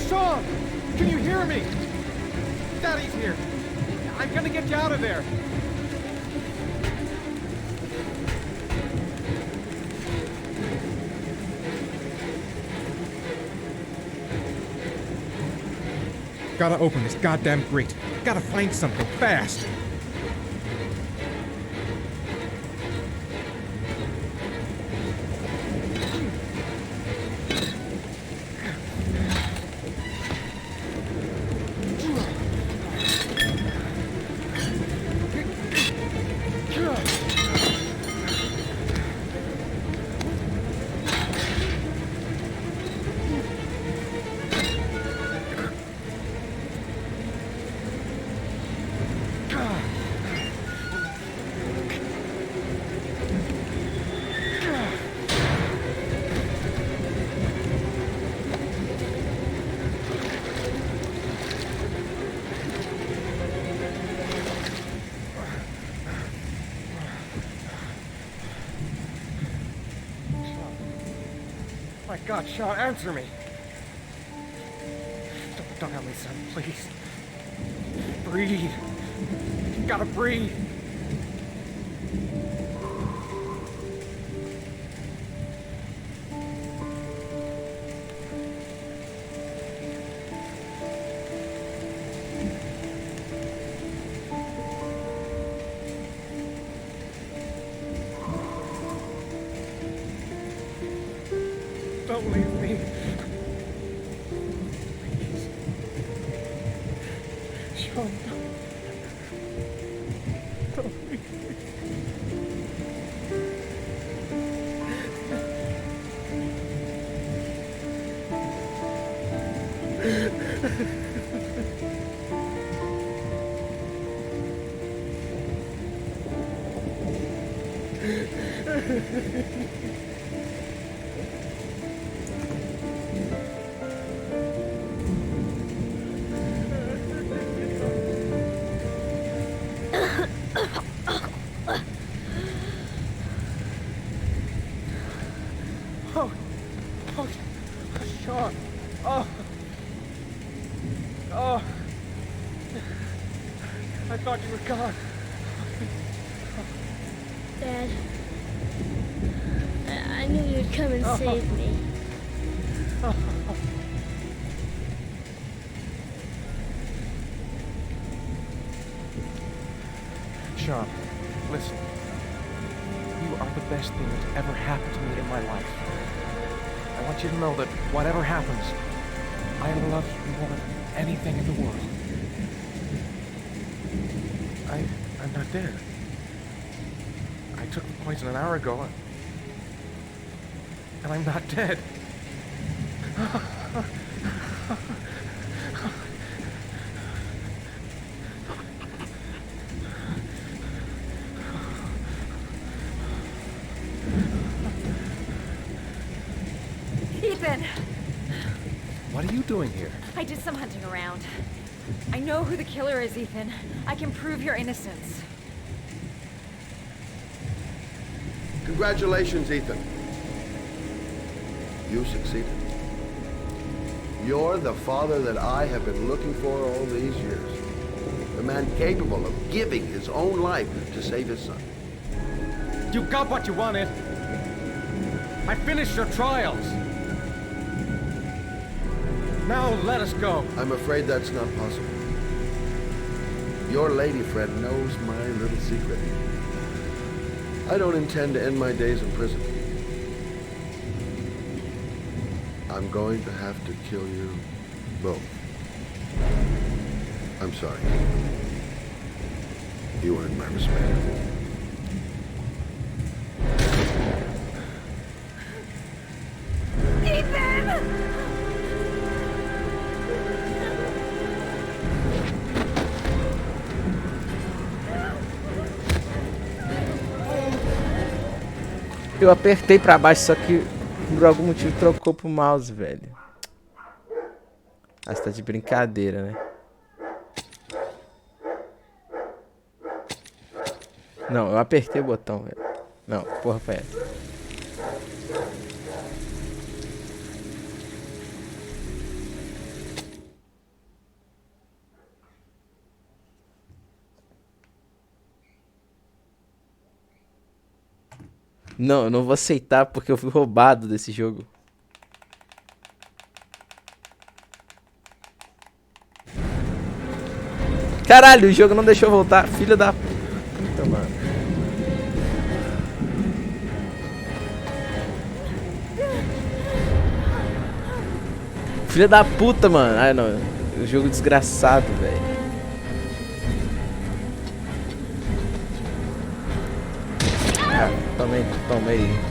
Sean! Can you hear me? Daddy's here. I'm gonna get you out of there. Gotta open this goddamn grate. Gotta find something fast. My God, Sean, answer me. Don't help me, son, please. Breathe. You gotta breathe. Don't leave me. Please. Sean, don't leave me. Oh, Sean. Oh. I thought you were gone. Dad, I knew you'd come and save me. Sean, listen. You are the best thing that's ever happened to me in my life. I want you to know that whatever happens, I love you more than anything in the world. I'm not dead. I took the poison an hour ago, and I'm not dead. Ethan! What are you doing here? I did some hunting around. I know who the killer is, Ethan. I can prove your innocence. Congratulations, Ethan. You succeeded. You're the father that I have been looking for all these years. The man capable of giving his own life to save his son. You got what you wanted. I finished your trials. Now let us go. I'm afraid that's not possible. Your lady friend knows my little secret. I don't intend to end my days in prison. I'm going to have to kill you both. I'm sorry. You earned my respect. Ethan! Eu apertei pra baixo, só que por algum motivo trocou pro mouse, velho. Ah, você tá de brincadeira, né? Não, eu apertei o botão, velho. Não, porra, foi essa. Não, eu não vou aceitar porque eu fui roubado desse jogo. Caralho, o jogo não deixou eu voltar. Filha da puta, mano. Filha da puta, mano. Ai, não. O jogo desgraçado, velho. Ah, tomei.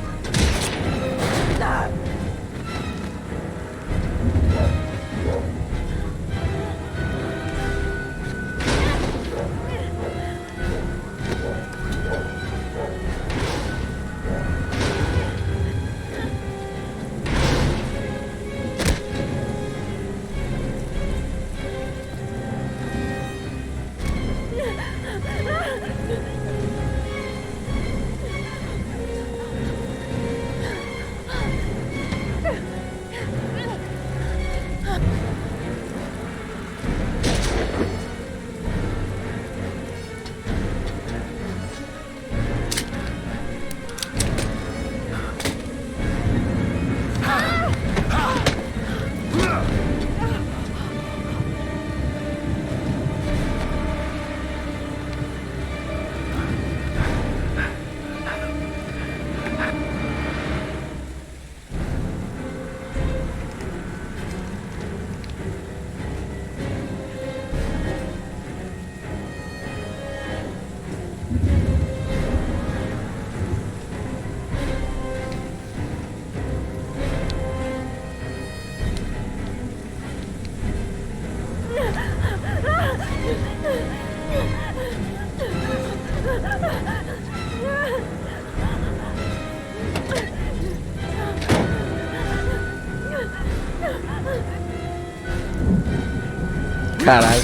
Caralho.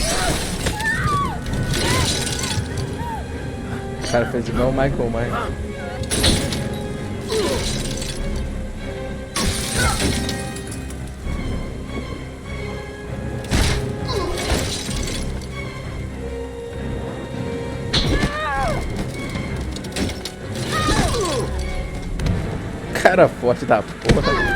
O cara fez igual o Michael Myers. Cara forte da porra.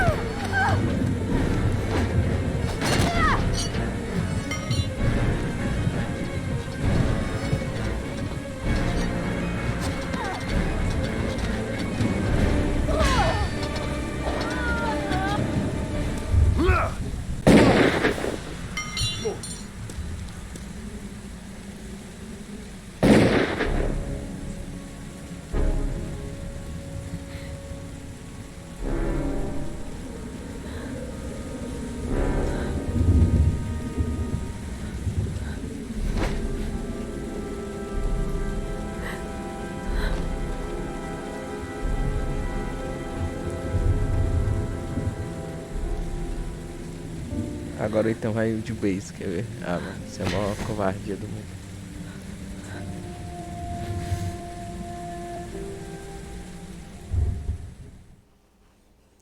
Agora o Ethan vai de base, quer ver? Ah, mano, isso é a maior covardia do mundo.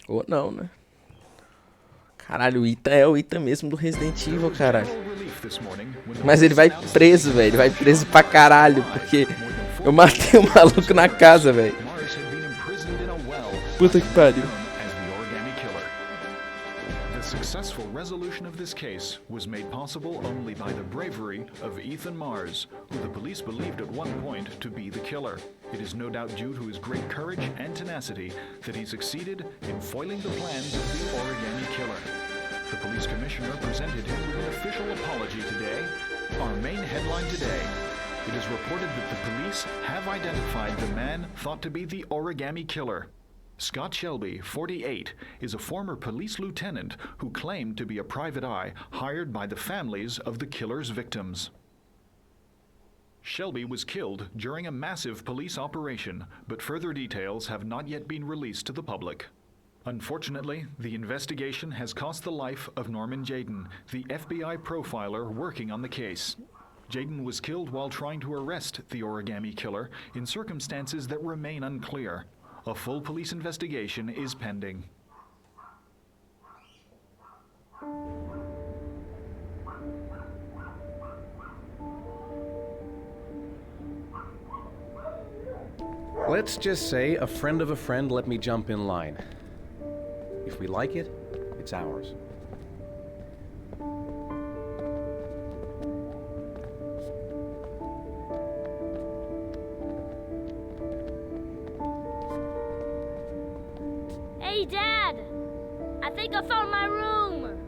Ou não, né? Caralho, o Ethan é o Ethan mesmo do Resident Evil, caralho. Mas ele vai preso, velho. Ele vai preso pra caralho, porque eu matei o maluco na casa, velho. Puta que pariu. Successful resolution of this case was made possible only by the bravery of Ethan Mars, who the police believed at one point to be the killer. It is no doubt due to his great courage and tenacity that he succeeded in foiling the plans of the origami killer. The police commissioner presented him with an official apology today. Our main headline today: it is reported that the police have identified the man thought to be the origami killer. Scott Shelby, 48, is a former police lieutenant who claimed to be a private eye hired by the families of the killer's victims. Shelby was killed during a massive police operation, but further details have not yet been released to the public. Unfortunately, the investigation has cost the life of Norman Jayden, the FBI profiler working on the case. Jayden was killed while trying to arrest the origami killer in circumstances that remain unclear. A full police investigation is pending. Let's just say a friend of a friend let me jump in line. If we like it, it's ours. Hey, Dad! I think I found my room!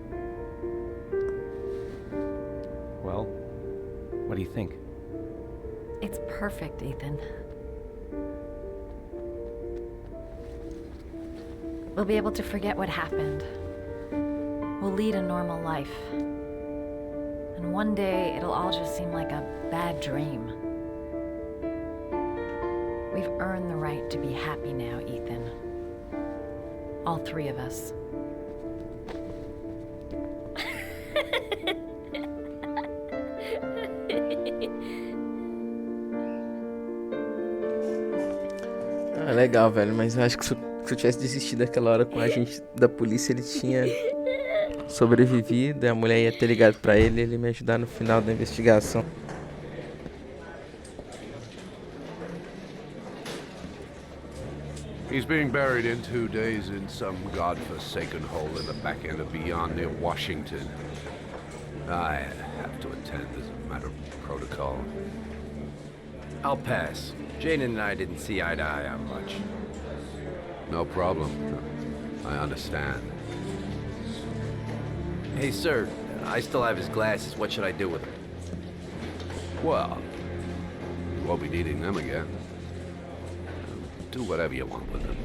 Well, what do you think? It's perfect, Ethan. We'll be able to forget what happened. We'll lead a normal life. And one day, it'll all just seem like a bad dream. We've earned the right to be happy now, Ethan. All three of us. Ah, legal, velho, mas eu acho que se eu tivesse desistido daquela hora com a gente da polícia, ele tinha sobrevivido, e a mulher ia ter ligado pra ele e ele ia me ajudar no final da investigação. He's being buried in 2 days in some godforsaken hole in the back end of beyond near Washington. I have to attend as a matter of protocol. I'll pass. Jane and I didn't see eye to eye on much. No problem. I understand. Hey, sir, I still have his glasses. What should I do with them? Well, you won't be needing them again. Do whatever you want with them.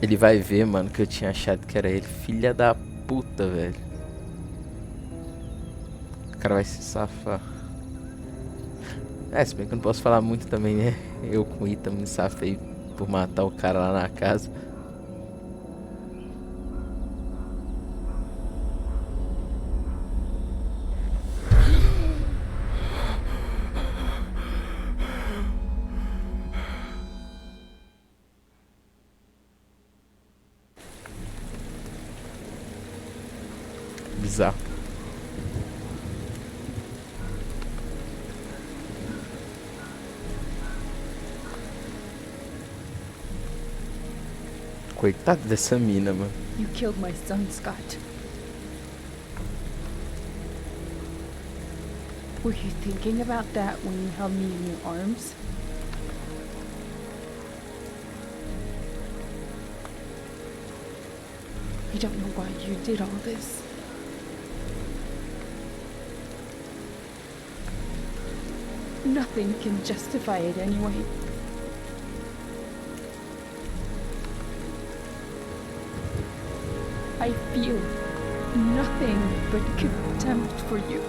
Ele vai ver, mano, que eu tinha achado que era ele. Filha da puta, velho. O cara vai se safar. Se bem que eu não posso falar muito também, né? Eu com o Ita me safei por matar o cara lá na casa. Bizarro. Coitado dessa mina, mano. You killed my son, Scott. Were you thinking about that when you held me in your arms? I don't know why you did all this. Nothing can justify it anyway. I feel nothing but contempt for you.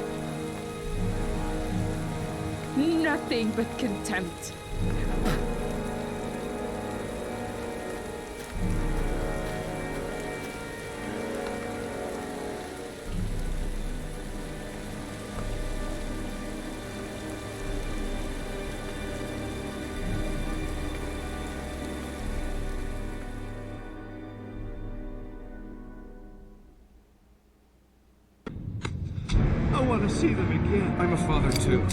Nothing but contempt. I want to see them again. I'm a father too.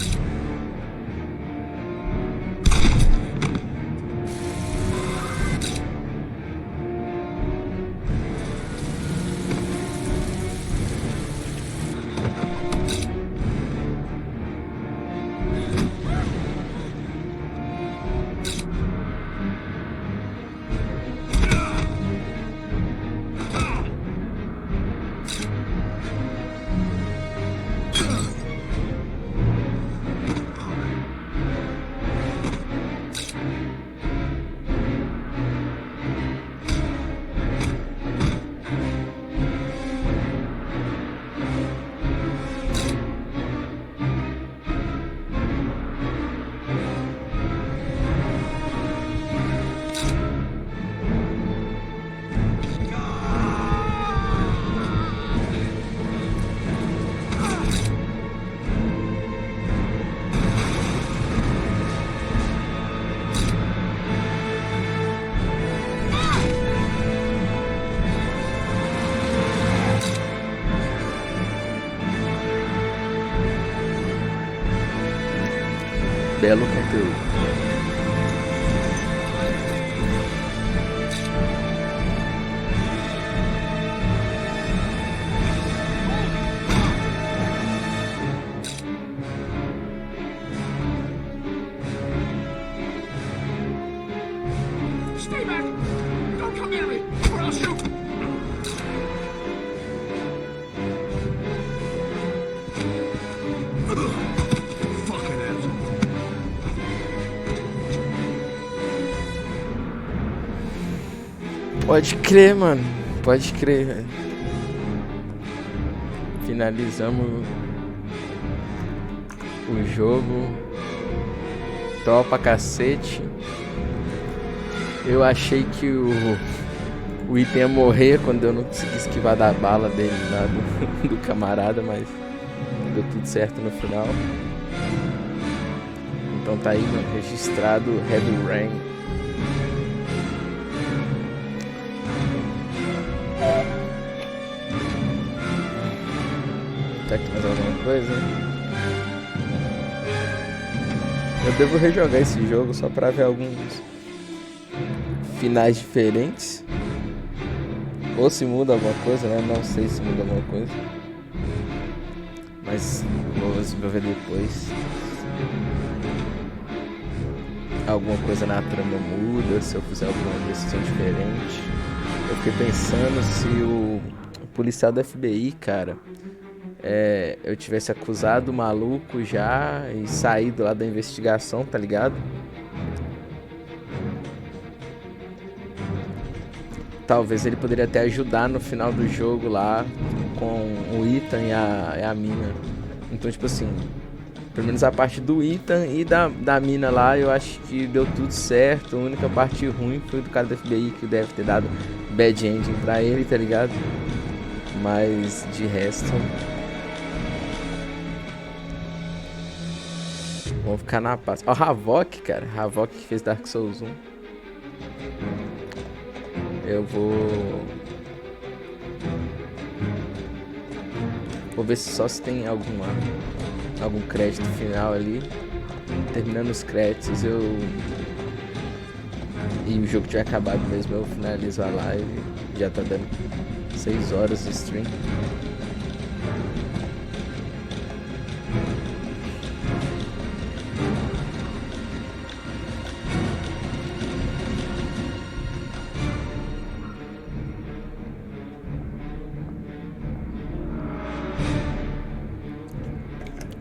belo conteúdo. Stay back! Don't come near me, or I'll shoot! Fucking asshole. Pode crer, mano. Pode crer, velho. Finalizamos o jogo. Top pra cacete. Eu achei que o item ia morrer quando eu não consegui esquivar da bala dele lá do camarada, mas deu tudo certo no final. Então tá aí, mano, registrado Heavy Rain. Tá aqui mais alguma coisa? Eu devo rejogar esse jogo só pra ver alguns finais diferentes. Ou se muda alguma coisa, né? Não sei se muda alguma coisa. Mas vou ver depois. Alguma coisa na trama muda, se eu fizer alguma decisão diferente. Eu fiquei pensando se o policial da FBI, cara, eu tivesse acusado o maluco já e saído lá da investigação, tá ligado? Talvez ele poderia até ajudar no final do jogo lá com o Ethan e a mina. Então, tipo assim, pelo menos a parte do Ethan e da mina lá, eu acho que deu tudo certo. A única parte ruim foi do cara do FBI, que deve ter dado bad ending pra ele, tá ligado? Mas de resto, vamos ficar na paz. Ó, o Havok, cara. Havok que fez Dark Souls 1. Eu vou ver só se tem algum crédito final ali. Terminando os créditos e o jogo tiver acabado mesmo, eu finalizo a live. Já tá dando 6 horas de stream.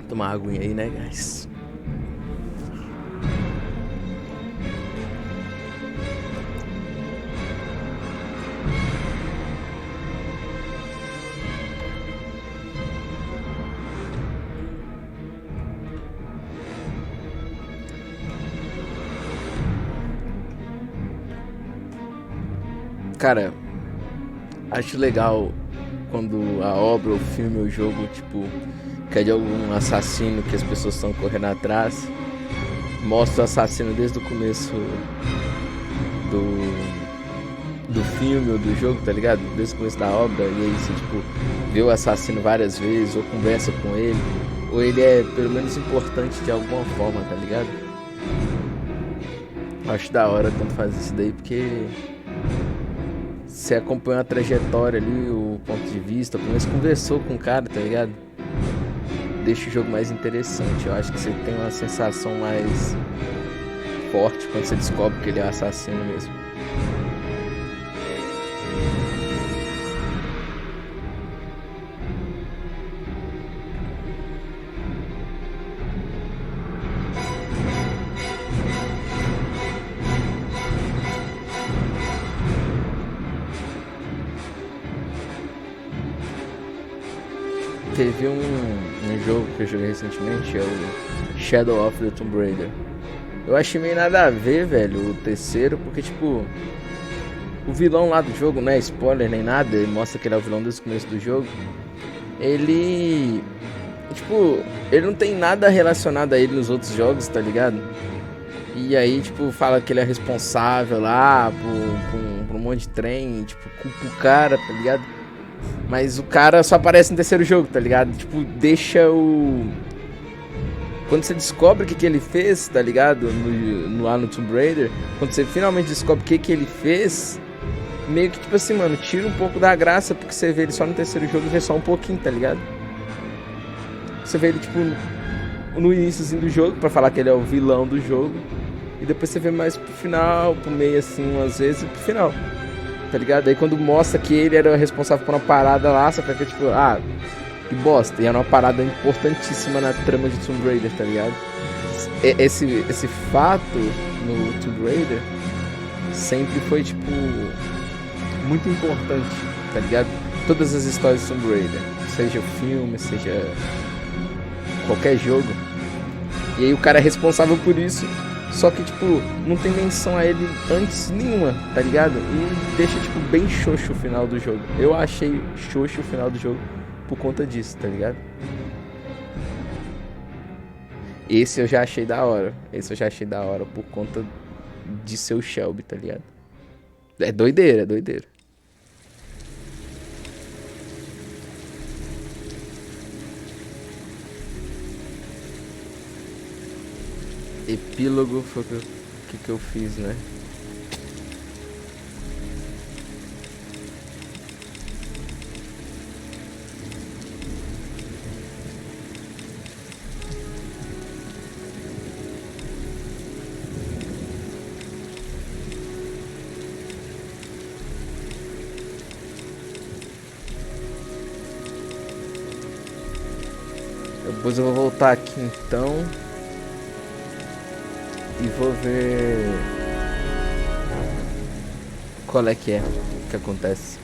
Tomar uma aguinha aí, né, guys? Cara, acho legal quando a obra, o filme, o jogo, tipo, que é de algum assassino que as pessoas estão correndo atrás, mostra o assassino desde o começo do filme ou do jogo, tá ligado? Desde o começo da obra, e aí você, tipo, vê o assassino várias vezes, ou conversa com ele, ou ele é pelo menos importante de alguma forma, tá ligado? Acho da hora quando faz isso daí, porque você acompanha a trajetória ali, o ponto de vista, pelo menos conversou com o cara, tá ligado? Deixa o jogo mais interessante. Eu acho que você tem uma sensação mais forte quando você descobre que ele é assassino mesmo. Teve um jogo que eu joguei recentemente, é o Shadow of the Tomb Raider. Eu achei meio nada a ver, velho, o terceiro, porque, tipo, o vilão lá do jogo, não é spoiler nem nada, ele mostra que ele é o vilão desde o começo do jogo. Ele, tipo, ele não tem nada relacionado a ele nos outros jogos, tá ligado? E aí, tipo, fala que ele é responsável lá por um monte de trem, tipo, culpa o cara, tá ligado? Mas o cara só aparece no terceiro jogo, tá ligado? Tipo, deixa Quando você descobre o que ele fez, tá ligado? Lá no Tomb Raider, quando você finalmente descobre o que ele fez, meio que tipo assim, mano, tira um pouco da graça, porque você vê ele só no terceiro jogo e vê só um pouquinho, tá ligado? Você vê ele tipo no iníciozinho do jogo, pra falar que ele é o vilão do jogo, e depois você vê mais pro final, pro meio assim, umas vezes, e pro final, tá ligado? Aí quando mostra que ele era responsável por uma parada lá, você fica tipo, ah, que bosta, e era uma parada importantíssima na trama de Tomb Raider, tá ligado? Esse fato no Tomb Raider sempre foi, tipo, muito importante, tá ligado? Todas as histórias de Tomb Raider, seja o filme, seja qualquer jogo. E aí o cara é responsável por isso, só que, tipo, não tem menção a ele antes nenhuma, tá ligado? E deixa, tipo, bem xoxo o final do jogo. Eu achei xoxo o final do jogo por conta disso, tá ligado? Esse eu já achei da hora. Esse eu já achei da hora por conta de ser o Shelby, tá ligado? É doideira, é doideira. Epílogo foi o que eu fiz, né? Depois eu vou voltar aqui então e vou ver qual é que acontece.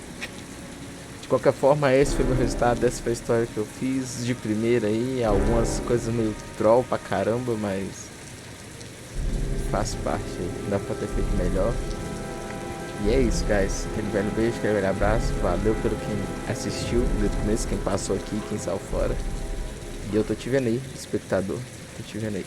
De qualquer forma, esse foi meu resultado, essa foi a história que eu fiz de primeira aí, algumas coisas meio troll pra caramba, mas faz parte, dá pra ter feito melhor. E é isso, guys, aquele velho beijo, aquele velho abraço, valeu pelo quem assistiu desde o começo, quem passou aqui, quem saiu fora. E eu tô te vendo aí, espectador. Tô te vendo aí.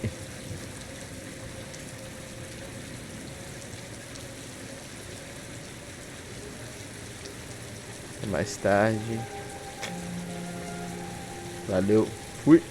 Até mais tarde. Valeu. Fui.